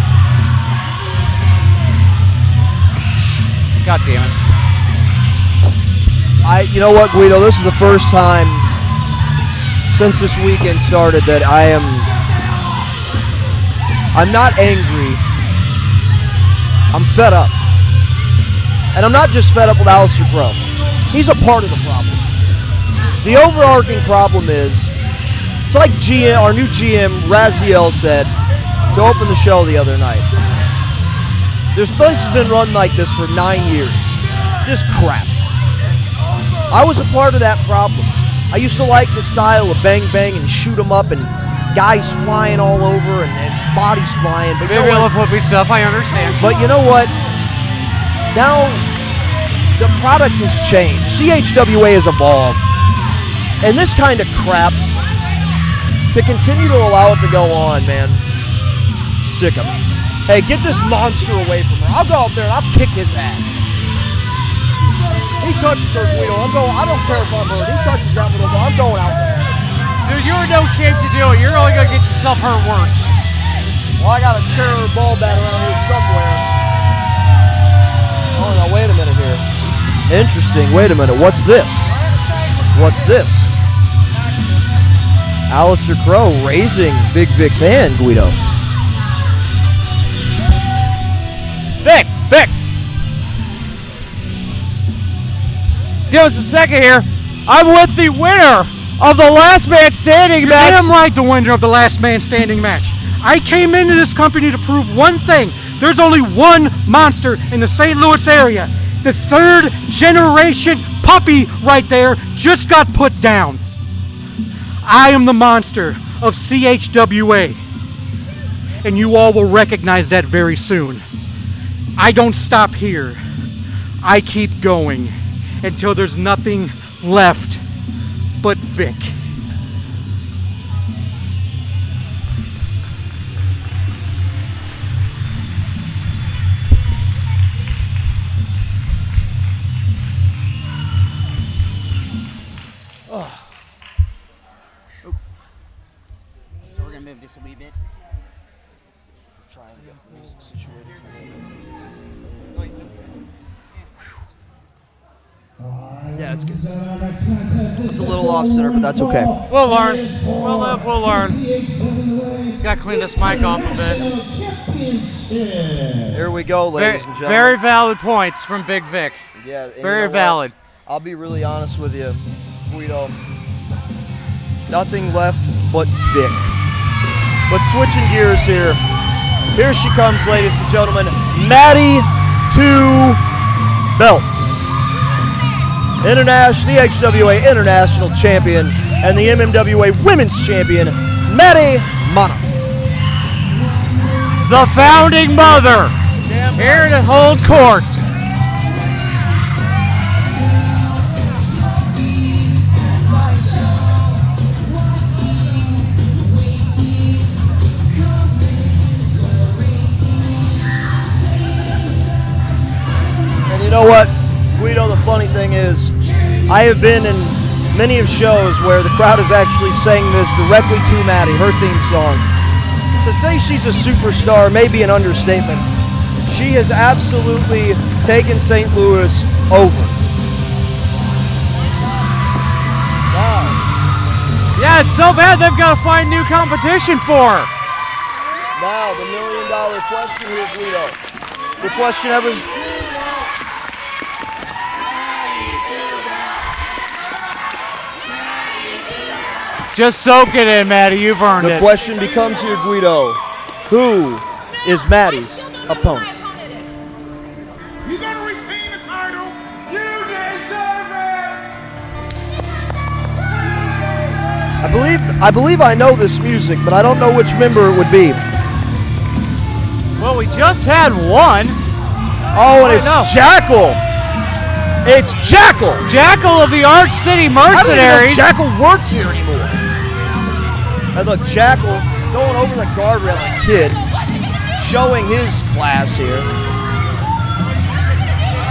God damn it. You know what, Guido? This is the first time since this weekend started that I'm not angry. I'm fed up. And I'm not just fed up with Alistair Crow. He's a part of the problem. The overarching problem is, it's like our new GM, Raziel, said to open the show the other night. This place has been run like this for 9 years. Just crap. I was a part of that problem. I used to like the style of bang bang and shoot 'em up and guys flying all over and bodies flying. But maybe all the flippy stuff, I understand. But you know what? Now the product has changed. CHWA has evolved. And this kind of crap, to continue to allow it to go on, man, sick of it. Hey, get this monster away from her. I'll go out there and I'll kick his ass. He touches her, Guido. I don't care if I'm hurt. He touches that little girl. I'm going out there. Dude, you're in no shape to do it. You're only going to get yourself hurt worse. Well, I got a chair or ball bat around here somewhere. Oh, no, wait a minute here. Interesting. Wait a minute. What's this? What's this? Alistair Crow raising Big Vic's hand, Guido. Vic! Give us a second here. I'm with the winner of the last man standing match. Damn right, the winner of the last man standing match. I came into this company to prove one thing. There's only one monster in the St. Louis area. The third generation puppy right there just got put down. I am the monster of CHWA. And you all will recognize that very soon. I don't stop here. I keep going until there's nothing left but Vic. So we're gonna move this a wee bit. Try and get the music situated. Yeah, it's good. It's a little off center, but that's okay. We'll learn. We'll live, we'll learn. Gotta clean this mic off a bit. Here we go, ladies and gentlemen. Very valid points from Big Vic. Yeah, and very you know valid. What? I'll be really honest with you, Guido. Nothing left but Vic. But switching gears here. Here she comes, ladies and gentlemen. Maddie 2 belts. CHWA International Champion and the MMWA Women's Champion, Maddie Monarch. The founding mother here at Holt Court. And you know what, Guido, the funny thing is, I have been in many of shows where the crowd has actually sang this directly to Maddie, her theme song. To say she's a superstar may be an understatement. She has absolutely taken St. Louis over. Wow. Yeah, it's so bad they've got to find new competition for her. Now, the $1 million question here, Guido. The question Just soak it in, Maddie. You've earned it. The question becomes here, Guido. Who is Maddie's opponent? You gotta retain the title. You deserve it. I believe I know this music, but I don't know which member it would be. Well, we just had one. Oh, and it's Jackal. It's Jackal. Jackal of the Arch City Mercenaries. I don't even know Jackal worked here anymore. And look, Jackal going over the guardrail like a kid, showing his class here.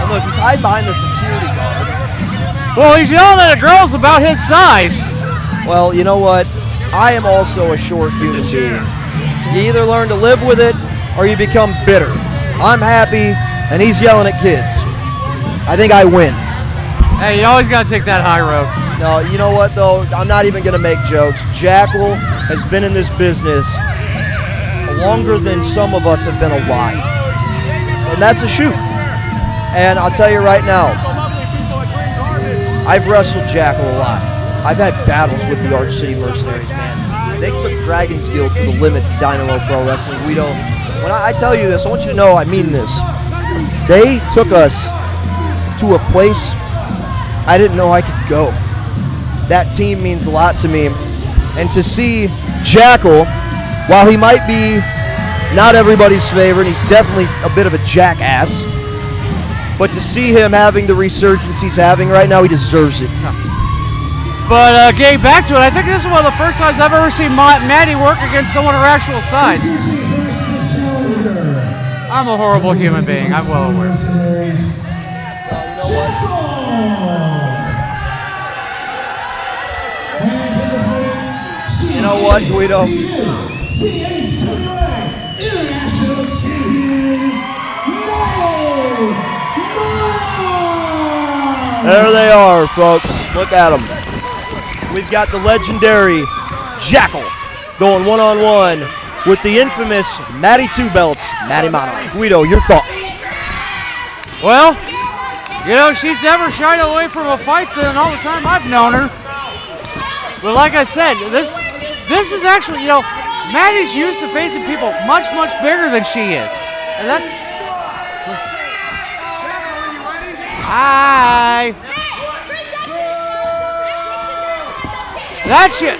And look, he's hiding behind the security guard. Well, he's yelling at the girls about his size. Well, you know what? I am also a short human being. You either learn to live with it or you become bitter. I'm happy, and he's yelling at kids. I think I win. Hey, you always got to take that high road. No, you know what, though? I'm not even going to make jokes. Jackal has been in this business longer than some of us have been alive. And that's a shoot. And I'll tell you right now, I've wrestled Jackal a lot. I've had battles with the Arch City Mercenaries, man. They took Dragon's Guild to the limits of Dynamo Pro Wrestling. When I tell you this, I want you to know I mean this. They took us to a place I didn't know I could go. That team means a lot to me. And to see Jackal, while he might be not everybody's favorite, he's definitely a bit of a jackass, but to see him having the resurgence he's having right now, he deserves it. But getting back to it, I think this is one of the first times I've ever seen Maddie work against someone her actual size. I'm a horrible human being, I'm well aware. You know what, Guido? There they are, folks. Look at them. We've got the legendary Jackal going one-on-one with the infamous Maddie 2 belts, Maddie Monarch. Guido, your thoughts? Well, You know, she's never shied away from a fight in all the time I've known her. But like I said, this is actually, you know, Maddie's used to facing people much, much bigger than she is. And that's... Hi! That shit.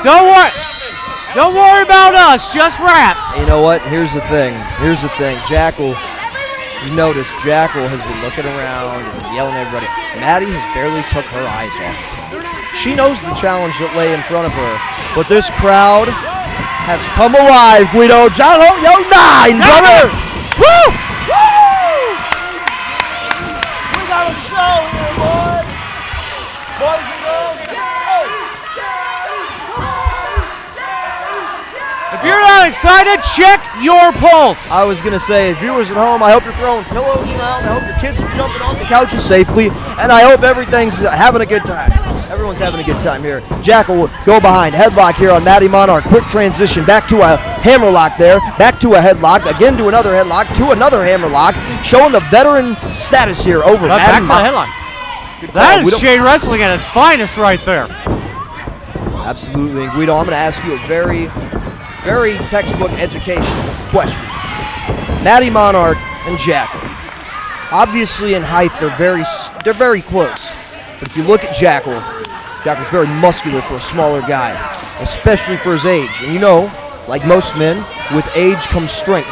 Don't worry about us, just rap. You know what? Here's the thing. Jackal, you notice Jackal has been looking around and yelling at everybody. Maddie has barely took her eyes off of him. She knows the challenge that lay in front of her, but this crowd has come alive, Guido. John Holt, yo, 9, brother! Woo! Woo! We got a show here, boys. Boys and girls. If you're not excited, check your pulse. I was going to say, viewers at home, I hope you're throwing pillows around. I hope your kids are jumping off the couches safely. And I hope everything's having a good time. Everyone's having a good time here. Jackal will go behind. Headlock here on Maddie Monarch. Quick transition back to a hammerlock there. Back to a headlock. Again to another headlock. To another hammerlock. Showing the veteran status here over Maddie Monarch. That is Shane Wrestling at its finest right there. Absolutely. And Guido, I'm going to ask you a very textbook educational question. Maddie Monarch and Jackal. Obviously in height they're very close. But if you look at Jackal's very muscular for a smaller guy, especially for his age. And you know, like most men, with age comes strength.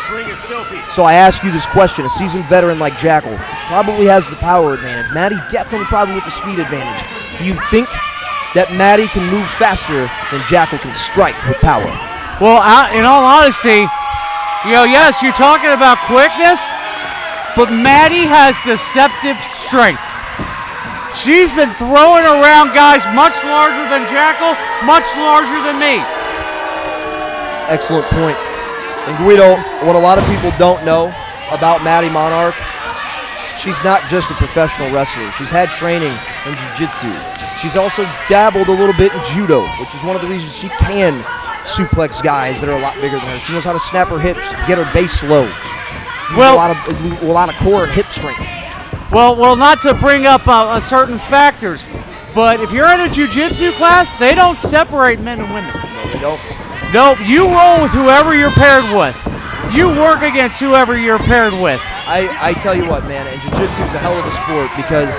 So I ask you this question, a seasoned veteran like Jackal probably has the power advantage. Maddie definitely probably with the speed advantage. Do you think that Maddie can move faster than Jackal can strike with power? Well, in all honesty, you know, yes, you're talking about quickness, but Maddie has deceptive strength. She's been throwing around guys much larger than Jackal, much larger than me. Excellent point. And Guido, what a lot of people don't know about Maddie Monarch, she's not just a professional wrestler. She's had training in jiu-jitsu. She's also dabbled a little bit in judo, which is one of the reasons she can suplex guys that are a lot bigger than her. She knows how to snap her hips, get her base low. Well, a lot of core and hip strength. Well, not to bring up certain factors, but if you're in a jiu-jitsu class, they don't separate men and women. No, they don't. Nope, you roll with whoever you're paired with. You work against whoever you're paired with. I tell you what, man, and jiu-jitsu is a hell of a sport because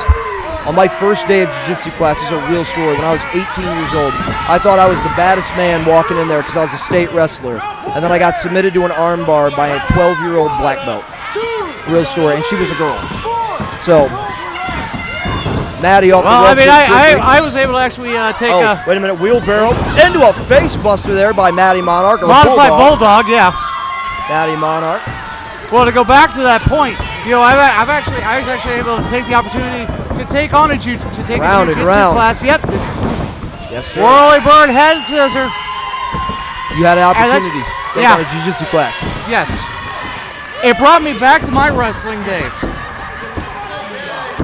on my first day of jiu-jitsu class, this is a real story. When I was 18 years old, I thought I was the baddest man walking in there because I was a state wrestler. And then I got submitted to an arm bar by a 12-year-old black belt. Real story, and she was a girl. So, Maddie off the ropes. I was able to actually take a... wait a minute, wheelbarrow into a face buster there by Maddie Monarch. Modified bulldog, yeah. Maddie Monarch. Well, to go back to that point, you know, I was actually able to take the opportunity to take on a jiu-jitsu class. Yep. Yes, sir. Whirly bird head scissor. You had an opportunity to take on a jiu-jitsu class. Yes. It brought me back to my wrestling days.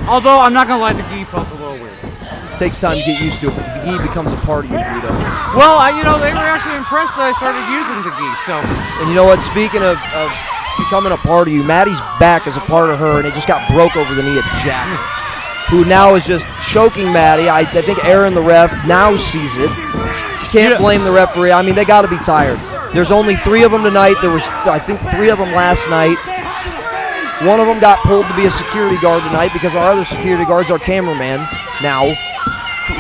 Although, I'm not going to lie, the gi felt a little weird. It takes time to get used to it, but the gi becomes a part of you, Guido. Well, you know, they were actually impressed that I started using the gi, so. And you know what, speaking of becoming a part of you, Maddie's back is a part of her, and it just got broke over the knee of Jack, who now is just choking Maddie. I think Aaron, the ref, now sees it. Can't blame the referee. I mean, they got to be tired. There's only 3 of them tonight. There was, I think, 3 of them last night. One of them got pulled to be a security guard tonight because our other security guard's our cameraman now.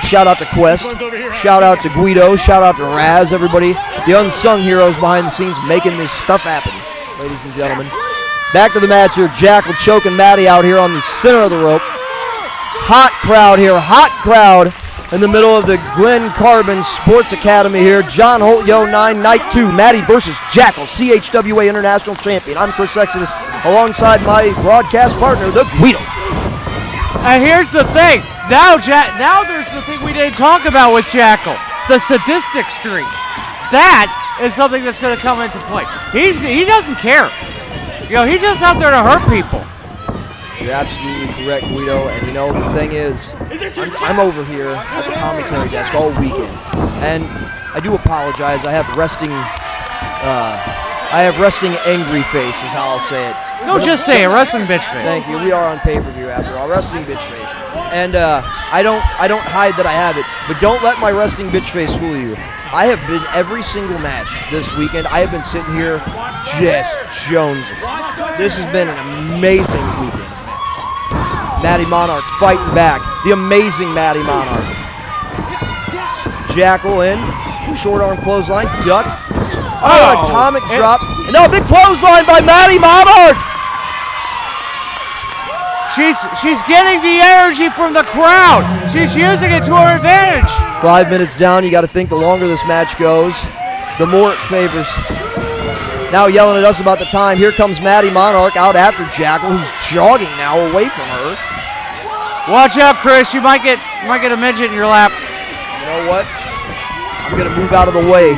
Shout out to Quest. Shout out to Guido. Shout out to Raz, everybody. The unsung heroes behind the scenes making this stuff happen, ladies and gentlemen. Back to the match here. Jackal choking Maddie out here on the center of the rope. Hot crowd here. Hot crowd in the middle of the Glen Carbon Sports Academy here. John Holt, Yo 9, Night 2. Maddie versus Jackal, CHWA International Champion. I'm Chris Exodus alongside my broadcast partner, the Guido. And here's the thing. Now there's the thing we didn't talk about with Jackal, the sadistic streak. That is something that's going to come into play. He doesn't care. You know, he's just out there to hurt people. You're absolutely correct, Guido. And you know, the thing is I'm over here at the commentary desk all weekend. And I do apologize. I have resting I have wrestling angry face is how I'll say it. No, just say it, wrestling bitch face. Thank you. We are on pay-per-view after all. Wrestling bitch face. And I don't hide that I have it, but don't let my wrestling bitch face fool you. I have been every single match this weekend. I have been sitting here just jonesing. This has been an amazing weekend of matches. Maddie Monarch fighting back. The amazing Maddie Monarch. Jackal in. Short arm clothesline. Ducked. Oh, atomic drop. And now a big clothesline by Maddie Monarch. She's getting the energy from the crowd. She's using it to her advantage. 5 minutes down. You got to think the longer this match goes, the more it favors. Now yelling at us about the time. Here comes Maddie Monarch out after Jackal, who's jogging now away from her. Watch out, Chris. You might get a midget in your lap. You know what? I'm gonna move out of the way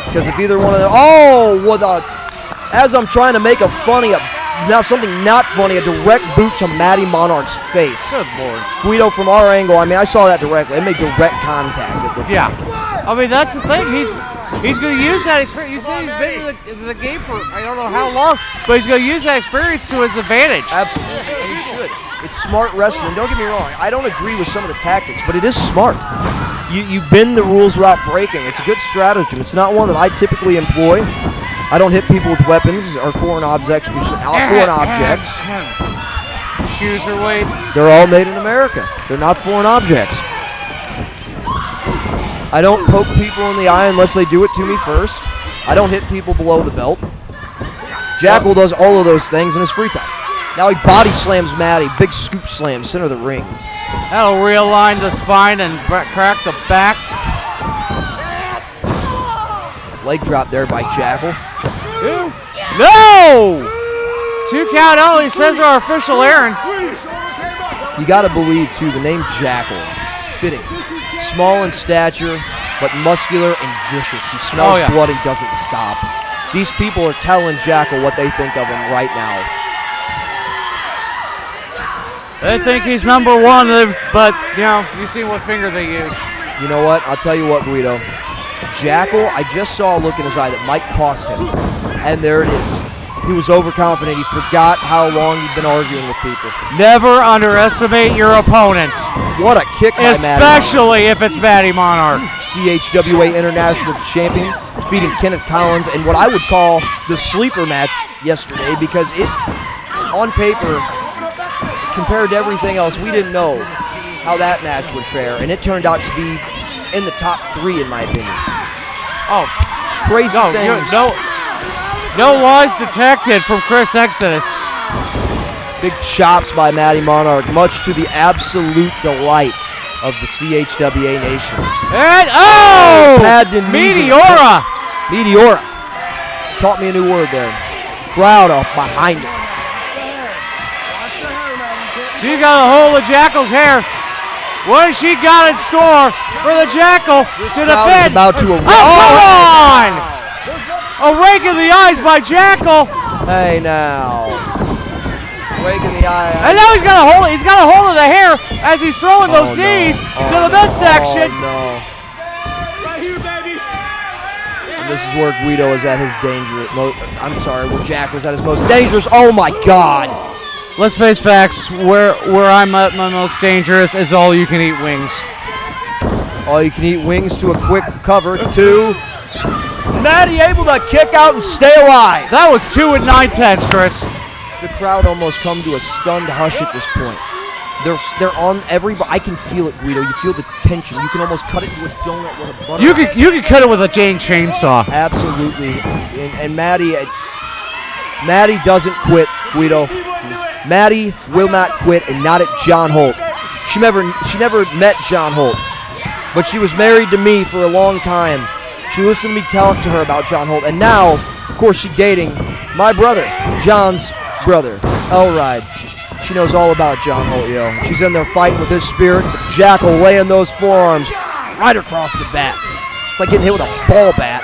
because if either one of them. Oh, as I'm trying to make a funny, now something not funny, a direct boot to Maddie Monarch's face. Good Lord. Guido, from our angle, I mean, I saw that directly. It made direct contact. Yeah. I mean, that's the thing. He's going to use that experience. You say he's been in the game for I don't know how long, but he's going to use that experience to his advantage. Absolutely, and he should. It's smart wrestling. Don't get me wrong. I don't agree with some of the tactics, but it is smart. You bend the rules without breaking. It's a good stratagem. It's not one that I typically employ. I don't hit people with weapons or foreign objects. Shoes are weight. They're all made in America. They're not foreign objects. I don't poke people in the eye unless they do it to me first. I don't hit people below the belt. Jackal does all of those things in his free time. Now he body slams Maddie. Big scoop slam, center of the ring. That'll realign the spine and crack the back. Leg drop there by Jackal. No! 2 count only, says our official Aaron. You got to believe, too, the name Jackal, fitting. Small in stature, but muscular and vicious. He smells blood, he doesn't stop. These people are telling Jackal what they think of him right now. They think he's number one, but, you know, you see what finger they use. You know what? I'll tell you what, Guido. Jackal, I just saw a look in his eye that might cost him. And there it is. He was overconfident. He forgot how long he'd been arguing with people. Never underestimate your opponent. What a kick by Maddie Monarch. Especially if it's Maddie Monarch. CHWA International Champion, defeating Kenneth Collins in what I would call the sleeper match yesterday because it, on paper, compared to everything else, we didn't know how that match would fare. And it turned out to be in the top 3, in my opinion. Oh. Crazy things. No lies detected from Chris Exodus. Big chops by Maddie Monarch, much to the absolute delight of the CHWA Nation. And Meteora! Meteora. Taught me a new word there. Crowd up behind him. She got a hold of Jackal's hair. What has she got in store for the Jackal to defend? About to come on! A rake in the eyes by Jackal. Hey now. Rake in the eye. And now he's got a hold of the hair as he's throwing those knees to the midsection. Oh no. Right here, baby. And this is where Guido is at his where Jack was at his most dangerous. Oh my God. Let's face facts. Where I'm at my most dangerous is all you can eat wings. All you can eat wings to a quick cover. 2. Maddie able to kick out and stay alive. That was 2 9/10, Chris. The crowd almost come to a stunned hush at this point. They're on everybody. I can feel it, Guido. You feel the tension. You can almost cut it into a donut with a butter. You could cut it with a chainsaw. Absolutely. And Maddie doesn't quit, Guido. Maddie will not quit, and not at John Holt. She never met John Holt, but she was married to me for a long time. She listened to me talk to her about John Holt, and now, of course, she's dating my brother, John's brother, Elride. She knows all about John Holt, yo. She's in there fighting with his spirit. Jackal laying those forearms right across the back. It's like getting hit with a ball bat.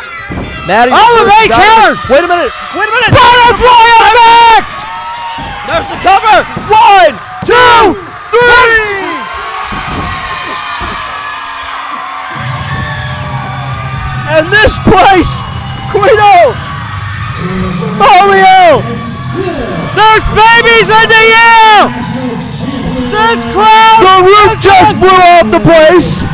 Maddie. Oh, the main counter! Wait a minute! Butterfly effect! There's the cover! 1, 2, 3! And this place, Guido, There's babies in the air! This crowd! The roof just blew off the place!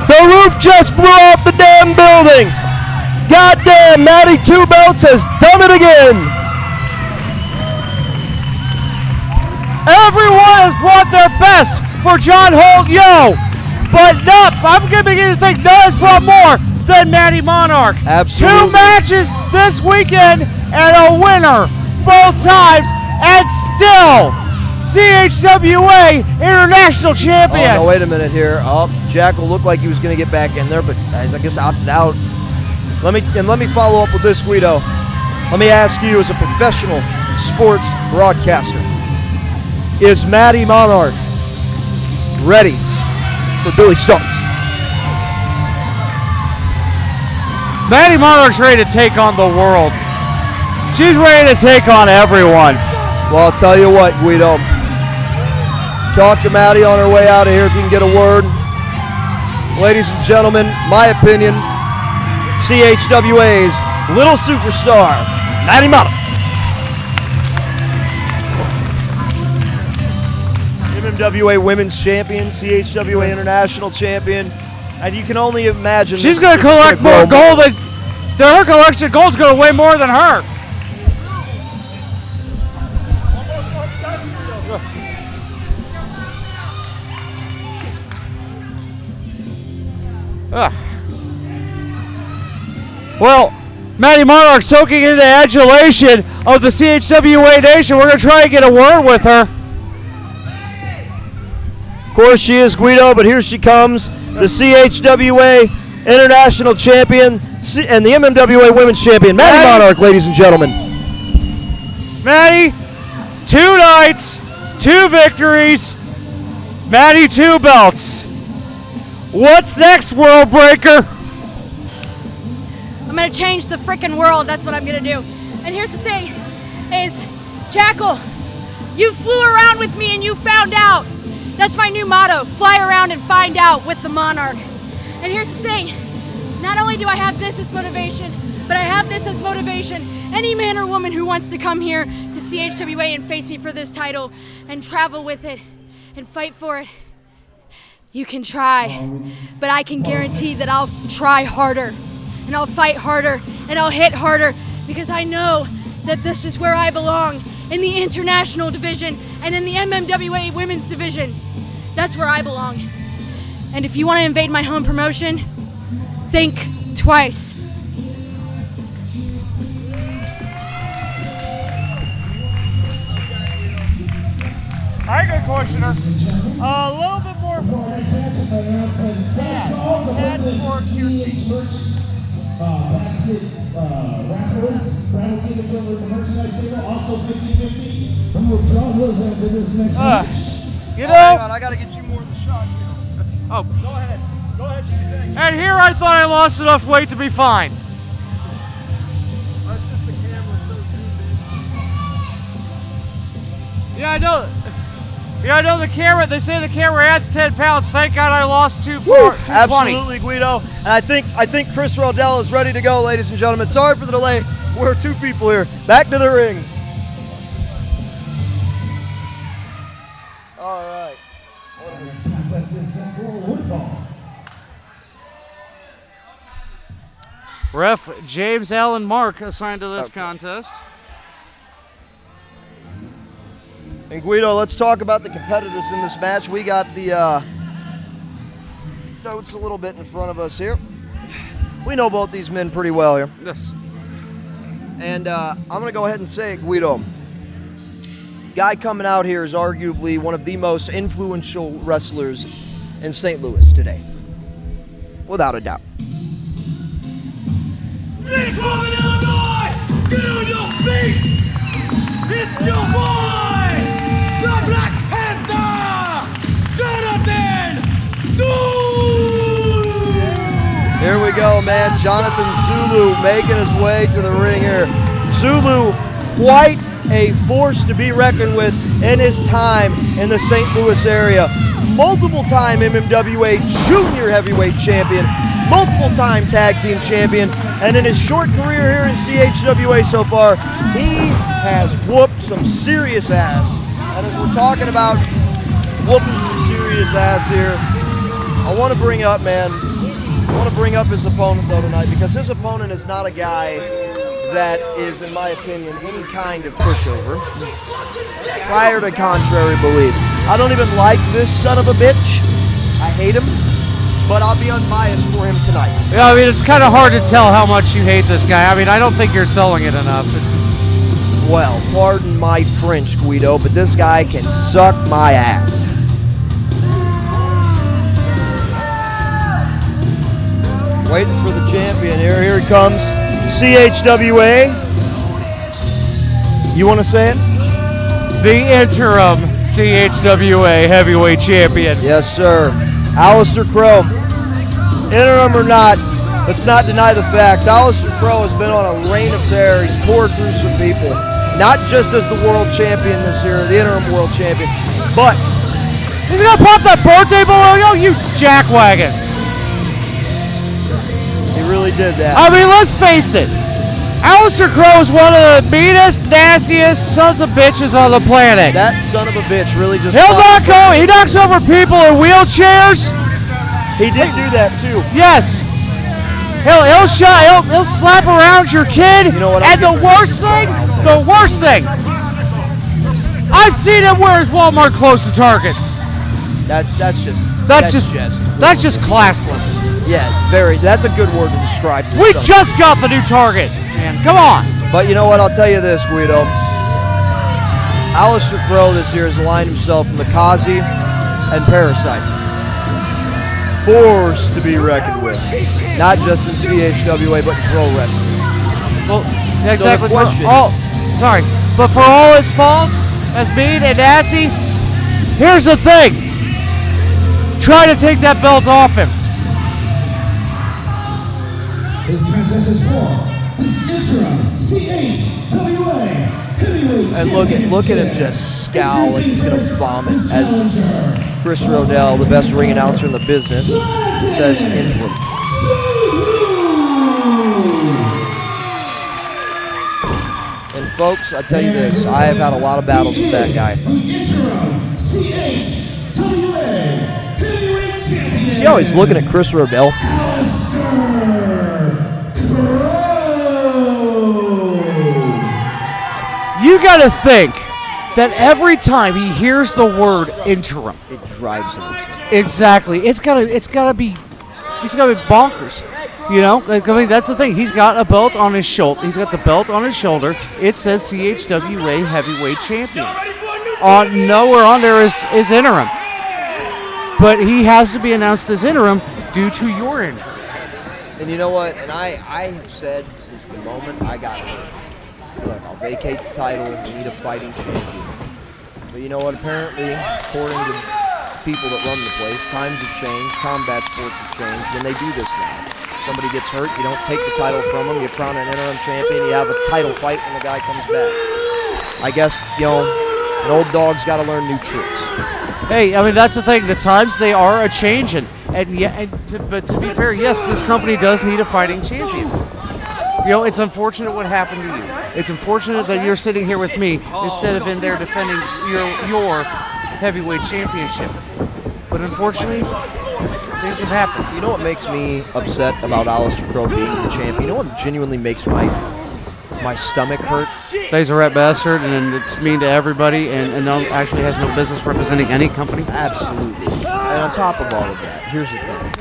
The roof just blew off the damn building! Goddamn, Matty Two Belts has done it again! Everyone has brought their best for John Holt, but I'm beginning to think none has brought more than Matty Monarch. Absolutely. 2 matches this weekend and a winner both times, and still CHWA International Champion. Oh, no, wait a minute here. Oh, Jackal looked like he was going to get back in there, but I guess opted out. Let me follow up with this, Guido. Let me ask you, as a professional sports broadcaster, is Matty Monarch ready for Billy Starks? Matty Monarch's ready to take on the world. She's ready to take on everyone. Well, I'll tell you what, Guido. Talk to Matty on her way out of here if you can get a word. Ladies and gentlemen, my opinion, CHWA's little superstar, Matty Monarch. MMWA Women's Champion, CHWA International Champion, and you can only imagine. She's going to collect more gold. Her collection of gold is going to weigh more than her. Well, Matty Monarch soaking in the adulation of the CHWA Nation. We're going to try and get a word with her. Of course she is, Guido, but here she comes, the CHWA International Champion and the MMWA Women's Champion, Matty Monarch, ladies and gentlemen. Matty, 2 nights, 2 victories, Matty 2 belts. What's next, World Breaker? I'm gonna change the frickin' world, that's what I'm gonna do. And here's the thing, is Jackal, you flew around with me and you found out. That's my new motto, fly around and find out with the Monarch. And here's the thing, not only do I have this as motivation, but I have this as motivation. Any man or woman who wants to come here to CHWA and face me for this title and travel with it and fight for it, you can try, but I can guarantee that I'll try harder and I'll fight harder and I'll hit harder, because I know that this is where I belong, in the international division and in the MMWA women's division. That's where I belong. And if you want to invade my home promotion, think twice. All right, good questioner. A little bit more. Basket raffles, raffle tickets over at the merchandise table, also 50-50. We will draw those after this next match. You know, I gotta get you more of the shot here. Oh, go ahead. Go ahead, do your thing. And here I thought I lost enough weight to be fine. That's just the camera so zoomed in. Yeah, I know. Yeah, I know the camera. They say the camera adds 10 pounds. Thank God I lost 220. Absolutely, Guido. And I think Chris Rodell is ready to go, ladies and gentlemen. Sorry for the delay. We're 2 people here. Back to the ring. All right. Ref James Allen Mark assigned to this contest. And Guido, let's talk about the competitors in this match. We got the notes a little bit in front of us here. We know both these men pretty well here. Yes. And I'm going to go ahead and say it, Guido. Guy coming out here is arguably one of the most influential wrestlers in St. Louis today. Without a doubt. Big woman, Illinois! Get on your feet! It's your boy! The Black Panther! Jonathan Zulu! Here we go, man. Jonathan Zulu making his way to the ring here. Zulu, quite a force to be reckoned with in his time in the St. Louis area. Multiple-time MMWA Junior Heavyweight Champion, multiple-time tag team champion, and in his short career here in CHWA so far, he has whooped some serious ass. And as we're talking about whooping some serious ass here, I want to bring up, his opponent though tonight, because his opponent is not a guy that is, in my opinion, any kind of pushover. Prior to contrary belief. I don't even like this son of a bitch. I hate him, but I'll be unbiased for him tonight. Yeah, I mean, it's kind of hard to tell how much you hate this guy. I mean, I don't think you're selling it enough. Well, pardon my French, Guido, but this guy can suck my ass. Waiting for the champion here. Here he comes. CHWA. You want to say it? The interim CHWA heavyweight champion. Yes, sir. Aleister Crowe. Interim or not, let's not deny the facts. Aleister Crowe has been on a reign of terror. He's tore through some people. Not just as the world champion this year, the interim world champion, but he's gonna pop that birthday balloon, you jackwagon. He really did that. I mean, let's face it. Aleister Crowe is one of the meanest, nastiest sons of bitches on the planet. That son of a bitch really just... He knocks over people in wheelchairs. He did do that too. Yes. He'll slap around your kid. You know what? And the worst thing, I've seen him wear his Walmart clothes to Target. That's just classless. Yeah, that's a good word to describe this We stuff. just got the new Target, man. Come on. But you know what? I'll tell you this, Guido. Aleister Crowe this year has aligned himself from the Kazi and Parasite. Force to be reckoned with. Not just in CHWA, but in pro wrestling. Well, exactly. So the question, but for all his faults, as mean and nasty, here's the thing. Try to take that belt off him. His contest is for this interim CHWA heavyweight and look at him just scowl like he's gonna vomit as Chris Rodell, the best ring announcer in the business, says interim. And folks, I tell you this, I have had a lot of battles with that guy. See how he's looking at Chris Rodell? You gotta think that every time he hears the word interim, it drives him insane. Exactly. It's gotta be bonkers. You know, like, I mean, that's the thing. He's got a belt on his shoulder. He's got the belt on his shoulder. It says CHWA heavyweight champion. Nowhere on there is interim. But he has to be announced as interim due to your injury. And you know what? And I have said since the moment I got hurt, look, I'll vacate the title, we need a fighting champion. But you know what? Apparently, according to people that run the place, times have changed, combat sports have changed, and they do this now. Somebody gets hurt, you don't take the title from them, you crown an interim champion, you have a title fight when the guy comes back. I guess, an old dog's got to learn new tricks. Hey, I mean, that's the thing. The times, they are a-changing. But to be fair, yes, this company does need a fighting champion. It's unfortunate what happened to you. It's unfortunate that you're sitting here with me instead of in there defending your heavyweight championship. But unfortunately, things have happened. You know what makes me upset about Aleister Crowe being the champion? You know what genuinely makes my stomach hurt? He's a rat bastard, and it's mean to everybody, and actually has no business representing any company. Absolutely. And on top of all of that, here's the thing.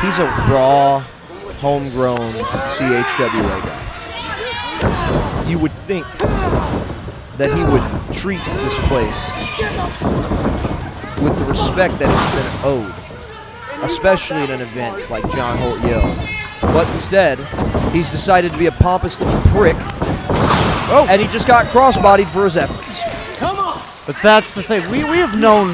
He's a raw, homegrown CHWA guy. You would think that he would treat this place with the respect that it's been owed, especially at an event like John Holt Yo. But instead, he's decided to be a pompous little prick, and he just got crossbodied for his efforts. But that's the thing. We have known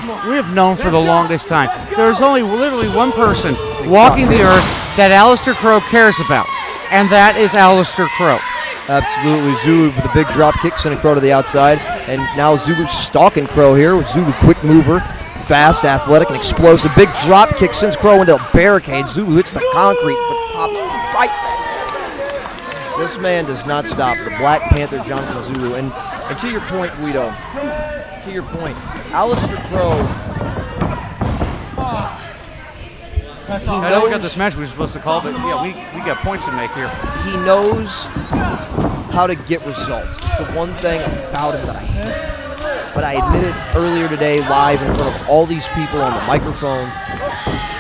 for the longest time. There's only literally one person walking the earth that Aleister Crowe cares about, and that is Aleister Crowe. Absolutely. Zulu with a big drop kick, sending Crowe to the outside, and now Zulu's stalking Crowe here with Zulu quick mover, fast, athletic, and explosive. Big drop kick sends Crow into the barricade. Zulu hits the concrete, but pops right back. This man does not stop. The Black Panther, Jonathan Zulu. And to your point, Guido, to your point, Alistair Crow, I know we got this match we were supposed to call, but yeah, we got points to make here. He knows how to get results. It's the one thing about him that I hate. But I admitted earlier today live in front of all these people on the microphone,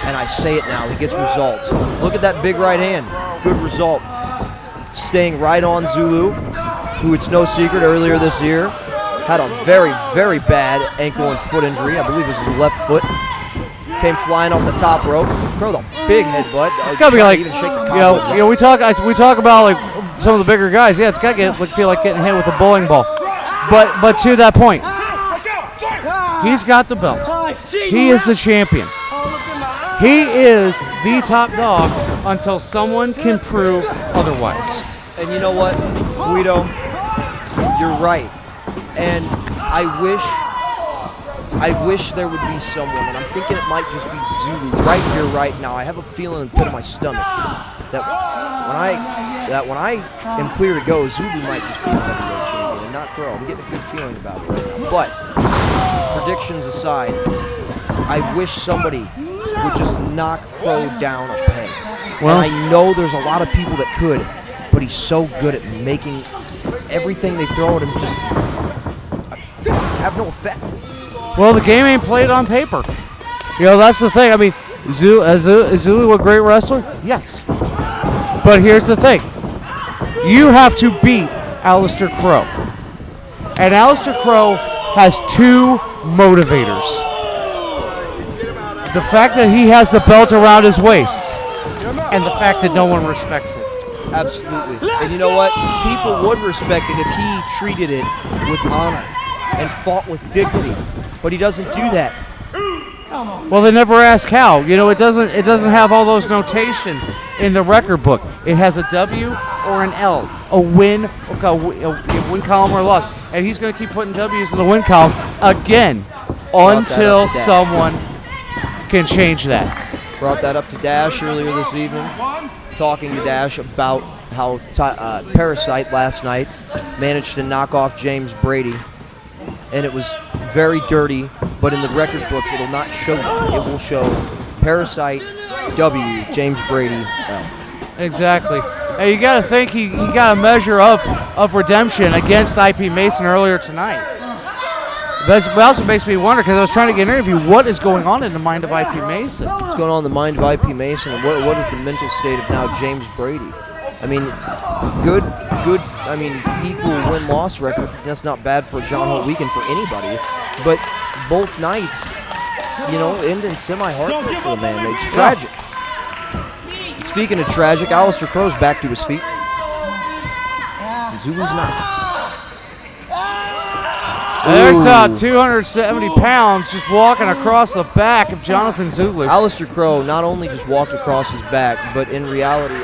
and I say it now, he gets results. Look at that big right hand. Good result. Staying right on Zulu, who it's no secret earlier this year had a very, very bad ankle and foot injury. I believe it was his left foot. Came flying off the top rope. Crow the big headbutt. Gotta be like, even shake the we talk about like some of the bigger guys. Yeah, it's got to feel like getting hit with a bowling ball. But to that point, he's got the belt. He is the champion. He is the top dog until someone can prove otherwise. And you know what, Guido? You're right. And I wish there would be someone, and I'm thinking it might just be Zulu right here, right now. I have a feeling in the pit of my stomach that when I am clear to go, Zulu might just be the heavyweight champion and not Crow. I'm getting a good feeling about it right now. But predictions aside, I wish somebody would just knock Crow down a peg. Well, and I know there's a lot of people that could, but he's so good at making everything they throw at him just have no effect. Well, the game ain't played on paper. You know, that's the thing. I mean, is Zulu a great wrestler? Yes. But here's the thing. You have to beat Alistair Crow. And Alistair Crow has two motivators. The fact that he has the belt around his waist and the fact that no one respects it. Absolutely. And you know what? People would respect it if he treated it with honor and fought with dignity. But he doesn't do that. Well, they never ask how. You know, it doesn't have all those notations in the record book. It has a W or an L, a win column or a loss. And he's going to keep putting W's in the win column again until someone can change that. Brought that up to Dash earlier this evening, talking to Dash about how Parasite last night managed to knock off James Brady. And it was very dirty, but in the record books, it'll not show that. It will show Parasite, W, James Brady, L. Exactly. And you got to think he got a measure of redemption against IP Mason earlier tonight. That also makes me wonder, because I was trying to get an interview, what is going on in the mind of IP Mason? What's going on in the mind of IP Mason, and what is the mental state of now James Brady? I mean, good, I mean, equal win-loss record. That's not bad for a John Holt weekend for anybody. But both nights, you know, end in semi-heartbreak for the man. It's tragic. Speaking of tragic, Alistair Crow's back to his feet. Zulu's not. There's 270 pounds just walking across the back of Jonathan Zulu. Alistair Crow not only just walked across his back, but in reality,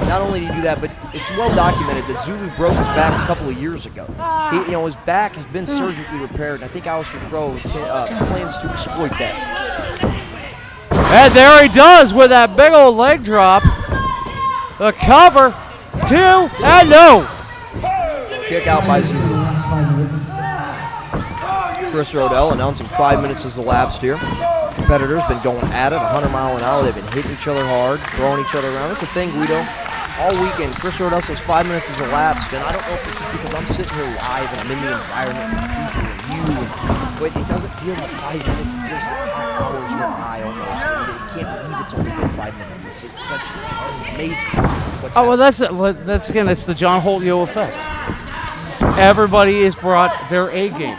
not only did he do that, but it's well documented that Zulu broke his back a couple of years ago. His back has been surgically repaired, and I think Alistair Crow plans to exploit that. And there he does with that big old leg drop. The cover, 2, and no. Kick out by Zulu. Chris Rodell announcing 5 minutes has elapsed here. Competitors been going at it 100 miles an hour. They've been hitting each other hard, throwing each other around. That's the thing, Guido. All weekend, Chris Rodell says 5 minutes has elapsed, and I don't know if it's just because I'm sitting here live and I'm in the environment with people and you, but it doesn't feel like 5 minutes. It feels like half hours went by almost. And you can't believe it's only been 5 minutes. It's such amazing. That's again, it's the John Holt effect. Everybody has brought their A game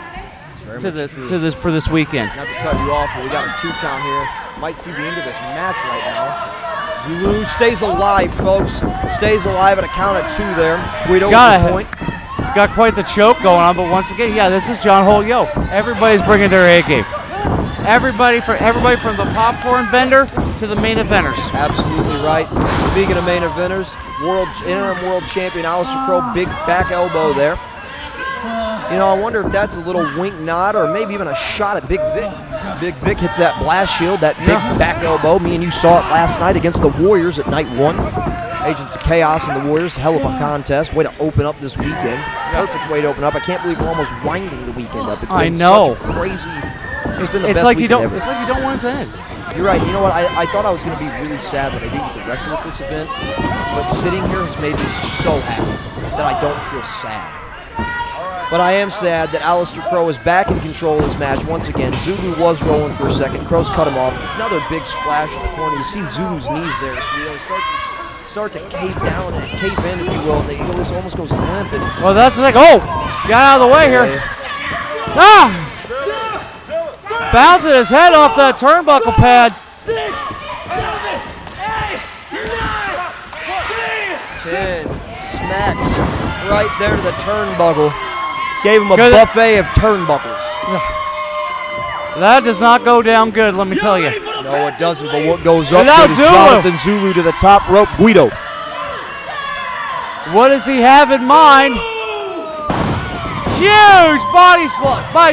for this weekend. Not to cut you off, but we got a 2 count here. Might see the end of this match right now. Zulu stays alive, folks. Stays alive at a count of 2 there. Guido with the point. Got quite the choke going on, but once again, yeah, this is John Holt. Everybody's bringing their A game. Everybody from the popcorn vendor to the main eventers. Absolutely right. Speaking of main eventers, interim world champion Alistair Crow, big back elbow there. You know, I wonder if that's a little wink nod or maybe even a shot at Big Vic. Big Vic hits that blast shield, that big back elbow. Me and you saw it last night against the Warriors at night 1. Agents of Chaos and the Warriors, hell of a contest. Way to open up this weekend. Perfect way to open up. I can't believe we're almost winding the weekend up. It's been such a crazy. It's like you don't want it to end. You're right. You know what? I thought I was going to be really sad that I didn't get to wrestle at this event, but sitting here has made me so happy that I don't feel sad. But I am sad that Aleister Crowe is back in control of this match once again. Zulu was rolling for a second. Crowe's cut him off. Another big splash in the corner. You see Zulu's knees there. You know, start to cave down and cave in, if you will. And he almost goes limp. And well, that's like, oh, got out of the way here. Ah! Bouncing his head off that turnbuckle pad. 10 smacks right there to the turnbuckle. Gave him a buffet of turnbuckles. That does not go down good, let me tell you. No, it doesn't, but what goes up is Jonathan Zulu to the top rope. Guido. What does he have in mind? Huge body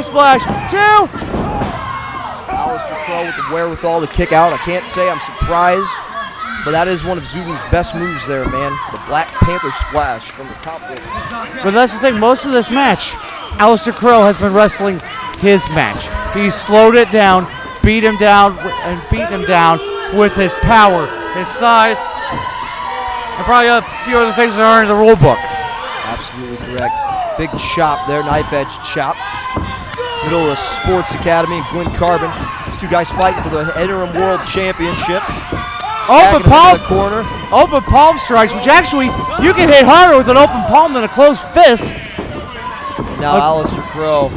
splash. 2. Aleister Crowe with the wherewithal to kick out. I can't say I'm surprised, but that is one of Zulu's best moves there, man. The Black Panther splash from the top rope. But that's the thing, most of this match, Aleister Crowe has been wrestling his match. He slowed it down, beat him down, and beat him down with his power, his size, and probably a few other things that aren't in the rule book. Absolutely correct. Big chop there, knife edge chop. Middle of the Sports Academy, Glenn Carbon. These two guys fighting for the interim world championship. Open palm strikes, which actually you can hit harder with an open palm than a closed fist. Now Aleister Crowe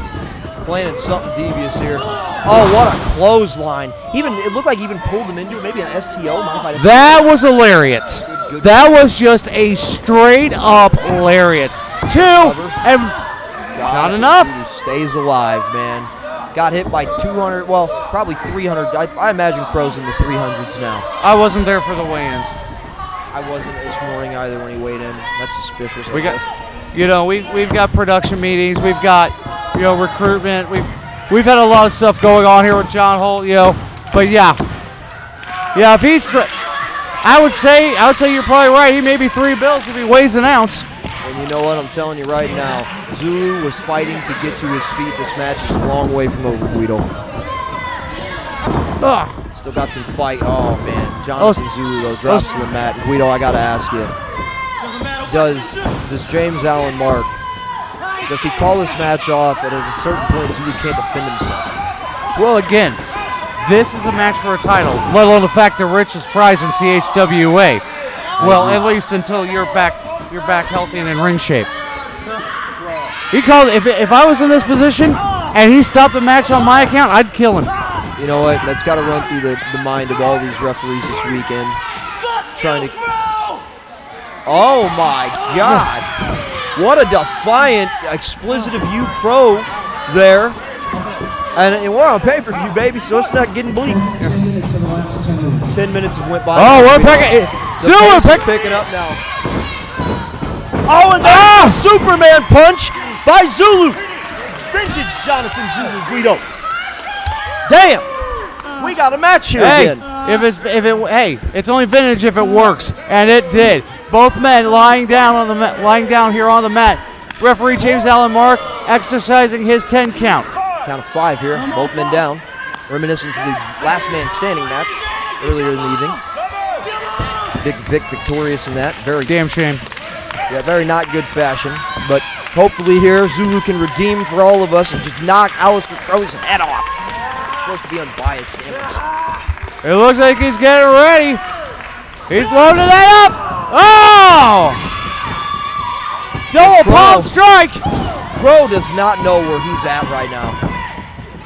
playing something devious here. Oh, what a clothesline! It looked like he even pulled him into it, maybe an STO. That was a lariat. That was just a straight up lariat. 2 and not enough. Stays alive, man. Got hit by 200, well, probably 300. I imagine Crowe's in the 300s now. I wasn't there for the weigh-ins. I wasn't this morning either when he weighed in. That's suspicious. We've got production meetings. We've got, recruitment. We've had a lot of stuff going on here with John Holt, But yeah, if he's, I would say you're probably right. He may be 3 bills if he weighs an ounce. And you know what? I'm telling you right now, Zulu was fighting to get to his feet. This match is a long way from over, Guido. Still got some fight. Oh, man. Jonathan Zulu, though, drops to the mat. Guido, I got to ask you, does James Allen Mark, does he call this match off at a certain point Zulu can't defend himself? Well, again, this is a match for a title, let alone the fact the richest prize in CHWA. Well, at least until you're back healthy and in ring shape. He called. If I was in this position and he stopped the match on my account, I'd kill him. You know what? That's got to run through the mind of all these referees this weekend. Trying to. Oh my God! What a defiant, explicit of you, Crowe, there. And we're on pay-per-view, baby, so it's not getting bleeped. 10 minutes have went by. Oh, we're picking up now. Oh, and there's a Superman punch by Zulu. Vintage Jonathan Zulu, Guido. Damn, we got a match here again. It's only vintage if it works, and it did. Both men lying down here on the mat. Referee James Allen Mark exercising his 10 count. Count of 5 here, both men down. Reminiscent to the last man standing match earlier in the evening. Big Vic victorious in that. Very damn shame. Yeah, very not good fashion. But hopefully here, Zulu can redeem for all of us and just knock Aleister Crowe's head off. It's supposed to be unbiased. It looks like he's getting ready. He's loading that up. Oh! Double palm strike. Crowe does not know where he's at right now.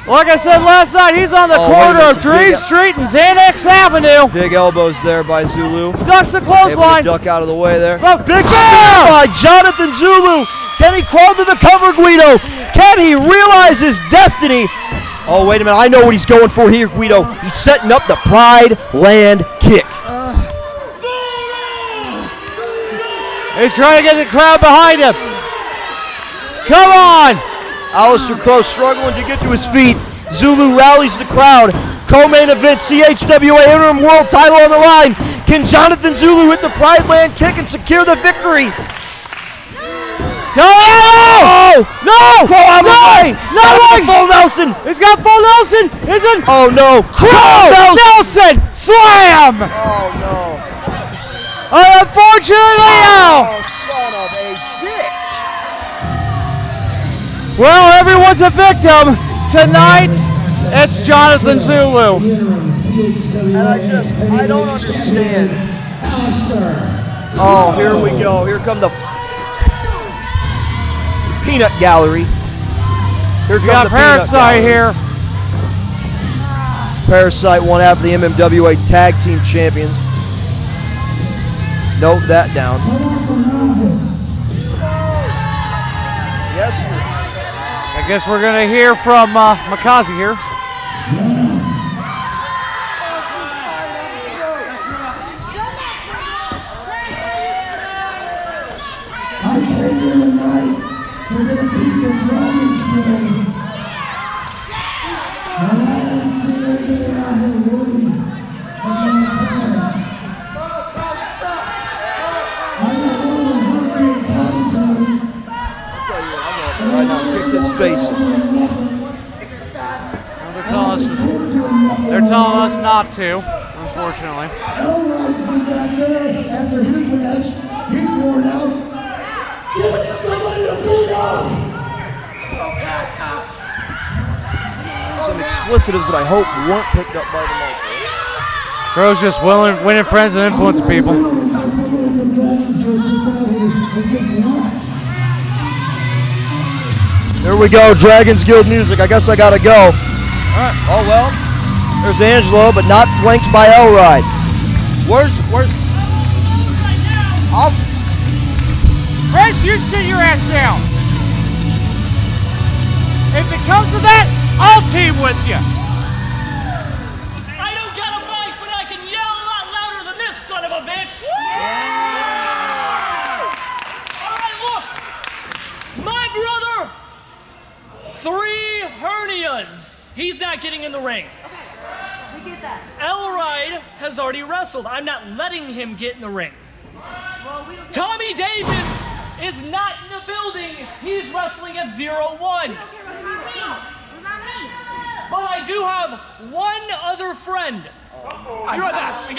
Like I said last night, he's on the corner of Dream Street and Xanax Avenue. Big elbows there by Zulu. Ducks the clothesline. Duck out of the way there. Big spear by Jonathan Zulu. Can he crawl to the cover, Guido? Can he realize his destiny? Oh, wait a minute. I know what he's going for here, Guido. He's setting up the Pride Land kick. He's trying to get the crowd behind him. Come on. Alistair Crow struggling to get to his feet. Zulu rallies the crowd. Co-main event, CHWA Interim World title on the line. Can Jonathan Zulu hit the Pride Land kick and secure the victory? Oh! No! Crow out of the way! No! Full Nelson! It's got full Nelson! Is it? Oh no! Crow! Nelson! Slam! Oh no! Unfortunately, oh, son of a bitch! Well, everyone's a victim. Tonight, it's Jonathan Zulu. And I don't understand. Oh, here we go. Here come the peanut gallery. Here comes we got the Parasite here. Parasite, one half of the MMWA Tag Team Champions. Note that down. Yes, sir. I guess we're going to hear from Makazi here. I came here tonight to get a piece of Dragon's Den. And I am sitting out here worthy of my time. I got one of hungry commentary. I'll tell you what, I'm going to right now kick his face. They're telling us not to, unfortunately. Elrod's been back there after his match. He's worn out. Give it to somebody to beat up! Some explicitives that I hope weren't picked up by the mic. Crow's just winning friends and influencing people. There we go, Dragons Guild music. I guess I gotta go. All right. Oh well, there's Angelo, but not flanked by Elride. Where's? Chris, you sit your ass down. If it comes to that, I'll team with you. I don't got a mic, but I can yell a lot louder than this son of a bitch. All right, look. My brother, 3 hernias. He's not getting in the ring. Okay, we get that. Elride has already wrestled. I'm not letting him get in the ring. Tommy Davis is not in the building. He's wrestling at 0-1. But I do have one other friend. I got you.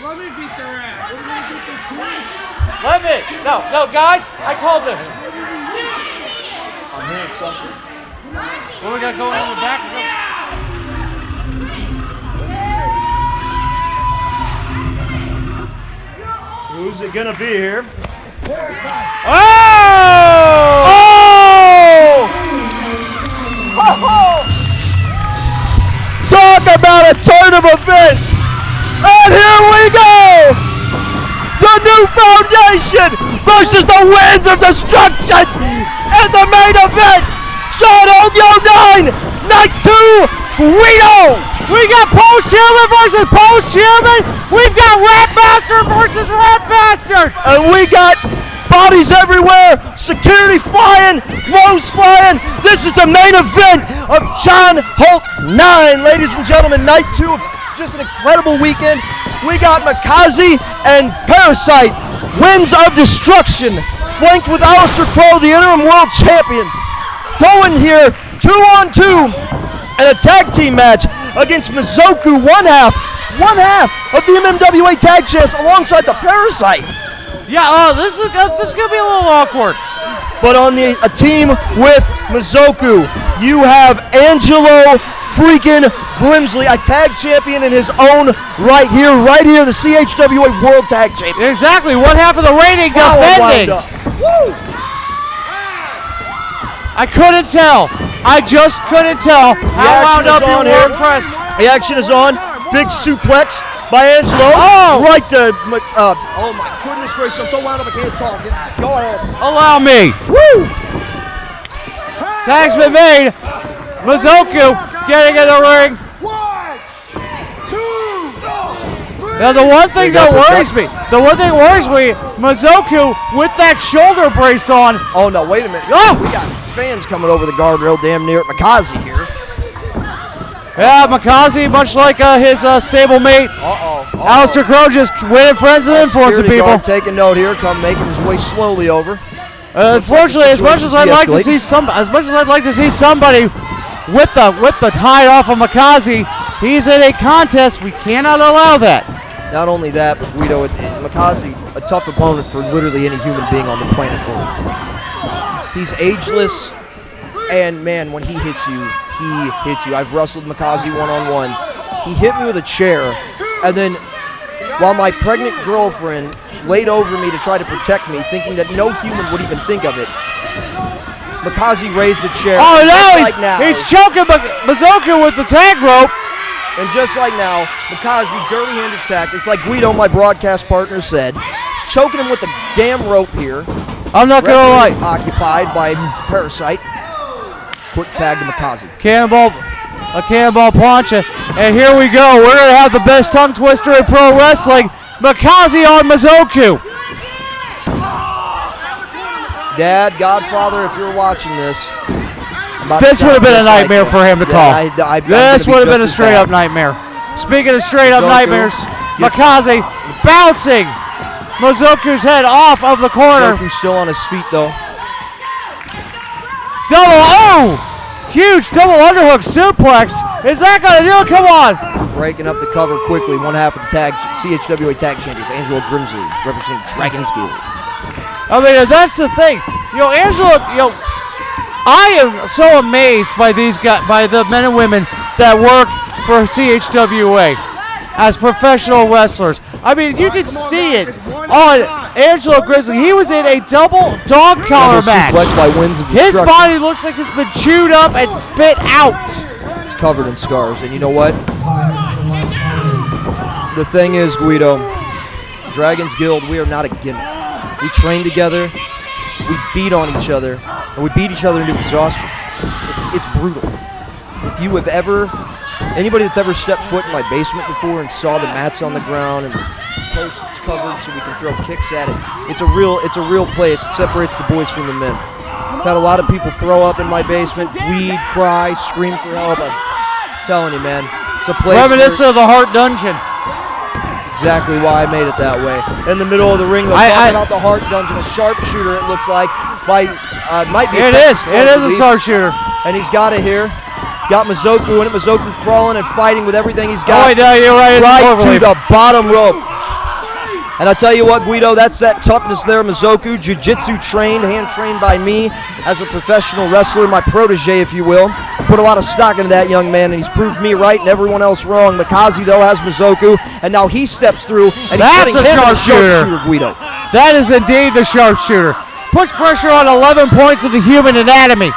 Let me beat their ass. Let me. No, guys, I called this. I'm hearing something. What do we got going on in the back? Who's it gonna be here? Oh! Talk about a turn of events! And here we go! The New Foundation versus the Winds of Destruction at the main event! Sean Olgyo 9, Night 2, Guido! We got Post Chairman versus Post Chairman! We've got Rat Bastard versus Rat Bastard! And we got bodies everywhere, security flying, clothes flying. This is the main event of John Holt 9, ladies and gentlemen. Night 2 of just an incredible weekend. We got Makazi and Parasite, Winds of Destruction, flanked with Alistair Crow, the interim world champion, going here 2-on-2 in a tag team match against Mizoku, one half of the MMWA Tag Champs alongside the Parasite. Yeah, this is gonna be a little awkward. But on a team with Mizoku, you have Angelo freaking Grimsley, a tag champion in his own right here, the CHWA World Tag Champion. Exactly, one half of the rating defending. Woo! I couldn't tell. I just couldn't tell how wound up your WordPress. The action is on. Big suplex by Angelo. Oh! Right to, oh my goodness gracious, I'm so wound up I can't talk. Go ahead. Allow me. Woo! Tag's been made. Mizoku getting in the ring. 1, 2, 3. Now the one thing that worries me, Mizoku with that shoulder brace on. Oh no, wait a minute. Oh! We got fans coming over the guardrail damn near Makazi here. Yeah, Makazi, much like his stablemate, Alistair Crow, just winning friends and influencing people. Taking note here, making his way slowly over. Unfortunately, as much as I'd like to see somebody whip the tide off of Makazi, he's in a contest. We cannot allow that. Not only that, but Guido, Makazi, a tough opponent for literally any human being on the planet Earth. He's ageless, and man, when he hits you, he hits you. I've wrestled Makazi one-on-one. He hit me with a chair, and then while my pregnant girlfriend laid over me to try to protect me, thinking that no human would even think of it, Makazi raised the chair. Oh no, he's choking Mizoku with the tag rope. And just like now, Makazi, dirty-handed tactics, like Guido, my broadcast partner, said, choking him with the damn rope here. I'm not going to lie. Occupied by Parasite. Quick tag to Makazi. A cannonball punch, and here we go. We're going to have the best tongue twister in pro wrestling. Makazi on Mizoku. Dad, Godfather, if you're watching this, this would have been a nightmare for him to call. This would have been a straight-up nightmare. Speaking of straight-up nightmares, Makazi bouncing Mizoku's head off of the corner. Mizoku's still on his feet, though. Huge double underhook suplex. Is that going to do it? Come on. Breaking up the cover quickly. One half of the CHWA tag champions, Angelo Grimsley, representing Dragon's Guild. I mean, that's the thing. Angelo, I am so amazed by these guys, by the men and women that work for CHWA as professional wrestlers. I mean, you can see it on Angelo Grizzly. He was in a double dog collar match. His body looks like it's been chewed up and spit out. It's covered in scars, and you know what? The thing is, Guido, Dragon's Guild, we are not a gimmick. We train together, we beat on each other, and we beat each other into exhaustion. It's brutal. If you have anybody that's ever stepped foot in my basement before and saw the mats on the ground and the posts covered so we can throw kicks at it, it's a real place. It separates the boys from the men. I've had a lot of people throw up in my basement, bleed, cry, scream for help. I'm telling you, man, it's a place. Reminiscent of the Heart Dungeon. Exactly why I made it that way. In the middle of the ring, talking about the Heart Dungeon, a sharpshooter, it looks like, might be It is a sharpshooter. And he's got it here. Got Mizoku in it, Mizoku crawling and fighting with everything he's got. Oh, no, you're right. Right to the bottom rope. And I tell you what, Guido, that's that toughness there, Mizoku, jiu-jitsu trained, hand-trained by me as a professional wrestler, my protege, if you will. Put a lot of stock into that young man, and he's proved me right and everyone else wrong. Makazi, though, has Mizoku, and now he steps through, and that's he's a sharpshooter, Guido. That is indeed the sharpshooter. Puts pressure on 11 points of the human anatomy.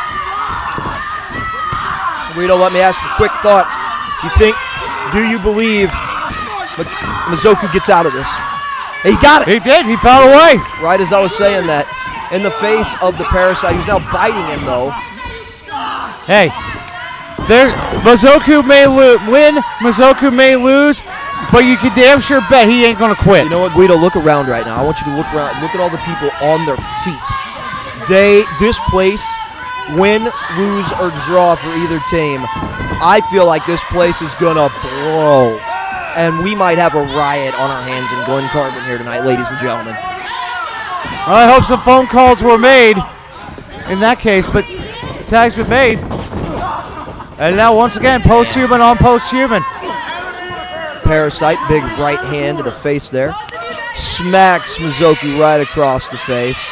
Guido, let me ask you quick thoughts. Do you believe Mizoku gets out of this? He got it. He did. He found a way. Right as I was saying that. In the face of the Parasite. He's now biting him, though. Hey, Mizoku may win, Mizoku may lose, but you can damn sure bet he ain't going to quit. You know what, Guido? Look around right now. I want you to look around. Look at all the people on their feet. This place, win, lose, or draw for either team, I feel like this place is going to blow. And we might have a riot on our hands in Glen Carbon here tonight, ladies and gentlemen. Well, I hope some phone calls were made in that case, but the tag's been made. And now, once again, post-human on post-human. Parasite, big right hand to the face there. Smacks Mizoku right across the face.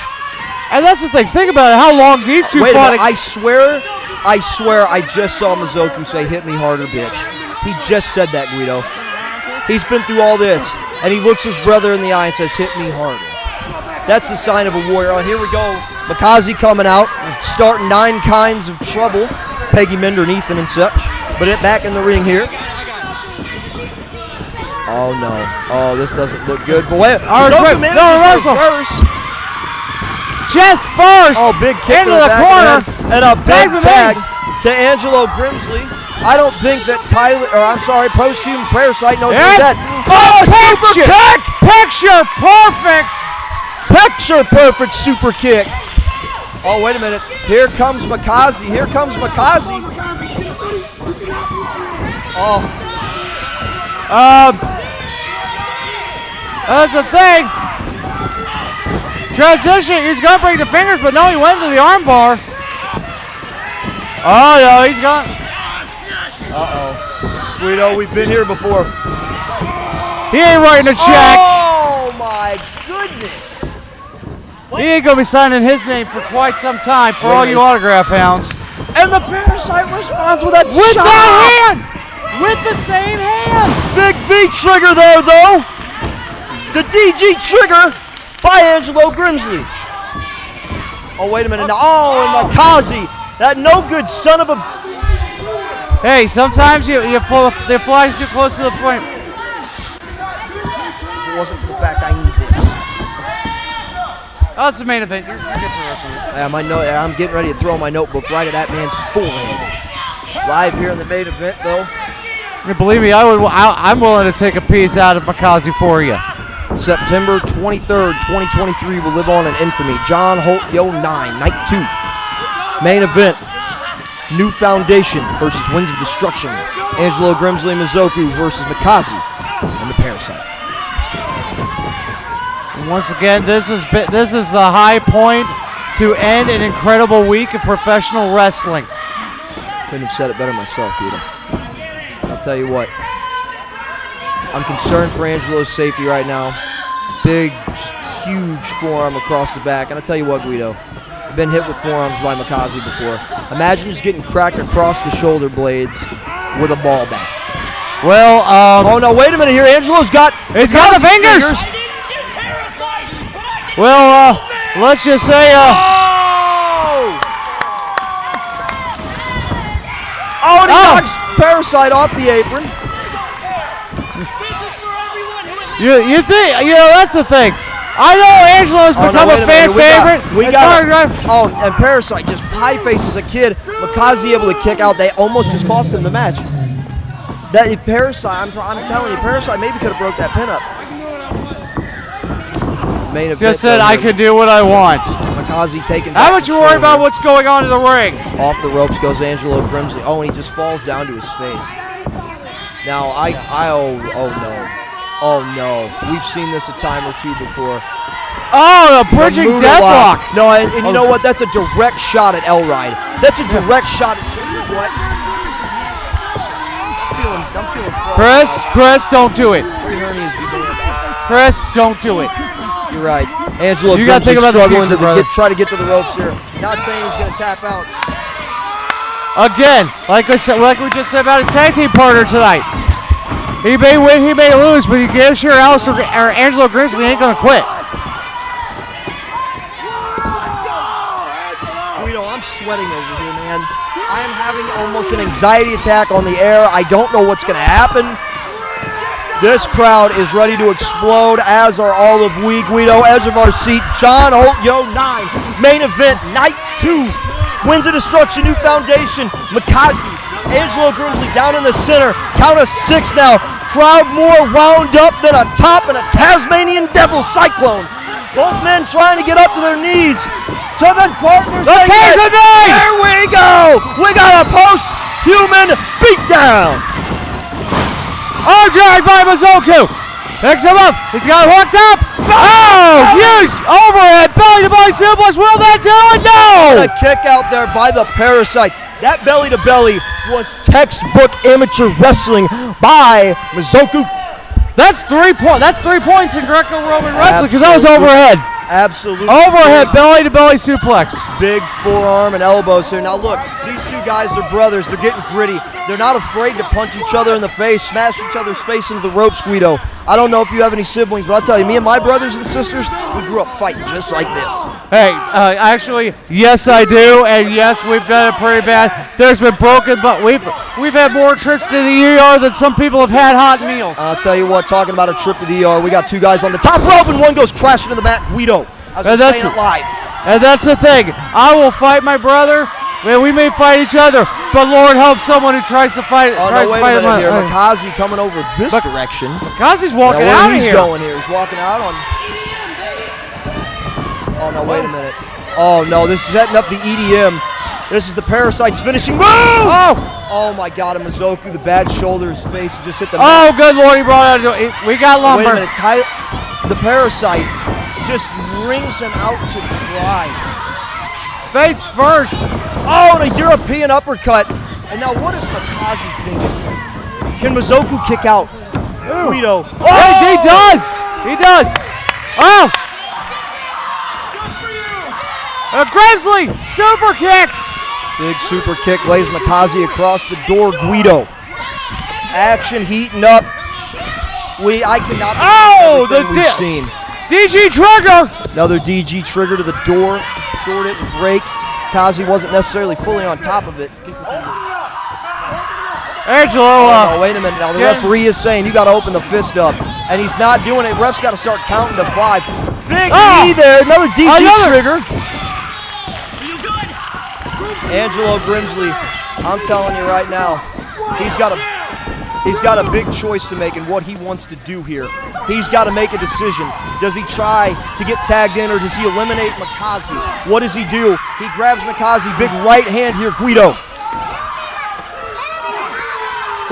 And that's the thing. Think about it, how long these two fought. I swear I just saw Mizoku say, "Hit me harder, bitch." He just said that, Guido. He's been through all this, and he looks his brother in the eye and says, "Hit me harder." That's the sign of a warrior. Oh, here we go. Makazi coming out, starting 9 kinds of trouble. Peggy Minder and Ethan and such. But back in the ring here. Oh, no. Oh, this doesn't look good. But wait. Reversal. Chest first. Oh, big kick into the corner. And a big tag to Angelo Grimsley. I don't think that post-human Parasite knows that. Oh, super kick! Picture perfect! Picture perfect super kick. Oh, wait a minute. Here comes Makazi. Here comes Makazi. Oh. That's the thing. Transition, he's going to break the fingers, but no, he went to the arm bar. Oh, no, he's gone. Uh-oh. Guido, we've been here before. He ain't writing a check. Oh, my goodness. He ain't going to be signing his name for quite some time for all you autograph hounds. And the Parasite responds with that With shot. that hand! With the same hand! Big V trigger there, though. The DG trigger by Angelo Grimsley. Oh, wait a minute. Now, and Makazi, that no good son of a... Hey, sometimes you fly too close to the frame. If it wasn't for the fact I need this. Oh, it's the main event. You're good for wrestling. Yeah, I'm getting ready to throw my notebook right at that man's forehead. Live here in the main event, though. And believe me, I'm willing to take a piece out of Makazi for you. September 23rd, 2023 will live on in infamy. John Holt, Yo 9, Night 2. Main event, New Foundation versus Winds of Destruction. Angelo Grimsley Mizoku versus Makazi and the Parasite. And once again, this is the high point to end an incredible week of professional wrestling. Couldn't have said it better myself, Guido. I'll tell you what. I'm concerned for Angelo's safety right now. Big, huge forearm across the back. And I'll tell you what, Guido. I've been hit with forearms by Makazi before. Imagine just getting cracked across the shoulder blades with a ball bat. Well, oh no, wait a minute here. Angelo's got... He's got the fingers! Well, let's just say... Oh, and he knocks Parasite off the apron. You think, that's the thing. I know Angelo's become a fan favorite. And Parasite just pie faces a kid. Makazi able to kick out. They almost just cost him the match. That Parasite, I'm telling you, Parasite maybe could have broke that pin up. Main event, just said I can do what I want. Makazi taking. How much you worry about what's going on in the ring? Off the ropes goes Angelo Grimsley. Oh, and he just falls down to his face. Now oh no, we've seen this a time or two before. Oh, a bridging deathlock. No, and you know what? That's a direct shot at Elride. That's a direct shot at what? I'm feeling froggy. Chris, don't do it. 3 hernias be damned. Chris, don't do it. You're right. Angelo you got to think about struggling the future, try to get to the ropes here. Not saying he's going to tap out. Again, like we just said about his tag team partner tonight. He may win, he may lose, but you can sure Angelo Grimsley ain't going to quit. Guido, I'm sweating over here, man. I am having almost an anxiety attack on the air. I don't know what's going to happen. This crowd is ready to explode, as are all of we. Guido, edge of our seat. John Holt, Yo 9. Main event, Night 2. Winds of Destruction, New Foundation. Makazi, Angelo Grimsley down in the center. Count of 6 now. Crowd more wound up than a top in a Tasmanian devil cyclone. Both men trying to get up to their knees. To the partners. There we go. We got a post-human beatdown. Oh, dragged by Mizoku. Picks him up. He's got hooked up. Oh, huge overhead belly-to-belly suplex. Will that do it? No. And a kick out there by the Parasite. That belly-to-belly was textbook amateur wrestling by Mizoku. That's 3 points. That's 3 points in Greco-Roman wrestling because that was overhead. Absolutely. Overhead belly-to-belly suplex. Big forearm and elbows here. Now look, these two guys are brothers. They're getting gritty. They're not afraid to punch each other in the face, smash each other's face into the ropes, Guido. I don't know if you have any siblings, but I'll tell you, me and my brothers and sisters, we grew up fighting just like this. Hey, actually, yes, I do, and yes, we've done it pretty bad. There's been broken, but we've had more trips to the ER than some people have had hot meals. I'll tell you what, talking about a trip to the ER, we got 2 guys on the top rope, and one goes crashing to the mat, Guido. I was saying it live. And that's the thing. I will fight my brother Man, we may fight each other, but Lord help someone who tries to fight. Oh, no, wait a minute here. Makazi coming over this direction. Makazi's walking out of here. He's going here. He's walking out on. Oh, no, wait a minute. Oh, no, this is setting up the EDM. This is the Parasite's finishing move. Oh, my God, and Mizoku, the bad shoulder, his face just hit the. Oh, good Lord, he brought out. We got lumber. Wait a minute. The Parasite just rings him out to try. Face first. Oh, and a European uppercut. And now what is Makazi thinking? Can Mizoku kick out Guido? Oh, he does. He does. Oh. Grimsley, super kick. Big super kick lays Makazi across the door. Guido. Action heating up. I cannot believe everything we've seen. DG trigger. Another DG trigger to the door. Door didn't break. Makazi wasn't necessarily fully on top of it. Angelo. Oh, no, wait a minute. Now the referee is saying you got to open the fist up, and he's not doing it. Ref's got to start counting to 5. Big knee there. Another DG trigger. Angelo Grimsley, I'm telling you right now, he's got a big choice to make in what he wants to do here. He's got to make a decision. Does he try to get tagged in, or does he eliminate Makazi? What does he do? He grabs Makazi, big right hand here, Guido.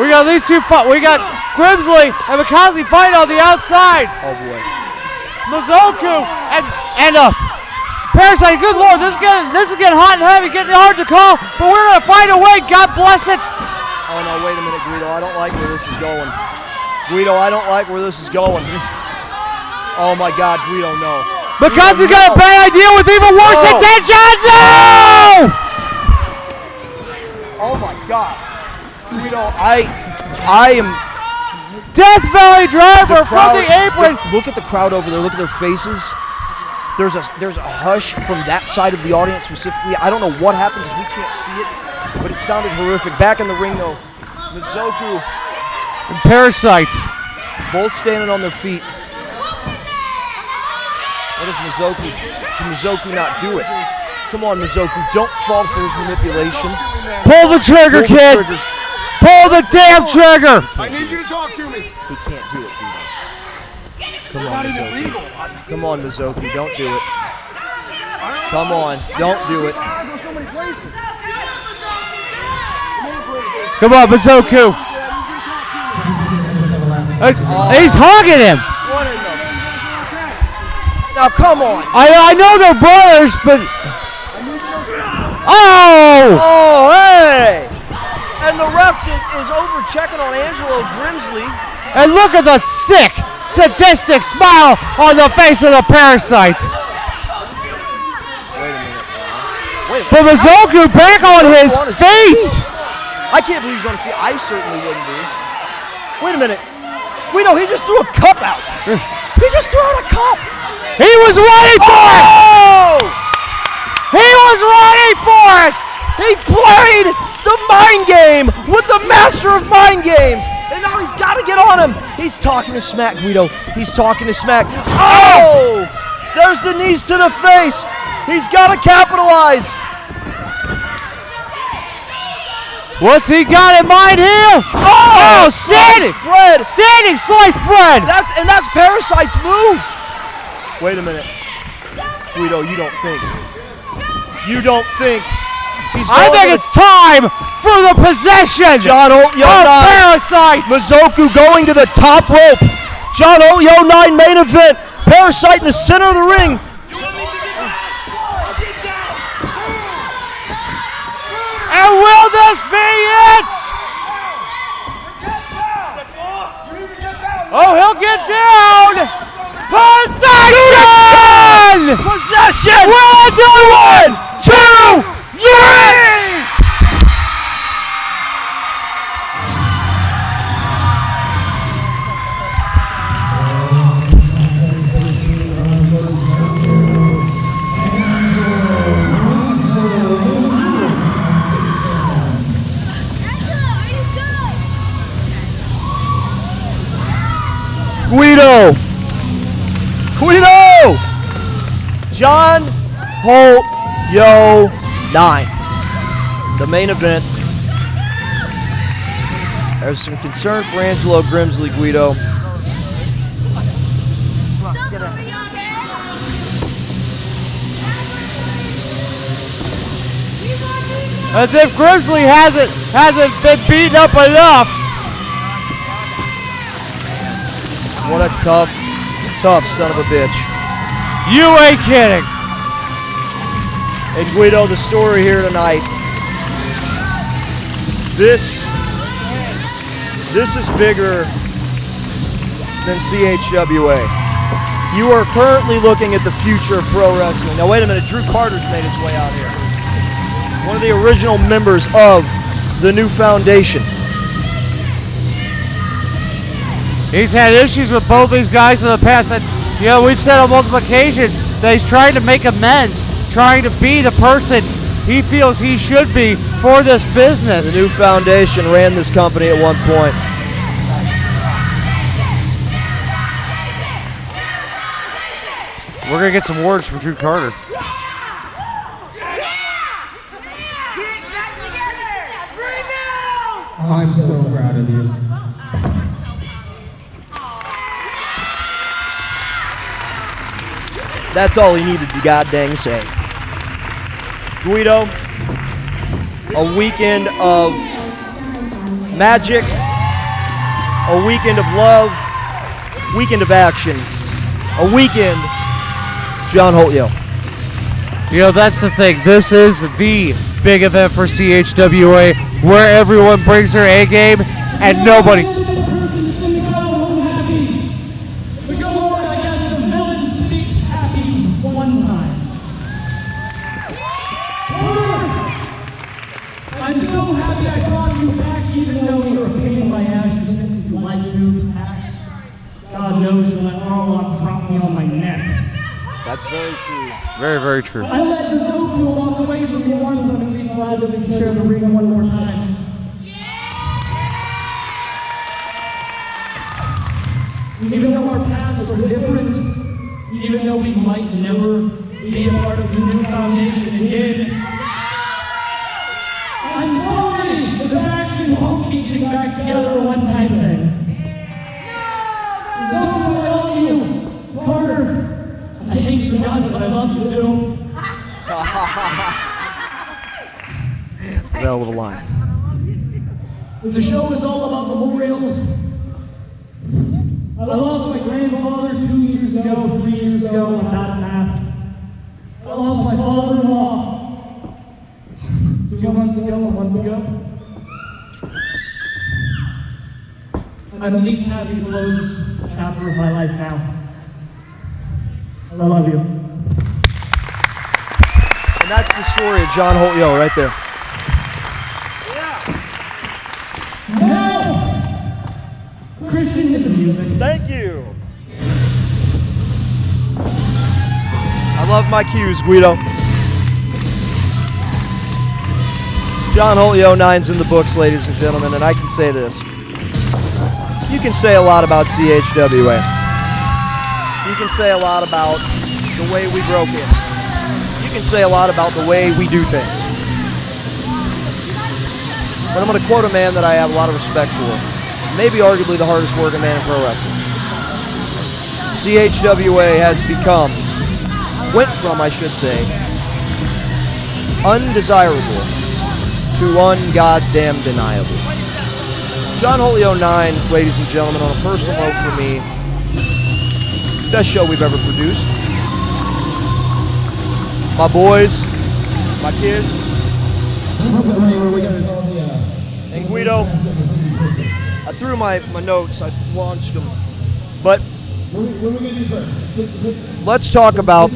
We got these two we got Grimsley and Makazi fighting on the outside. Oh boy. Mizoku and Parasite, good Lord, this is getting hot and heavy, getting hard to call, but we're going to find a way, God bless it. Oh no, wait a minute, Guido, I don't like where this is going. Guido, I don't like where this is going. Oh my God, Guido, no. Because he's got a bad idea with even worse intentions, no! Oh my God. Guido, I am... Death Valley driver from the apron. Look at the crowd over there, look at their faces. There's a hush from that side of the audience specifically. I don't know what happened because we can't see it, but it sounded horrific. Back in the ring though, Mizoku and Parasite both standing on their feet. What is Mizoku? Can Mizoku not do it? Come on, Mizoku, don't fall for his manipulation. Pull the trigger, kid. Pull the damn trigger. I need you to talk to me. He can't do it, Guido. Come on, Mizoku. Come on, Mizoku, don't do it. Come on, don't do it. Come on, Mizoku. He's hogging him. What in the... Now, come on. I know they're brothers, but... Oh! Oh, hey! And the ref is over checking on Angelo Grimsley. And look at the sick, sadistic smile on the face of the Parasite. Wait a minute. But Mizoku back on his feet. I can't believe he's on his feet. I certainly wouldn't be. Wait a minute. Guido, he just threw a cup out. He just threw out a cup. He was ready for it. He was ready for it. He played the mind game with the master of mind games. And now he's got to get on him. He's talking to smack, Guido. He's talking to smack. Oh! There's the knees to the face. He's got to capitalize. What's he got in mind here? Oh, standing bread. Standing sliced bread. That's Parasite's move. Wait a minute. Guido, you don't think. You don't think. I think it's time for the possession. John Holt, Parasite. Mizoku going to the top rope. John Holt, 9 main event. Parasite in the center of the ring. And will this be it? Oh, he'll get down. Possession. Possession. Will it do 1, 2, 3. Guido! John Holt, 9. The main event. There's some concern for Angelo Grimsley, Guido. As if Grimsley hasn't been beaten up enough. What a tough son of a bitch. You ain't kidding. And Guido, the story here tonight. This is bigger than CHWA. You are currently looking at the future of pro wrestling. Now wait a minute, Drew Carter's made his way out here. One of the original members of the new foundation. He's had issues with both these guys in the past. And, we've said on multiple occasions that he's trying to make amends, trying to be the person he feels he should be for this business. The new foundation ran this company at one point. We're going to get some words from Drew Carter. I'm so proud of you. That's all he needed to goddamn say. Guido, a weekend of magic, a weekend of love, weekend of action, a weekend, John Holt, that's the thing. This is the big event for CHWA where everyone brings their A game and nobody. I'm so happy I brought you back, even though you were a pain in my ass. You sent me through life tubes, hacks. God knows you let arm lock drop me on my neck. That's very true. Very, very true. I let the Zoku walk away from your arms. I'm at least glad that we can share the ring one more time. Even though our paths are different, even though we might never be a part of the new foundation again, I'm sorry that the faction won't be getting back together a one-time thing. Zoku, I love you. Carter, I hate you not, but I love you too. Hell of a line. The show is all about memorials. I lost my grandfather 2 years ago, 3 years ago, I'm not math. I lost my father-in-law 2 months ago, a month ago. I'm at least happy to close this chapter of my life now. I love you. And that's the story of John Holt right there. Now, Christian hit the music. Thank you. I love my cues, Guido. John Holt 09's in the books, ladies and gentlemen, and I can say this. You can say a lot about CHWA. You can say a lot about the way we broke in. You can say a lot about the way we do things. But I'm going to quote a man that I have a lot of respect for. Maybe arguably the hardest working man in pro wrestling. CHWA has went from, I should say, undesirable to ungoddamn deniable. John Holt 09, ladies and gentlemen, on a personal note for me, best show we've ever produced. My boys, my kids, and Guido, I threw my notes, I launched them, but let's talk about,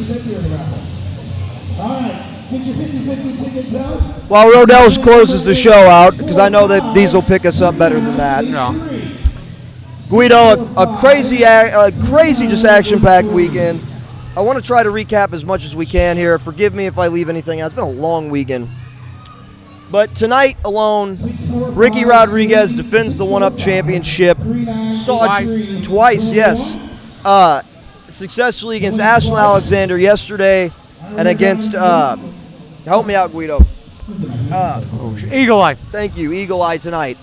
while Rodell's closes the show out, because I know that these will pick us up better than that. No. Guido, a crazy just action-packed weekend. I want to try to recap as much as we can here. Forgive me if I leave anything out. It's been a long weekend. But tonight alone, Ricky Rodriguez defends the one-up championship. Twice, yes. Successfully against Ashton Alexander yesterday and against, help me out, Guido. Eagle Eye. Thank you, Eagle Eye tonight.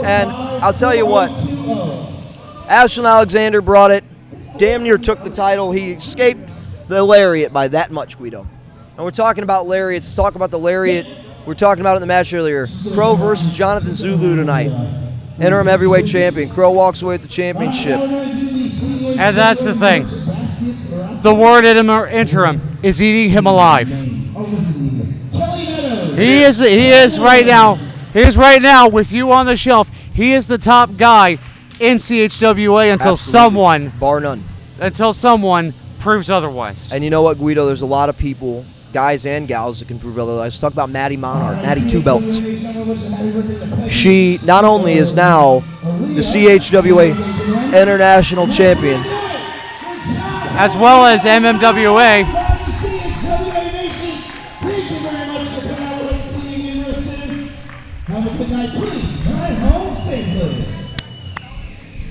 And I'll tell you what, Ashland Alexander brought it, damn near took the title. He escaped the lariat by that much, Guido. And we're talking about lariats. Talk about the lariat. We're talking about it in the match earlier. Crow versus Jonathan Zulu tonight. Interim heavyweight champion. Crow walks away with the championship. And that's the thing. The word interim is eating him alive. He is right now with you on the shelf. He is the top guy in CHWA until someone, bar none, until someone proves otherwise. And you know what, Guido? There's a lot of people, guys and gals, that can prove otherwise. Let's talk about Maddie Monarch. Maddie 2 belts. She not only is now the CHWA International Champion, as well as MMWA.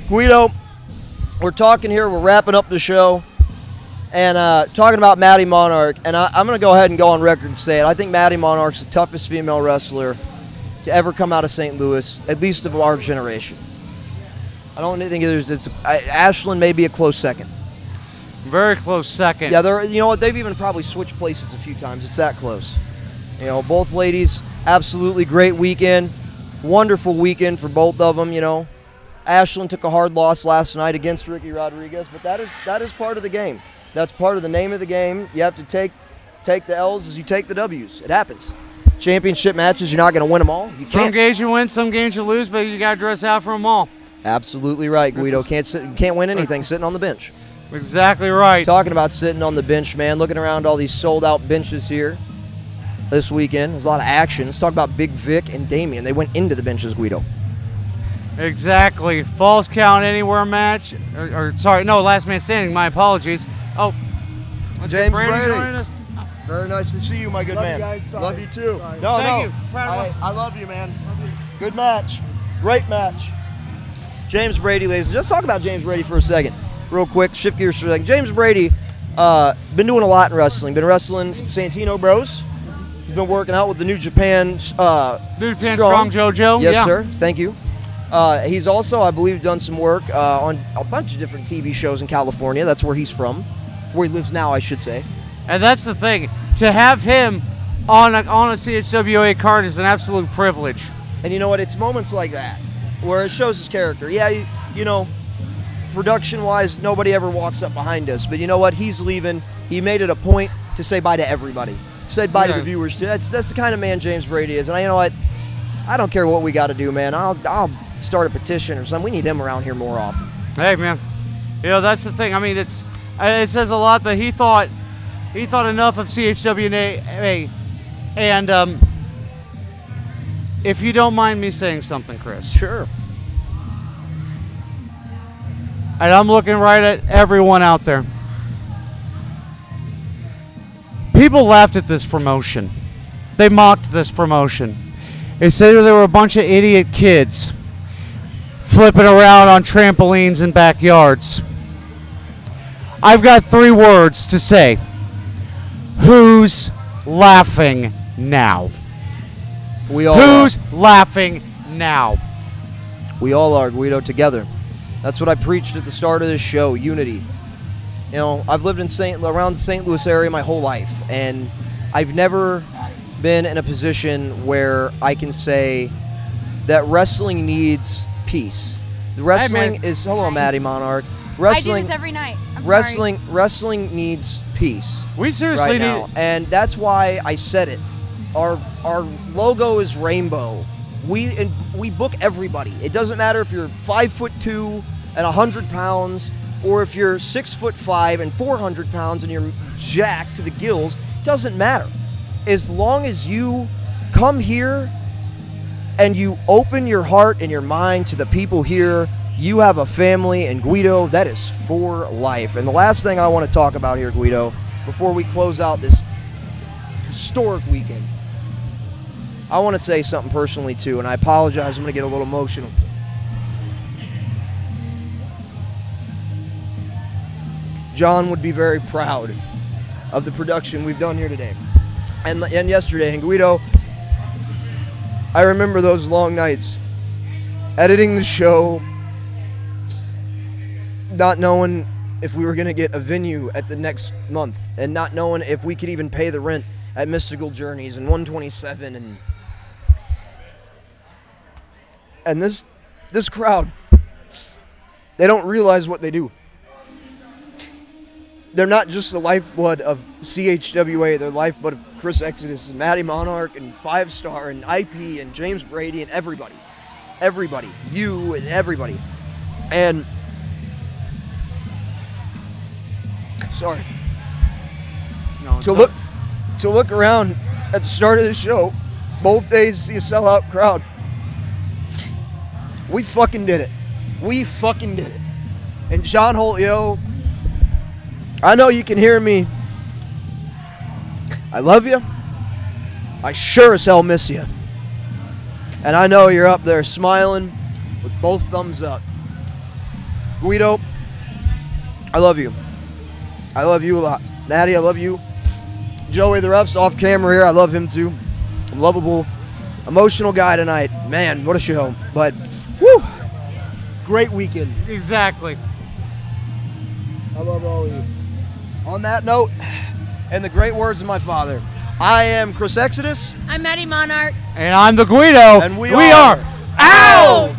Guido, we're talking here, we're wrapping up the show, and talking about Maddie Monarch, and I'm going to go ahead and go on record and say it. I think Maddie Monarch's the toughest female wrestler to ever come out of St. Louis, at least of our generation. I don't think Ashland may be a close second. Very close second. Yeah, you know what? They've even probably switched places a few times. It's that close. You know, both ladies, absolutely great weekend. Wonderful weekend for both of them, you know. Ashland took a hard loss last night against Ricky Rodriguez, but that is part of the game. That's part of the name of the game. You have to take the L's as you take the W's. It happens. Championship matches, you're not going to win them all. You can't. Some games you win, some games you lose, but you got to dress out for them all. Absolutely right, Guido. Can't win anything sitting on the bench. Exactly right. Talking about sitting on the bench, man. Looking around all these sold-out benches here this weekend. There's a lot of action. Let's talk about Big Vic and Damien. They went into the benches, Guido. Exactly. Falls count anywhere match. Last man standing. My apologies. Oh, James Brady. Brady. Very nice to see you, my good man. Love you too. Thank you. I love you, man. Good match. Great match. James Brady, ladies. Let's talk about James Brady for a second. Real quick. Shift gears for a second. James Brady, been doing a lot in wrestling. Been wrestling for the Santino Bros. He's been working out with the New Japan Strong JoJo. Yes, yeah. sir. Thank you. He's also, I believe, done some work on a bunch of different TV shows in California. That's where he's from. Where he lives now, I should say. And that's the thing. To have him on a CHWA card is an absolute privilege. And you know what? It's moments like that where it shows his character. Yeah, you know, production-wise, nobody ever walks up behind us. But you know what? He's leaving. He made it a point to say bye to everybody. Said bye to the viewers, too. That's the kind of man James Brady is. And you know what? I don't care what we got to do, man. I'll start a petition or something. We need him around here more often. Hey, man. You know, that's the thing. I mean, it says a lot that he thought enough of CHWA. And if you don't mind me saying something, Chris. Sure. And I'm looking right at everyone out there. People laughed at this promotion. They mocked this promotion. They said there were a bunch of idiot kids flipping around on trampolines in backyards. I've got 3 words to say. Who's laughing now? We all Who's laughing now? We all are, Guido, together. That's what I preached at the start of this show, unity. You know, I've lived around the St. Louis area my whole life, and I've never been in a position where I can say that wrestling needs peace. Wrestling is hello, Maddie Monarch. Wrestling, I do this every night. I'm sorry. Wrestling needs peace. We seriously right now, and that's why I said it. Our logo is rainbow. We book everybody. It doesn't matter if you're 5'2" and 100 pounds, or if you're 6'5" and 400 pounds and you're jacked to the gills. Doesn't matter. As long as you come here and you open your heart and your mind to the people here, you have a family, and Guido, that is for life. And the last thing I want to talk about here, Guido, before we close out this historic weekend, I want to say something personally too, and I apologize, I'm going to get a little emotional. John would be very proud of the production we've done here today and yesterday. And Guido, I remember those long nights, editing the show, not knowing if we were going to get a venue at the next month, and not knowing if we could even pay the rent at Mystical Journeys and 127, and this crowd, they don't realize what they do. They're not just the lifeblood of CHWA, they're the lifeblood of Chris Exodus and Matty Monarch and 5 Star and IP and James Brady and everybody. Everybody. You and everybody. And sorry. No, to look around at the start of the show, both days see a sellout crowd. We fucking did it. We fucking did it. And John Holt, yo, I know you can hear me. I love you. I sure as hell miss you. And I know you're up there smiling with both thumbs up. Guido, I love you. I love you a lot. Natty, I love you. Joey, the ref's off camera here. I love him too. A lovable, emotional guy tonight. Man, what a show. But, woo, great weekend. Exactly. I love all of you. On that note, and the great words of my father, I am Chris Exodus. I'm Matty Monarch. And I'm the Guido. And we are out!